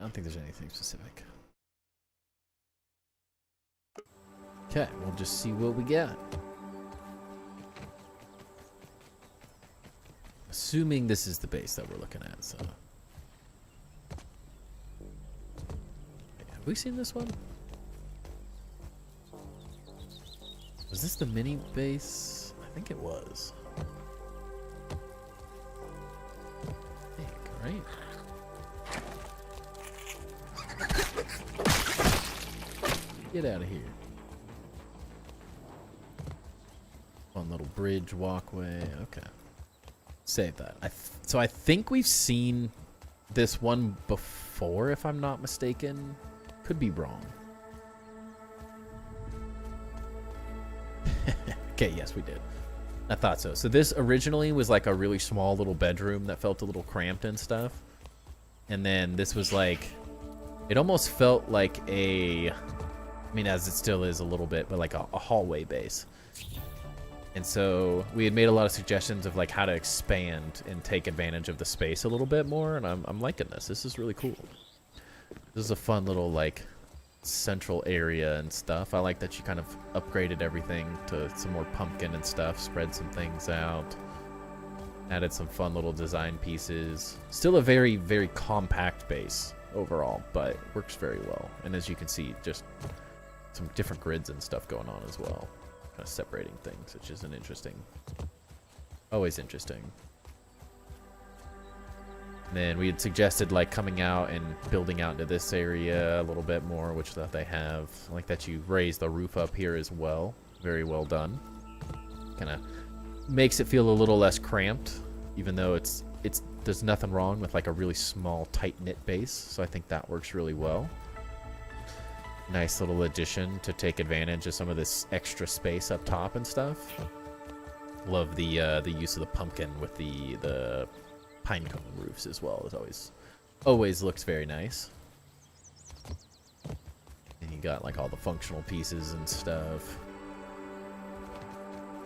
I don't think there's anything specific. Okay, we'll just see what we got. Assuming this is the base that we're looking at, so. Have we seen this one? Was this the mini base? I think it was. I think, right? Get out of here. Fun little bridge walkway. Okay. Save that. So I think we've seen this one before, if I'm not mistaken. Could be wrong. Okay, yes, we did. I thought so. So this originally was like a really small little bedroom that felt a little cramped and stuff. And then this was like, it almost felt like a, I mean, as it still is a little bit, but like a hallway base. And so we had made a lot of suggestions of like how to expand and take advantage of the space a little bit more. And I'm liking this. This is really cool. This is a fun little like central area and stuff. I like that you kind of upgraded everything to some more pumpkin and stuff, spread some things out, added some fun little design pieces. Still a very, very compact base overall, but works very well. And as you can see, just some different grids and stuff going on as well, kind of separating things, which is an interesting, always interesting. And then we had suggested like coming out and building out into this area a little bit more, which that they have. I like that you raise the roof up here as well. Very well done. Kind of makes it feel a little less cramped, even though there's nothing wrong with like a really small tight-knit base. So I think that works really well. Nice little addition to take advantage of some of this extra space up top and stuff. Love the use of the pumpkin with the pine cone roofs as well. It always looks very nice. And you got like all the functional pieces and stuff.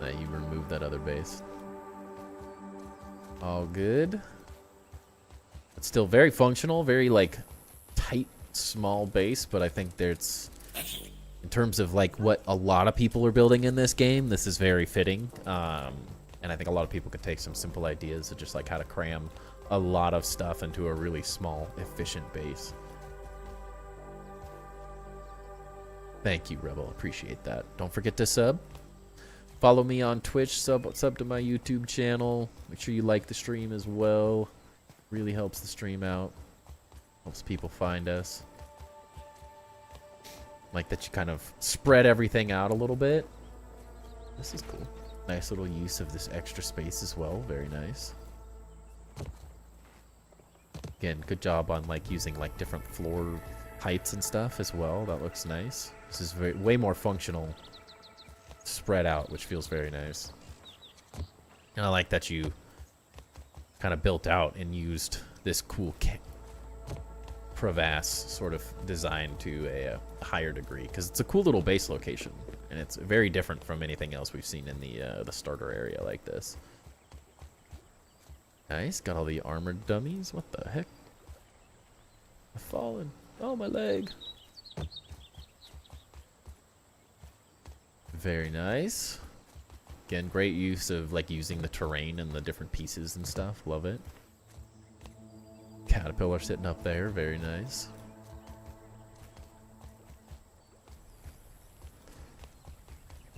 You removed that other base. All good. It's still very functional, very like tight, small base, but I think there's, in terms of like what a lot of people are building in this game, this is very fitting. And I think a lot of people could take some simple ideas of just like how to cram a lot of stuff into a really small, efficient base. Thank you, Rebel. Appreciate that. Don't forget to sub. Follow me on Twitch. Sub to my YouTube channel. Make sure you like the stream as well. Really helps the stream out. Helps people find us. Like that you kind of spread everything out a little bit. This is cool. Nice little use of this extra space as well. Very nice. Again, good job on like using like different floor heights and stuff as well. That looks nice. This is way more functional, spread out, which feels very nice. And I like that you kind of built out and used this cool crevasse sort of design to a higher degree, because it's a cool little base location. And it's very different from anything else we've seen in the starter area like this. Nice. Got all the armored dummies. What the heck? I've fallen. Oh, my leg. Very nice. Again, great use of like using the terrain and the different pieces and stuff. Love it. Caterpillar sitting up there. Very nice.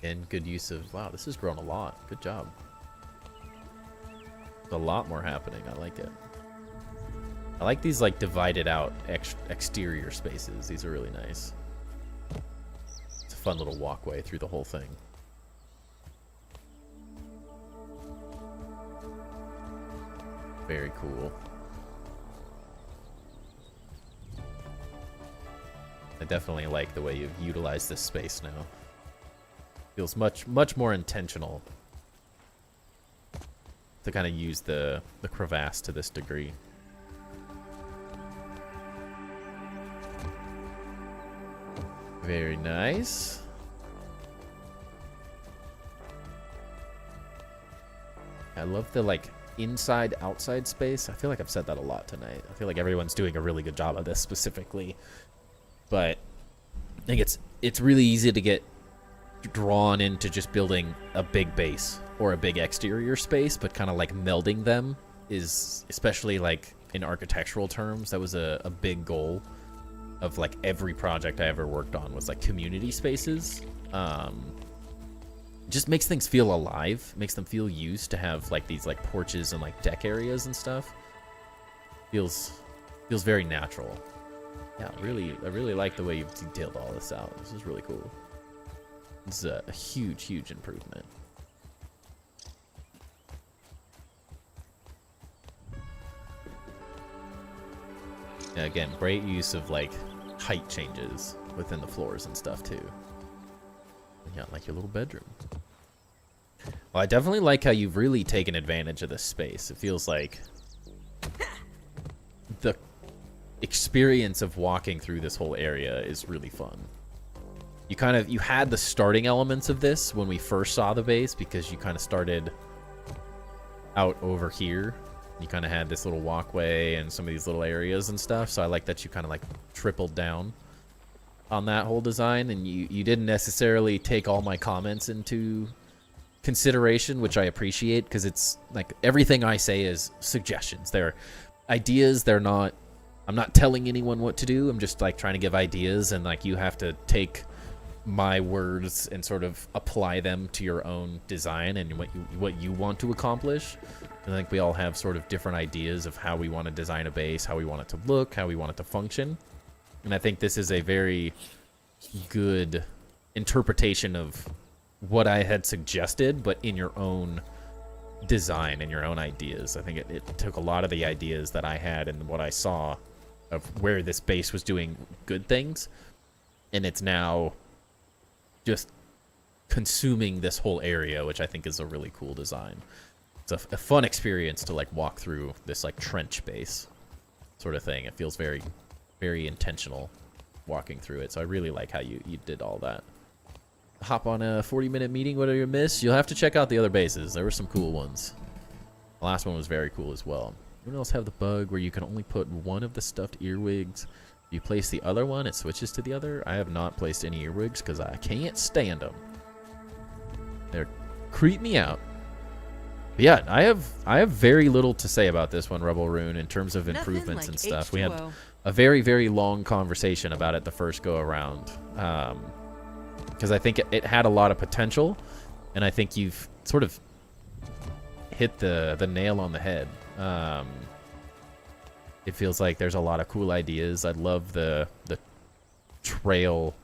And good use of, wow, this has grown a lot. Good job. There's a lot more happening. I like it. I like these like divided out exterior spaces. These are really nice. It's a fun little walkway through the whole thing. Very cool. I definitely like the way you've utilized this space now. Feels much more intentional to kind of use the crevasse to this degree. Very nice. I love the like inside outside space. I feel like I've said that a lot tonight. I feel like everyone's doing a really good job of this specifically, but I think it's really easy to get drawn into just building a big base or a big exterior space, but kind of like melding them is, especially like in architectural terms, that was a big goal of like every project I ever worked on was like community spaces. Just makes things feel alive, makes them feel used to have like these like porches and like deck areas and stuff. Feels very natural. Yeah, I really like the way you've detailed all this out. This is really cool. This is a huge improvement. And again, great use of like height changes within the floors and stuff too. Yeah, like your little bedroom. Well, I definitely like how you've really taken advantage of this space. It feels like the experience of walking through this whole area is really fun. You had the starting elements of this when we first saw the base, because you kind of started out over here. You kind of had this little walkway and some of these little areas and stuff. So I like that you kind of like tripled down on that whole design, and you didn't necessarily take all my comments into consideration, which I appreciate, because it's like everything I say is suggestions. They're ideas. I'm not telling anyone what to do. I'm just like trying to give ideas, and like you have to take my words and sort of apply them to your own design and what you want to accomplish. I think we all have sort of different ideas of how we want to design a base, how we want it to look, how we want it to function. And I think this is a very good interpretation of what I had suggested, but in your own design and your own ideas. I think it took a lot of the ideas that I had and what I saw of where this base was doing good things, and it's now just consuming this whole area, which I think is a really cool design. It's a fun experience to like walk through this like trench base sort of thing. It feels very, very intentional walking through it. So I really like how you did all that. Hop on a 40-minute meeting, what do you miss? You'll have to check out the other bases. There were some cool ones. The last one was very cool as well. Anyone else have the bug where you can only put one of the stuffed earwigs? If you place the other one, it switches to the other. I have not placed any earwigs because I can't stand them. They're creep me out. But yeah, I have very little to say about this one, Rebel Rune, in terms of improvements and stuff. We had a very, very long conversation about it the first go around, because I think it had a lot of potential, and I think you've sort of hit the nail on the head. It feels like there's a lot of cool ideas. I love the trail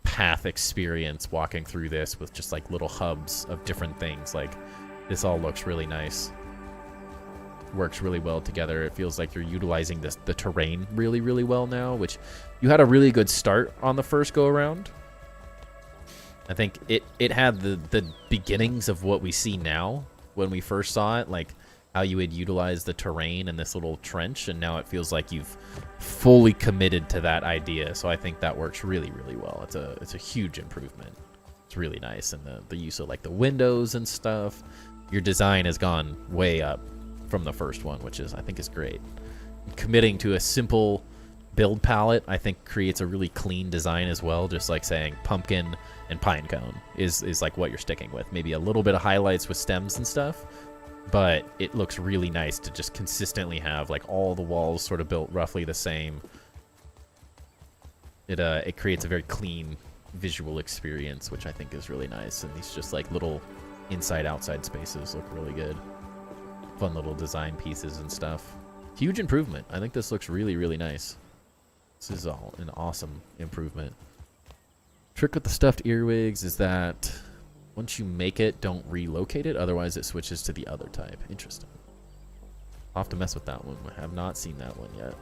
path experience walking through this with just like little hubs of different things. Like this all looks really nice. Works really well together. It feels like you're utilizing the terrain really, really well now, which you had a really good start on the first go around. I think it had the beginnings of what we see now when we first saw it, like how you would utilize the terrain in this little trench, and now it feels like you've fully committed to that idea. So I think that works really, really well. It's a huge improvement. It's really nice, and the use of like the windows and stuff. Your design has gone way up from the first one, which I think is great. Committing to a simple build palette, I think, creates a really clean design as well. Just like saying pumpkin and pine cone is like what you're sticking with. Maybe a little bit of highlights with stems and stuff, but it looks really nice to just consistently have like all the walls sort of built roughly the same. It creates a very clean visual experience, which I think is really nice. And these just like little inside-outside spaces look really good. Fun little design pieces and stuff. Huge improvement. I think this looks really, really nice. This is all an awesome improvement. Trick with the stuffed earwigs is that once you make it, don't relocate it. Otherwise, it switches to the other type. Interesting. I'll have to mess with that one. I have not seen that one yet.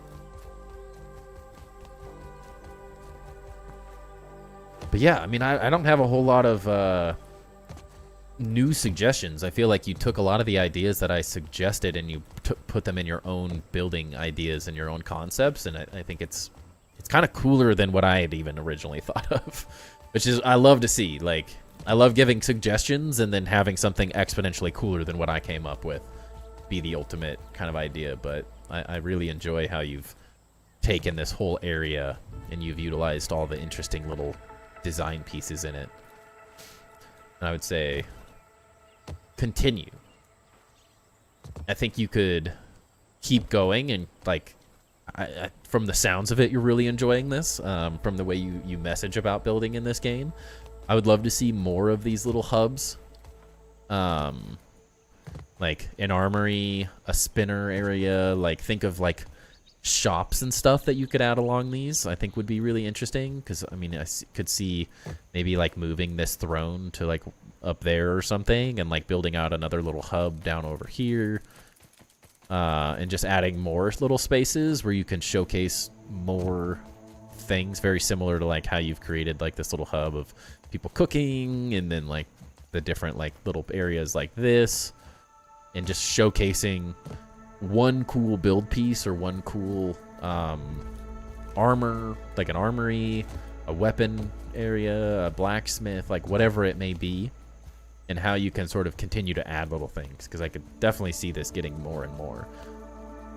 But yeah, I mean, I don't have a whole lot of new suggestions. I feel like you took a lot of the ideas that I suggested and you put them in your own building ideas and your own concepts. And I think it's kind of cooler than what I had even originally thought of, which is I love to see. Like, I love giving suggestions and then having something exponentially cooler than what I came up with be the ultimate kind of idea. But I really enjoy how you've taken this whole area and you've utilized all the interesting little design pieces in it. And I would say continue. I think you could keep going and like from the sounds of it, you're really enjoying this. From the way you message about building in this game, I would love to see more of these little hubs. Like an armory, a spinner area. Like think of like shops and stuff that you could add along these. I think would be really interesting because I mean I could see maybe like moving this throne to like up there or something and like building out another little hub down over here. And just adding more little spaces where you can showcase more things, very similar to like how you've created like this little hub of people cooking and then like the different like little areas like this, and just showcasing one cool build piece or one cool armor, like an armory, a weapon area, a blacksmith, like whatever it may be, and how you can sort of continue to add little things, because I could definitely see this getting more and more,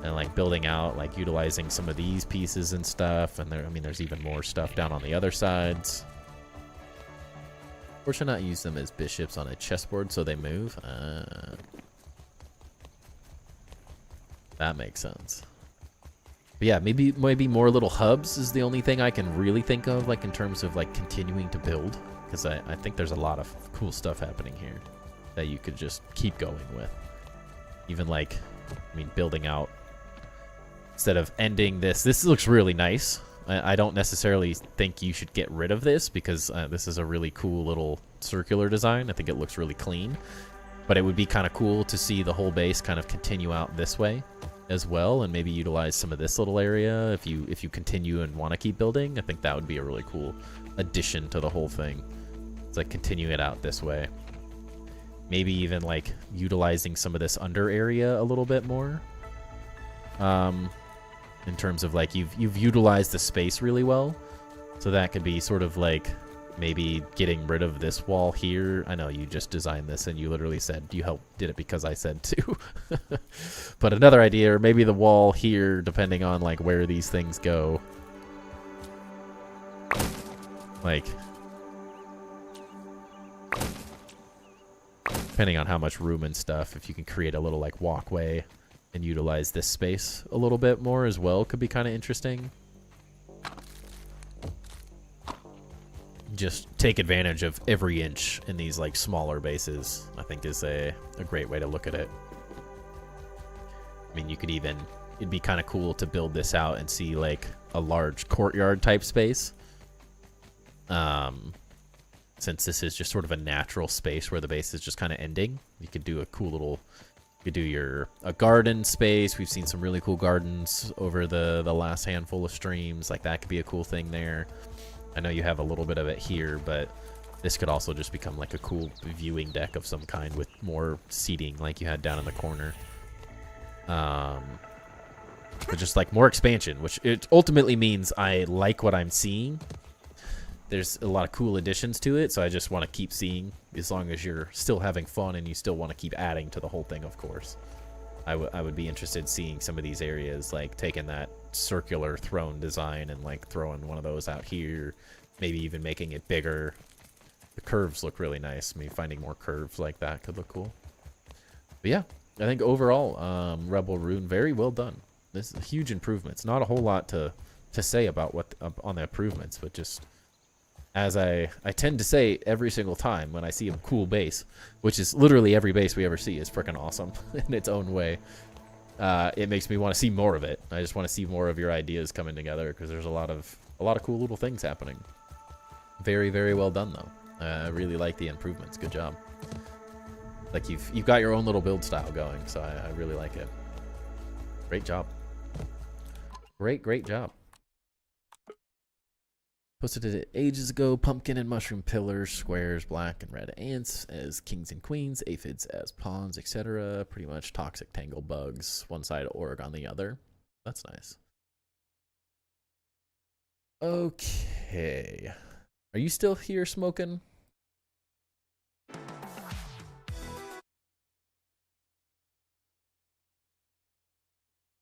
and like building out, like utilizing some of these pieces and stuff. And there, I mean, there's even more stuff down on the other sides. Or should not use them as bishops on a chessboard so they move. That makes sense. But yeah, maybe more little hubs is the only thing I can really think of, like in terms of like continuing to build. Because I think there's a lot of cool stuff happening here that you could just keep going with. Even like, I mean, building out, instead of ending this looks really nice. I don't necessarily think you should get rid of this because this is a really cool little circular design. I think it looks really clean. But it would be kind of cool to see the whole base kind of continue out this way as well, and maybe utilize some of this little area if you continue and want to keep building. I think that would be a really cool addition to the whole thing. It's like continue it out this way. Maybe even like utilizing some of this under area a little bit more. In terms of like you've utilized the space really well, so that could be sort of like maybe getting rid of this wall here. I know you just designed this and you literally said you did it because I said to. But another idea, or maybe the wall here, depending on like where these things go. Like, depending on how much room and stuff, if you can create a little like walkway and utilize this space a little bit more as well, could be kind of interesting. Just take advantage of every inch in these like smaller bases, I think is a great way to look at it. I mean, you could even, it'd be kind of cool to build this out and see like a large courtyard type space. Since this is just sort of a natural space where the base is just kind of ending, you could do a cool little, you could do a garden space. We've seen some really cool gardens over the last handful of streams. Like that could be a cool thing there. I know you have a little bit of it here, but this could also just become like a cool viewing deck of some kind with more seating like you had down in the corner. But just like more expansion, which it ultimately means I like what I'm seeing. There's a lot of cool additions to it, so I just want to keep seeing, as long as you're still having fun and you still want to keep adding to the whole thing, of course. I would be interested in seeing some of these areas, like taking that circular throne design and like throwing one of those out here, maybe even making it bigger. The curves look really nice. I mean, finding more curves like that could look cool. But yeah, I think overall, Rebel Rune, very well done. This is huge improvements. Not a whole lot to say about what on the improvements, but just as I tend to say every single time when I see a cool base, which is literally every base we ever see is freaking awesome in its own way. It makes me want to see more of it. I just want to see more of your ideas coming together because there's a lot of cool little things happening. Very, very well done though. I really like the improvements. Good job. Like you've got your own little build style going, so I really like it. Great job. Great job. Posted it ages ago. Pumpkin and mushroom pillars, squares, black and red ants as kings and queens, aphids as pawns, etc. Pretty much toxic tangle bugs, one side, org on the other. That's nice. Okay. Are you still here smoking?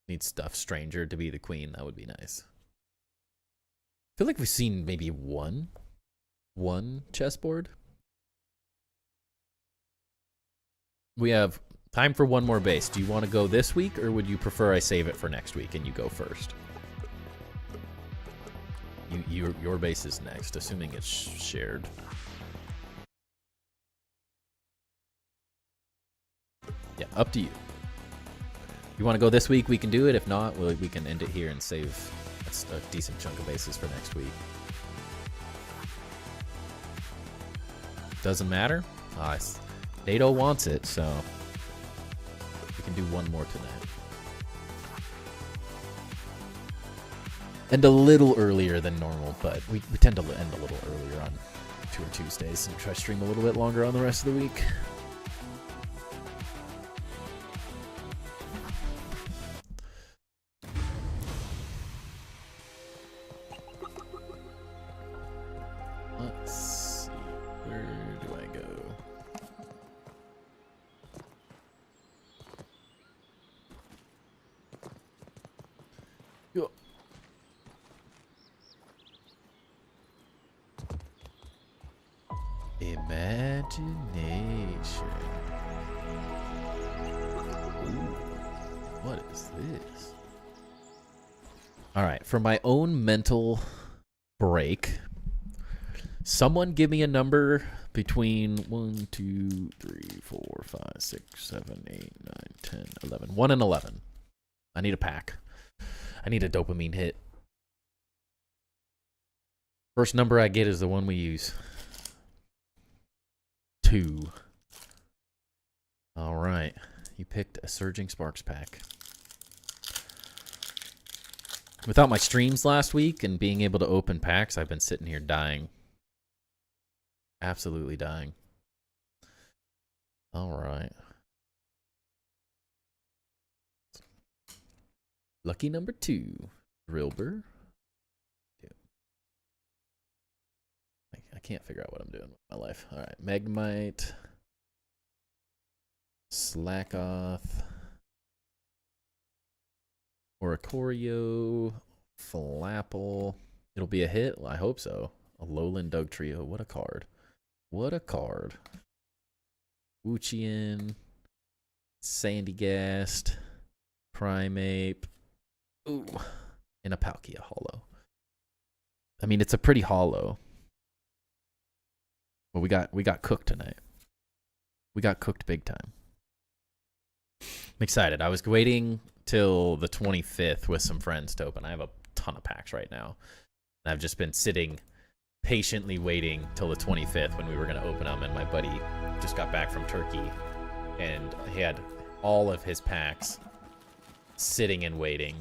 Need stuff stranger to be the queen. That would be nice. I feel like we've seen maybe one chessboard. We have time for one more base. Do you want to go this week, or would you prefer I save it for next week and you go first? Your base is next, assuming it's shared. Yeah, up to you. You want to go this week, we can do it. If not, we can end it here and save a decent chunk of bases for next week. Doesn't matter. Nato wants it, so we can do one more tonight. And a little earlier than normal, but we tend to end a little earlier on Tuesdays and try to stream a little bit longer on the rest of the week. Let's see. Where do I go? Yo. Imagination. Ooh, what is this? All right, for my own mental break, someone give me a number between 1, 2, 3, 4, 5, 6, 7, 8, 9, 10, 11. 1 and 11. I need a pack. I need a dopamine hit. First number I get is the one we use. 2. All right. You picked a Surging Sparks pack. Without my streams last week and being able to open packs, I've been sitting here dying. Absolutely dying. All right. Lucky number 2. Drilber. I can't figure out what I'm doing with my life. All right. Magmite. Slackoth. Oricorio. Flapple. It'll be a hit? Well, I hope so. A Lowland Doug Trio. What a card. What a card. Wuchian. Sandygast. Primeape. Ooh. And a Palkia holo. I mean, it's a pretty holo. But we got cooked tonight. We got cooked big time. I'm excited. I was waiting till the 25th with some friends to open. I have a ton of packs right now. And I've just been sitting patiently waiting till the 25th when we were going to open them. And my buddy just got back from Turkey. And he had all of his packs sitting and waiting.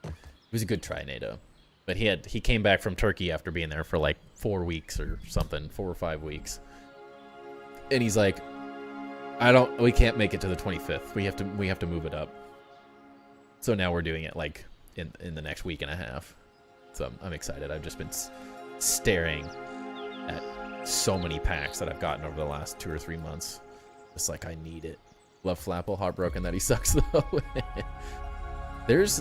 It was a good try, Nato. But he came back from Turkey after being there for like 4 weeks or something, 4 or 5 weeks. And he's like, we can't make it to the 25th. We have to move it up. So now we're doing it like in the next week and a half. So I'm excited. I've just been staring at so many packs that I've gotten over the last 2 or 3 months. It's like I need it. Love Flapple. Heartbroken that he sucks though. There's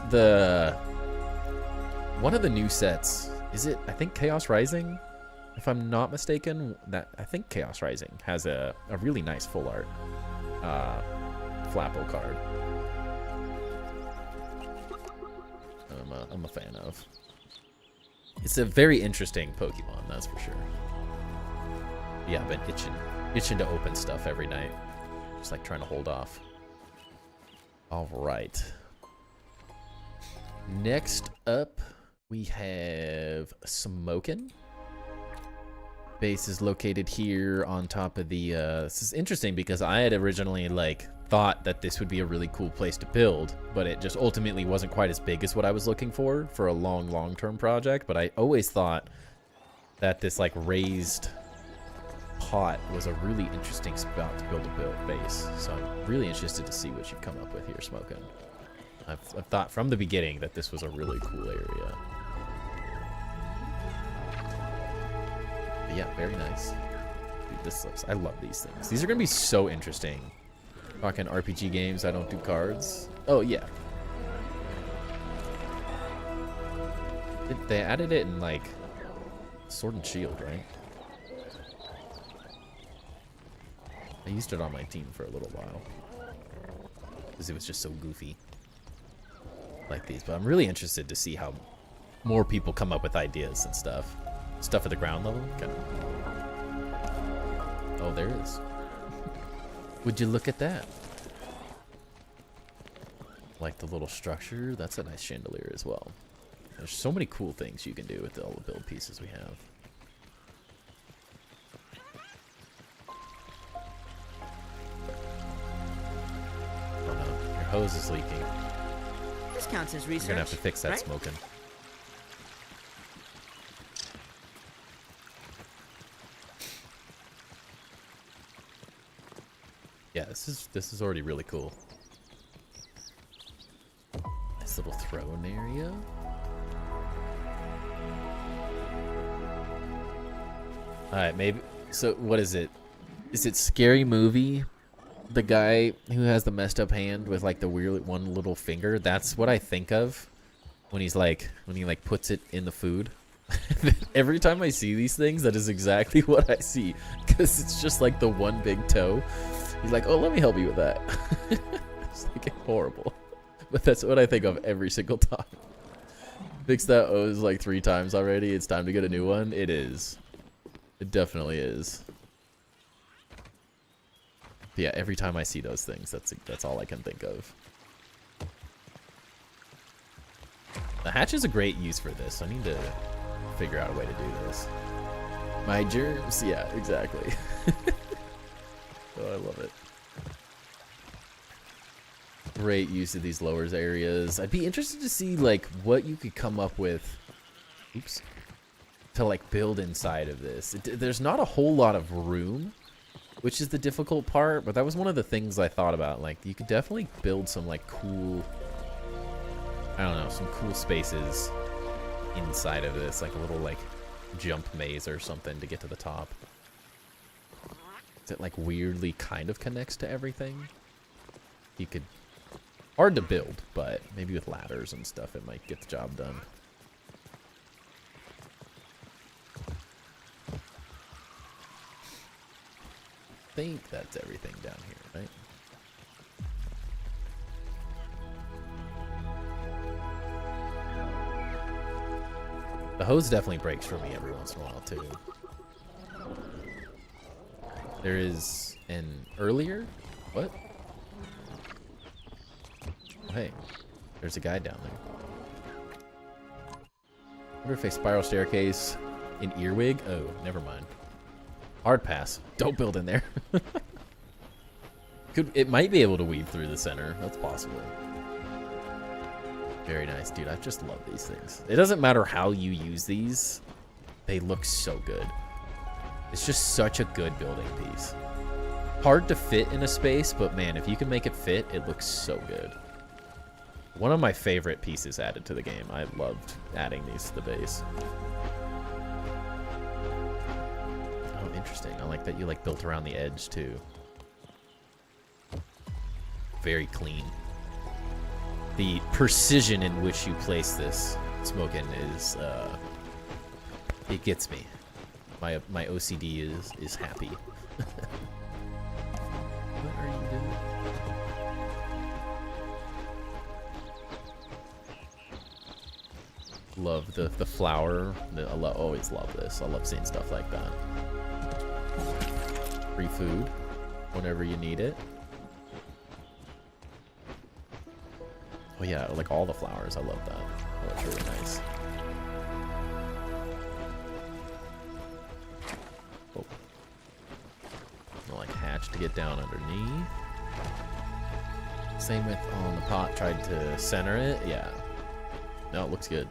one of the new sets. Is it? I think Chaos Rising, if I'm not mistaken. I think Chaos Rising has a really nice full art Flapple card. I'm a fan of. It's a very interesting Pokemon, that's for sure. Yeah, I've been itching to open stuff every night. Just like trying to hold off. All right. Next up, we have Smokin'. Base is located here on top of the. This is interesting because I had originally like thought that this would be a really cool place to build, but it just ultimately wasn't quite as big as what I was looking for a long-term project. But I always thought that this like raised pot was a really interesting spot to build a base. So I'm really interested to see what you've come up with here, Smokin'. I've thought from the beginning that this was a really cool area. But yeah, very nice. Dude, this looks. I love these things. These are gonna be so interesting. Talking RPG games, I don't do cards. Oh yeah. They added it in like Sword and Shield, right? I used it on my team for a little while because it was just so goofy like these. But I'm really interested to see how more people come up with ideas and stuff. Stuff at the ground level. Okay. Oh, there it is. Would you look at that? Like the little structure. That's a nice chandelier as well. There's so many cool things you can do with all the build pieces we have. Oh no, your hose is leaking. This counts as research. You're gonna have to fix that, right? Smokin'. Yeah, this is already really cool. Nice little throne area. Alright, maybe. So, what is it? Is it Scary Movie? The guy who has the messed up hand with like the weird one little finger? That's what I think of when he like puts it in the food. Every time I see these things, that is exactly what I see. Because it's just like the one big toe. He's like, oh, let me help you with that. It's like horrible. But that's what I think of every single time. Fixed that O's like 3 times already. It's time to get a new one. It is. It definitely is. But yeah, every time I see those things, that's all I can think of. The hatch is a great use for this. I need to figure out a way to do this. My germs? Yeah, exactly. Oh, I love it. Great use of these lowers areas. I'd be interested to see like what you could come up with. Oops. To like build inside of this. There's not a whole lot of room, which is the difficult part, but that was one of the things I thought about. Like you could definitely build some like cool, I don't know, some cool spaces inside of this, like a little like jump maze or something to get to the top. That like weirdly kind of connects to everything. You could, hard to build, but maybe with ladders and stuff it might get the job done. I think that's everything down here, right? The hose definitely breaks for me every once in a while too. There is an earlier? What? Oh, hey, there's a guy down there. I wonder if a spiral staircase in Earwig? Oh, never mind. Hard pass. Don't build in there. It might be able to weave through the center. That's possible. Very nice, dude. I just love these things. It doesn't matter how you use these. They look so good. It's just such a good building piece. Hard to fit in a space, but man, if you can make it fit, it looks so good. One of my favorite pieces added to the game. I loved adding these to the base. Oh, interesting. I like that you like built around the edge too. very clean. The precision in which you place this smoking is, it gets me. My OCD is happy. What are you doing? Love the flower. Always love this. I love seeing stuff like that. Free food whenever you need it. Oh yeah, like all the flowers. I love that. Oh, that's really nice. Oh. Like hatch to get down underneath. Same with on the pot. Tried to center it. Yeah. No, it looks good.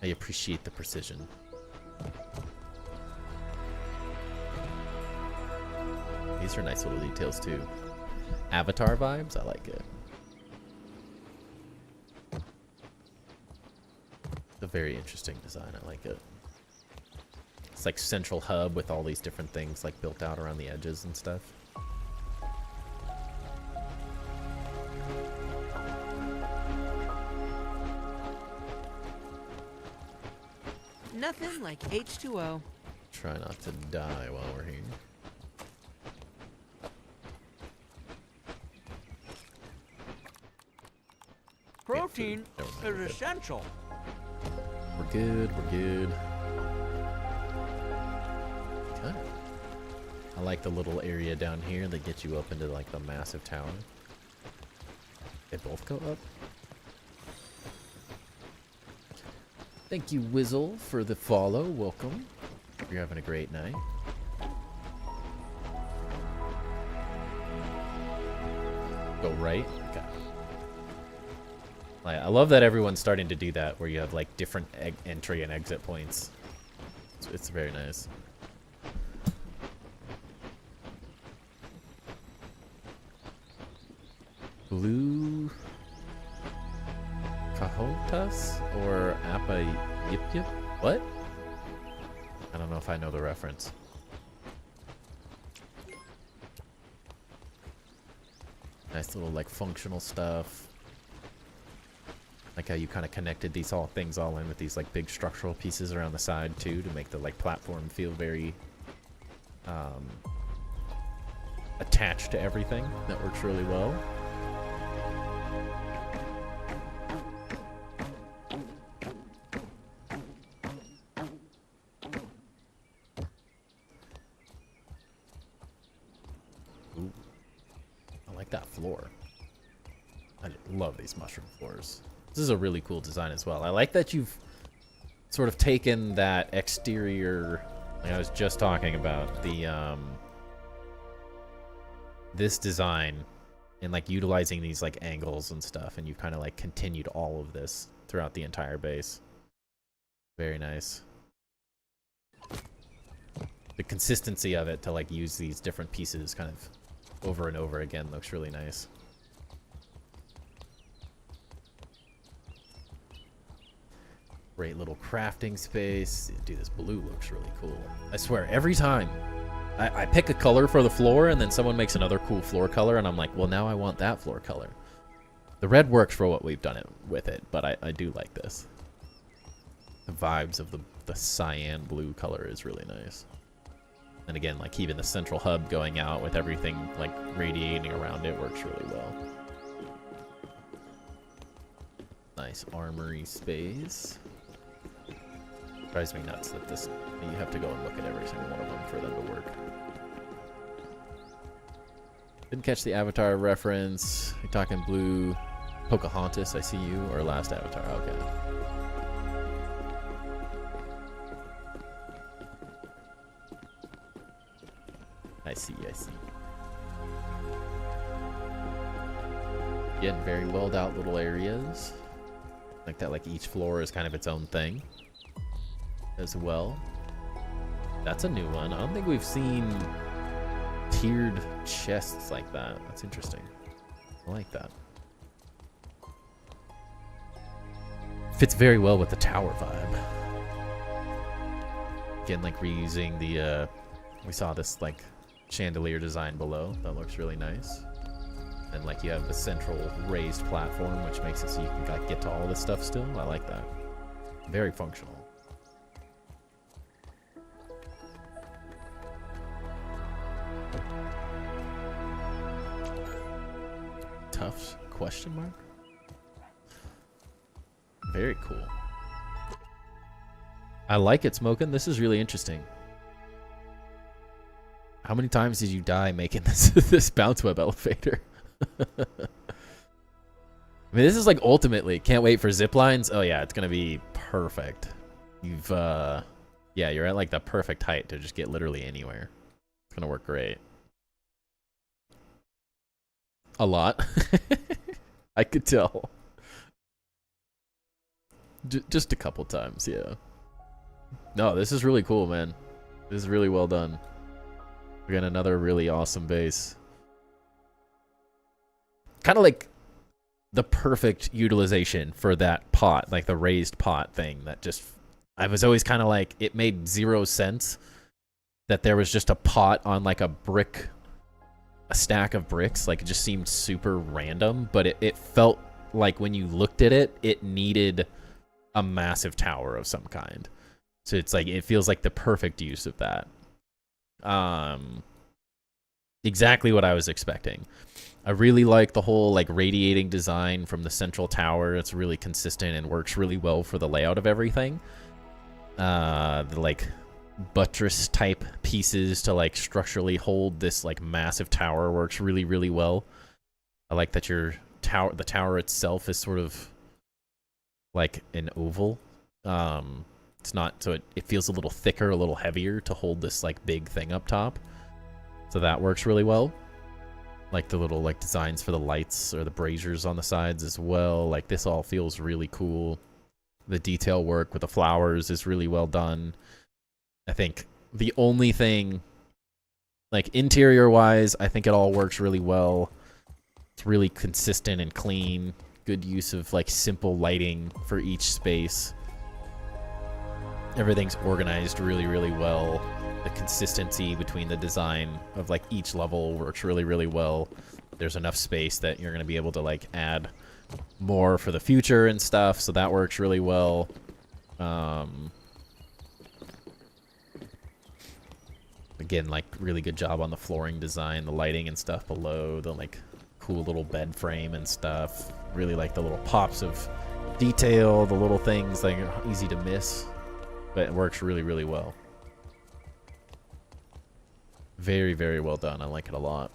I appreciate the precision. These are nice little details too. Avatar vibes, I like it. It's a very interesting design, I like it. It's like central hub with all these different things like built out around the edges and stuff. Nothing like H2O. Try not to die while we're here. Protein is essential. We're good, we're good. Okay. I like the little area down here that gets you up into like the massive tower. They both go up. Thank you, Wizzle, for the follow. Welcome. You're having a great night. Go right. Okay. I love that everyone's starting to do that, where you have like different entry and exit points. It's very nice. Blue Cahotas or Appa Yip Yip? What? I don't know if I know the reference. Nice little like functional stuff. Like how you kind of connected these things all in with these like big structural pieces around the side too, to make the like platform feel very attached to everything. That works really well. Ooh. I like that floor. I love these mushroom floors. This is a really cool design as well. I like that you've sort of taken that exterior, like I was just talking about, the this design and like utilizing these like angles and stuff, and you've kind of like continued all of this throughout the entire base. Very nice. The consistency of it to like use these different pieces kind of over and over again looks really nice. Great little crafting space. Dude, this blue looks really cool. I swear, every time I pick a color for the floor and then someone makes another cool floor color and I'm like, well, now I want that floor color. The red works for what we've done with it, but I do like this. The vibes of the cyan blue color is really nice. And again, like even the central hub going out with everything like radiating around it works really well. Nice armory space. Drives me nuts that you have to go and look at every single one of them for them to work. Didn't catch the Avatar reference. You're talking blue Pocahontas, I see you, or last Avatar, okay. I see. Getting very welled out little areas. Like that, like each floor is kind of its own thing as well. That's a new one. I don't think we've seen tiered chests like that. That's interesting. I like that. Fits very well with the tower vibe. Again, like reusing the we saw this like chandelier design below. That looks really nice. And like you have the central raised platform, which makes it so you can like get to all this stuff still. I like that. Very functional. Tufts? Question mark? Very cool. I like it, Smokin'. This is really interesting. How many times did you die making this bounce web elevator? I mean, this is like ultimately. Can't wait for zip lines. Oh yeah, it's gonna be perfect. You've yeah, you're at like the perfect height to just get literally anywhere. It's gonna work great. A lot. I could tell. Just a couple times, yeah. No, this is really cool, man. This is really well done. We got another really awesome base. Kind of like the perfect utilization for that pot, like the raised pot thing that just... I was always kind of like, it made 0 sense that there was just a pot on like a brick, a stack of bricks. Like it just seemed super random, but it felt like when you looked at it, it needed a massive tower of some kind. So it's like, it feels like the perfect use of that. Exactly what I was expecting. I really like the whole like radiating design from the central tower. It's really consistent and works really well for the layout of everything. The like buttress type pieces to like structurally hold this like massive tower works really, really well. I like that the tower itself is sort of like an oval. It's not, so it feels a little thicker, a little heavier to hold this like big thing up top. So that works really well. Like the little like designs for the lights or the braziers on the sides as well. Like this all feels really cool. The detail work with the flowers is really well done. I think the only thing, like interior wise, I think it all works really well. It's really consistent and clean. Good use of like simple lighting for each space. Everything's organized really, really well. The consistency between the design of like each level works really, really well. There's enough space that you're going to be able to like add more for the future and stuff, so that works really well. Again, like really good job on the flooring design, the lighting and stuff below, the like cool little bed frame and stuff. Really like the little pops of detail, the little things that are easy to miss, but it works really, really well. Very, very well done. I like it a lot.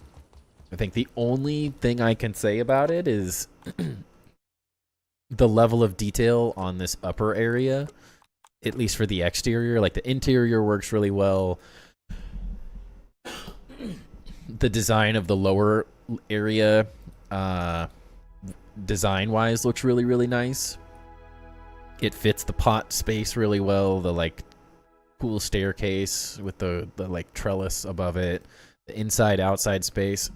I think the only thing I can say about it is the level of detail on this upper area, at least for the exterior. Like the interior works really well. The design of the lower area, design-wise, looks really, really nice. It fits the pot space really well. The like cool staircase with the like trellis above it, the inside outside space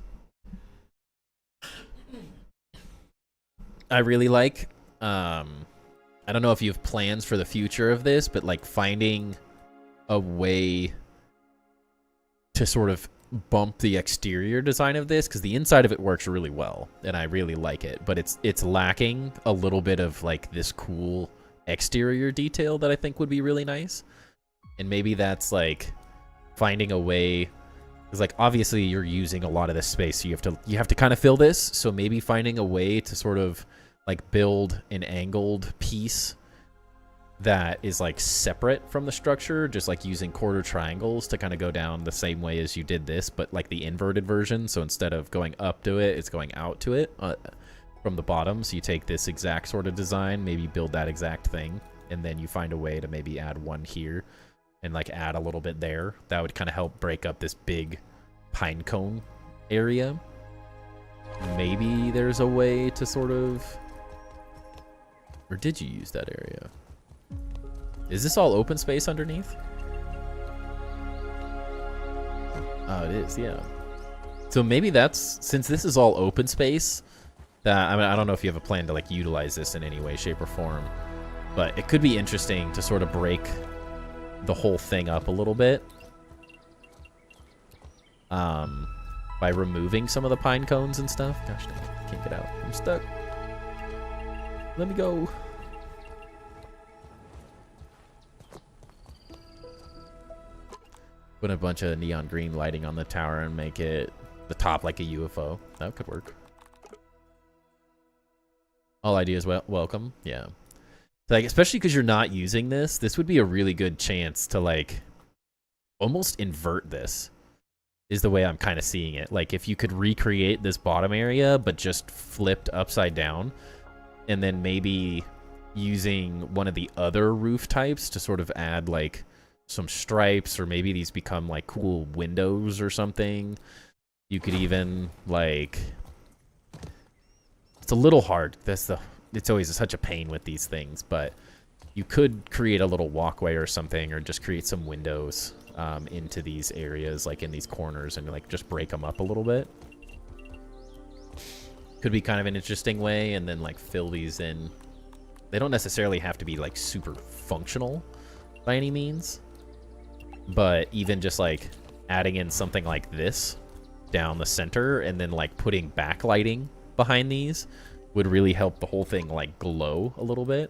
I really like. I don't know if you have plans for the future of this, but like finding a way to sort of bump the exterior design of this, because the inside of it works really well and I really like it, but it's lacking a little bit of like this cool exterior detail that I think would be really nice. And maybe that's like finding a way, because like obviously you're using a lot of this space, so you have to kind of fill this. So maybe finding a way to sort of like build an angled piece that is like separate from the structure, just like using quarter triangles to kind of go down the same way as you did this, but like the inverted version. So instead of going up to it, it's going out to it from the bottom. So you take this exact sort of design, maybe build that exact thing, and then you find a way to maybe add one here and like add a little bit there. That would kind of help break up this big pine cone area. Maybe there's a way to sort of, or did you use that area? Is this all open space underneath? Oh, it is, yeah. So maybe that's, since this is all open space, that, I mean, I don't know if you have a plan to like utilize this in any way, shape, or form, but it could be interesting to sort of break the whole thing up a little bit. by removing some of the pine cones and stuff. Gosh dang it, I can't get out. I'm stuck. Let me go. Put a bunch of neon green lighting on the tower and make it the top like a UFO. That could work. All ideas welcome. Yeah. Like, especially because you're not using this, this would be a really good chance to, like, almost invert this, is the way I'm kind of seeing it. Like, if you could recreate this bottom area, but just flipped upside down, and then maybe using one of the other roof types to sort of add, like, some stripes, or maybe these become, like, cool windows or something. You could even, like... It's a little hard. It's always such a pain with these things, but you could create a little walkway or something, or just create some windows into these areas, like in these corners, and like just break them up a little bit. Could be kind of an interesting way, and then like fill these in. They don't necessarily have to be like super functional by any means, but even just like adding in something like this down the center, and then like putting backlighting behind these would really help the whole thing like glow a little bit.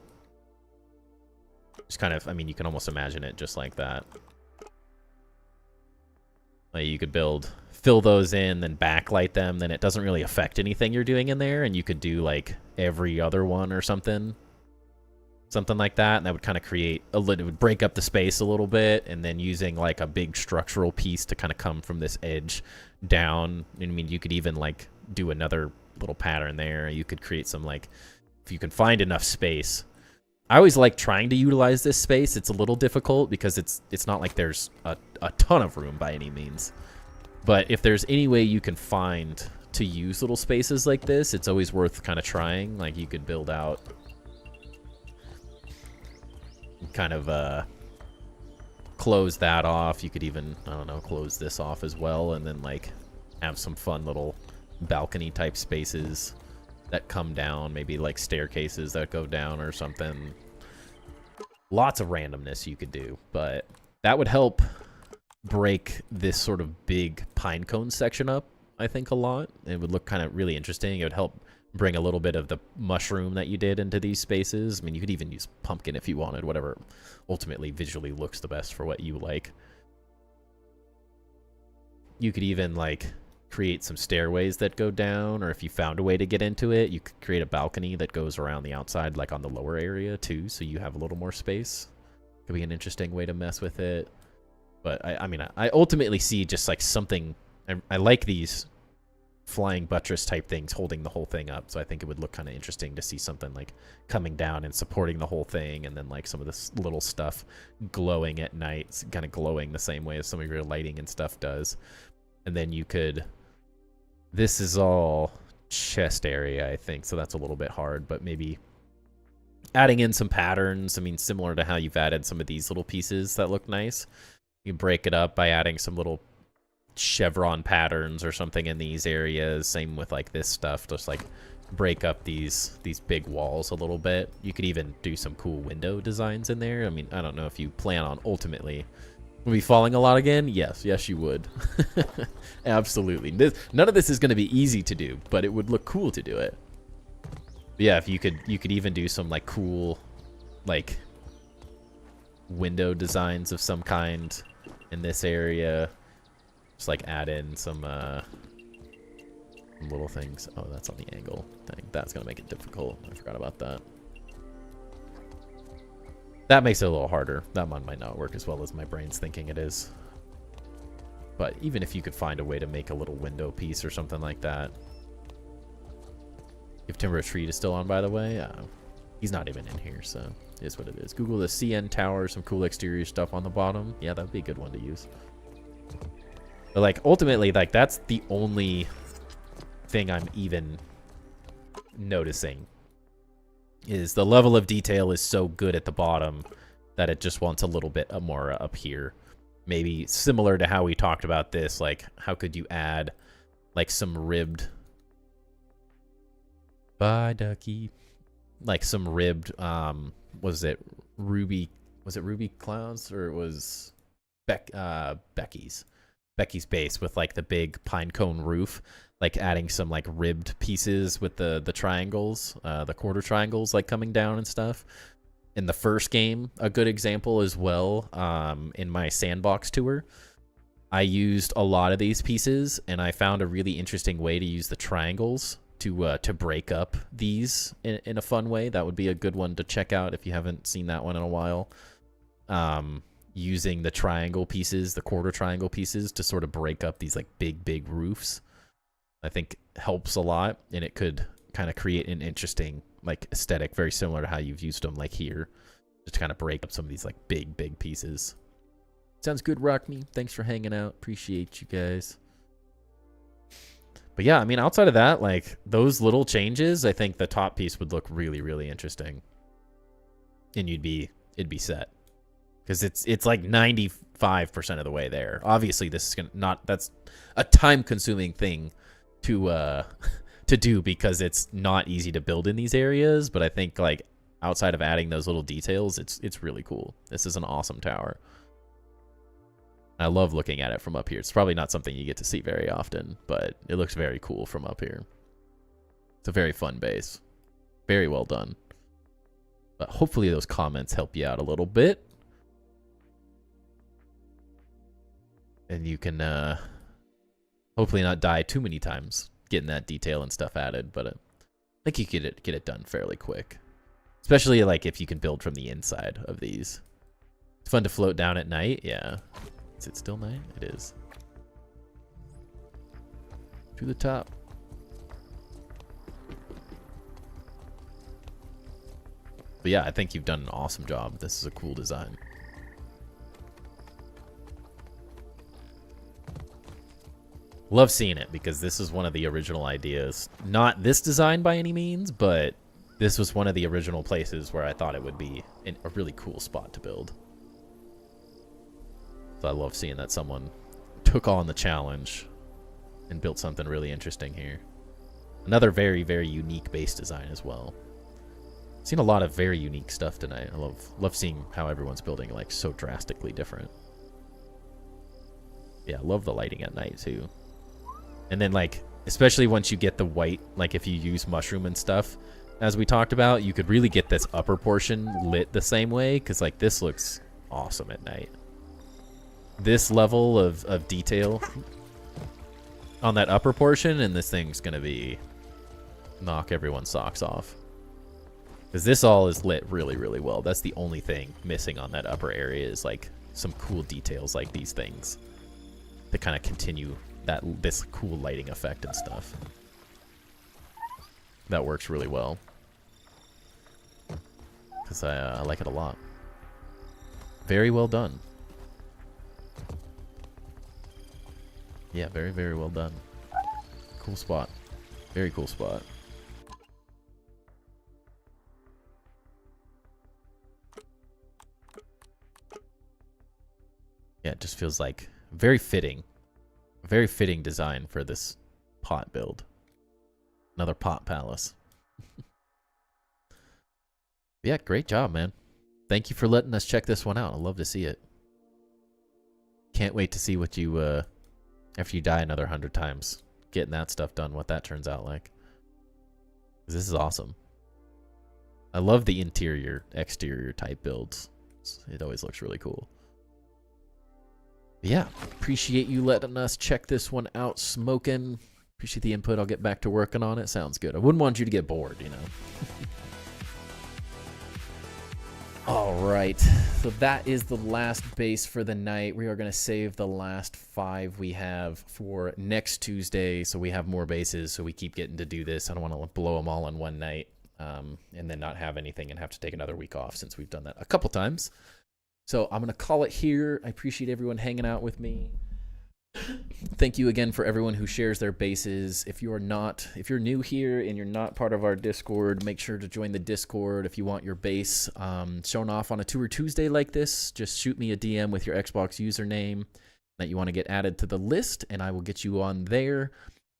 Just kind of, I mean, you can almost imagine it just like that. Like you could fill those in, then backlight them, then it doesn't really affect anything you're doing in there, and you could do like every other one or something. Something like that, and that would kind of create it would break up the space a little bit, and then using like a big structural piece to kind of come from this edge down. I mean, you could even like do another little pattern there. You could create some, like, if you can find enough space. I always like trying to utilize this space. It's a little difficult because it's not like there's a ton of room by any means. But if there's any way you can find to use little spaces like this, it's always worth kind of trying. Like you could build out kind of close that off. You could even, I don't know, close this off as well, and then like have some fun little balcony type spaces that come down, maybe like staircases that go down or something. Lots of randomness you could do, but that would help break this sort of big pine cone section up, I think, a lot. It would look kind of really interesting. It would help bring a little bit of the mushroom that you did into these spaces. I mean, you could even use pumpkin if you wanted, whatever ultimately visually looks the best for what you like. You could even like create some stairways that go down, or if you found a way to get into it, you could create a balcony that goes around the outside, like on the lower area too, so you have a little more space. Could be an interesting way to mess with it. But I mean, I ultimately see just like something. I like these flying buttress type things holding the whole thing up, so I think it would look kind of interesting to see something like coming down and supporting the whole thing, and then like some of this little stuff glowing at night, kind of glowing the same way as some of your lighting and stuff does. And then you could, this is all chest area, I think, so that's a little bit hard, but maybe adding in some patterns. I mean, similar to how you've added some of these little pieces that look nice. You break it up by adding some little chevron patterns or something in these areas. Same with like this stuff, just like break up these big walls a little bit. You could even do some cool window designs in there. I mean, I don't know if you plan on ultimately will be falling a lot again. Yes you would. Absolutely. None of this is going to be easy to do, but it would look cool to do it. But yeah, if you could even do some like cool like window designs of some kind in this area. Just like add in some little things. Oh, that's on the angle thing. That's gonna make it difficult. I forgot about that. That makes it a little harder. That one might not work as well as my brain's thinking it is. But even if you could find a way to make a little window piece or something like that. If Timber Retreat is still on, by the way, he's not even in here, so it is what it is. Google the CN Tower, some cool exterior stuff on the bottom. Yeah, that'd be a good one to use. But like ultimately, like that's the only thing I'm even noticing, is the level of detail is so good at the bottom that it just wants a little bit more up here. Maybe similar to how we talked about this, like how could you add like some ribbed, bye ducky, like some ribbed was it ruby clouds, or it was Becky's Becky's base with like the big pine cone roof, like adding some like ribbed pieces with the triangles, the quarter triangles like coming down and stuff. In the first game, a good example as well, in my sandbox tour, I used a lot of these pieces, and I found a really interesting way to use the triangles to break up these in a fun way. That would be a good one to check out if you haven't seen that one in a while. Using the triangle pieces, the quarter triangle pieces, to sort of break up these like big roofs, I think helps a lot, and it could kind of create an interesting like aesthetic, very similar to how you've used them like here, just to kind of break up some of these like big pieces. Sounds good, Rock Me. Thanks for hanging out. Appreciate you guys. But yeah, I mean, outside of that, like those little changes, I think the top piece would look really interesting, and it'd be set, because it's like 95% of the way there. Obviously, this is that's a time-consuming thing to do, because it's not easy to build in these areas. But I think like outside of adding those little details, it's really cool. This is an awesome tower. I love looking at it from up here. It's probably not something you get to see very often, but it looks very cool from up here. It's a very fun base. Very well done. But hopefully those comments help you out a little bit. And you can hopefully not die too many times getting that detail and stuff added, but I think you get it done fairly quick. Especially like if you can build from the inside of these. It's fun to float down at night, yeah. Is it still night? It is. To the top. But yeah, I think you've done an awesome job. This is a cool design. Love seeing it, because this is one of the original ideas. Not this design by any means, but this was one of the original places where I thought it would be a really cool spot to build. So I love seeing that someone took on the challenge and built something really interesting here. Another very unique base design as well. Seen a lot of very unique stuff tonight. I love seeing how everyone's building like so drastically different. Yeah, I love the lighting at night too. And then like, especially once you get the white, like if you use mushroom and stuff, as we talked about, you could really get this upper portion lit the same way, because like this looks awesome at night. This level of detail on that upper portion, and this thing's gonna be knock everyone's socks off, because this all is lit really well. That's the only thing missing on that upper area, is like some cool details like these things that kind of continue this cool lighting effect and stuff. That works really well, because I like it a lot. Very well done. Yeah, very well done. Cool spot. Very cool spot. Yeah, it just feels like very fitting. Very fitting design for this pot build. Another pot palace. Yeah, great job, man. Thank you for letting us check this one out. I love to see it. Can't wait to see what you after you die another 100 times, getting that stuff done, what that turns out like. This is awesome. I love the interior, exterior type builds. It always looks really cool. But yeah, appreciate you letting us check this one out, Smoking. Appreciate the input. I'll get back to working on it. Sounds good. I wouldn't want you to get bored, you know. All right, so that is the last base for the night. We are going to save the last 5 we have for next Tuesday, so we have more bases, so we keep getting to do this. I don't want to blow them all in one night and then not have anything and have to take another week off, since we've done that a couple times. So I'm going to call it here. I appreciate everyone hanging out with me. Thank you again for everyone who shares their bases. If you're new here and you're not part of our Discord, make sure to join the Discord. If you want your base shown off on a Tour Tuesday like this, just shoot me a DM with your Xbox username that you want to get added to the list, and I will get you on there.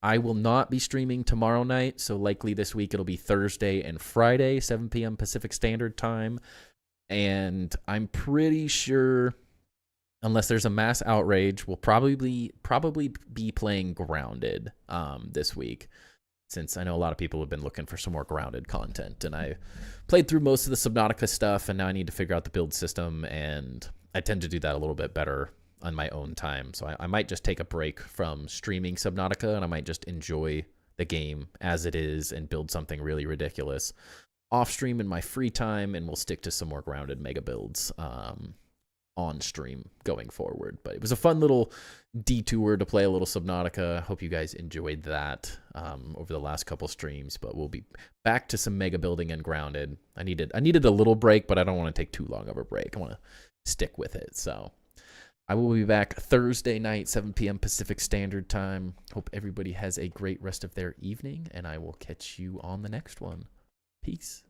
I will not be streaming tomorrow night, so likely this week it'll be Thursday and Friday, 7 p.m. Pacific Standard Time. And I'm pretty sure unless there's a mass outrage, we'll probably be playing Grounded this week, since I know a lot of people have been looking for some more Grounded content. And I played through most of the Subnautica stuff, and now I need to figure out the build system, and I tend to do that a little bit better on my own time. So I might just take a break from streaming Subnautica, and I might just enjoy the game as it is and build something really ridiculous off stream in my free time, and we'll stick to some more Grounded mega builds on stream going forward. But it was a fun little detour to play a little Subnautica. Hope you guys enjoyed that over the last couple streams, but we'll be back to some mega building and Grounded. I needed a little break, but I don't want to take too long of a break. I want to stick with it. So I will be back Thursday night, 7 p.m. Pacific Standard Time. Hope everybody has a great rest of their evening, and I will catch you on the next one. Peace.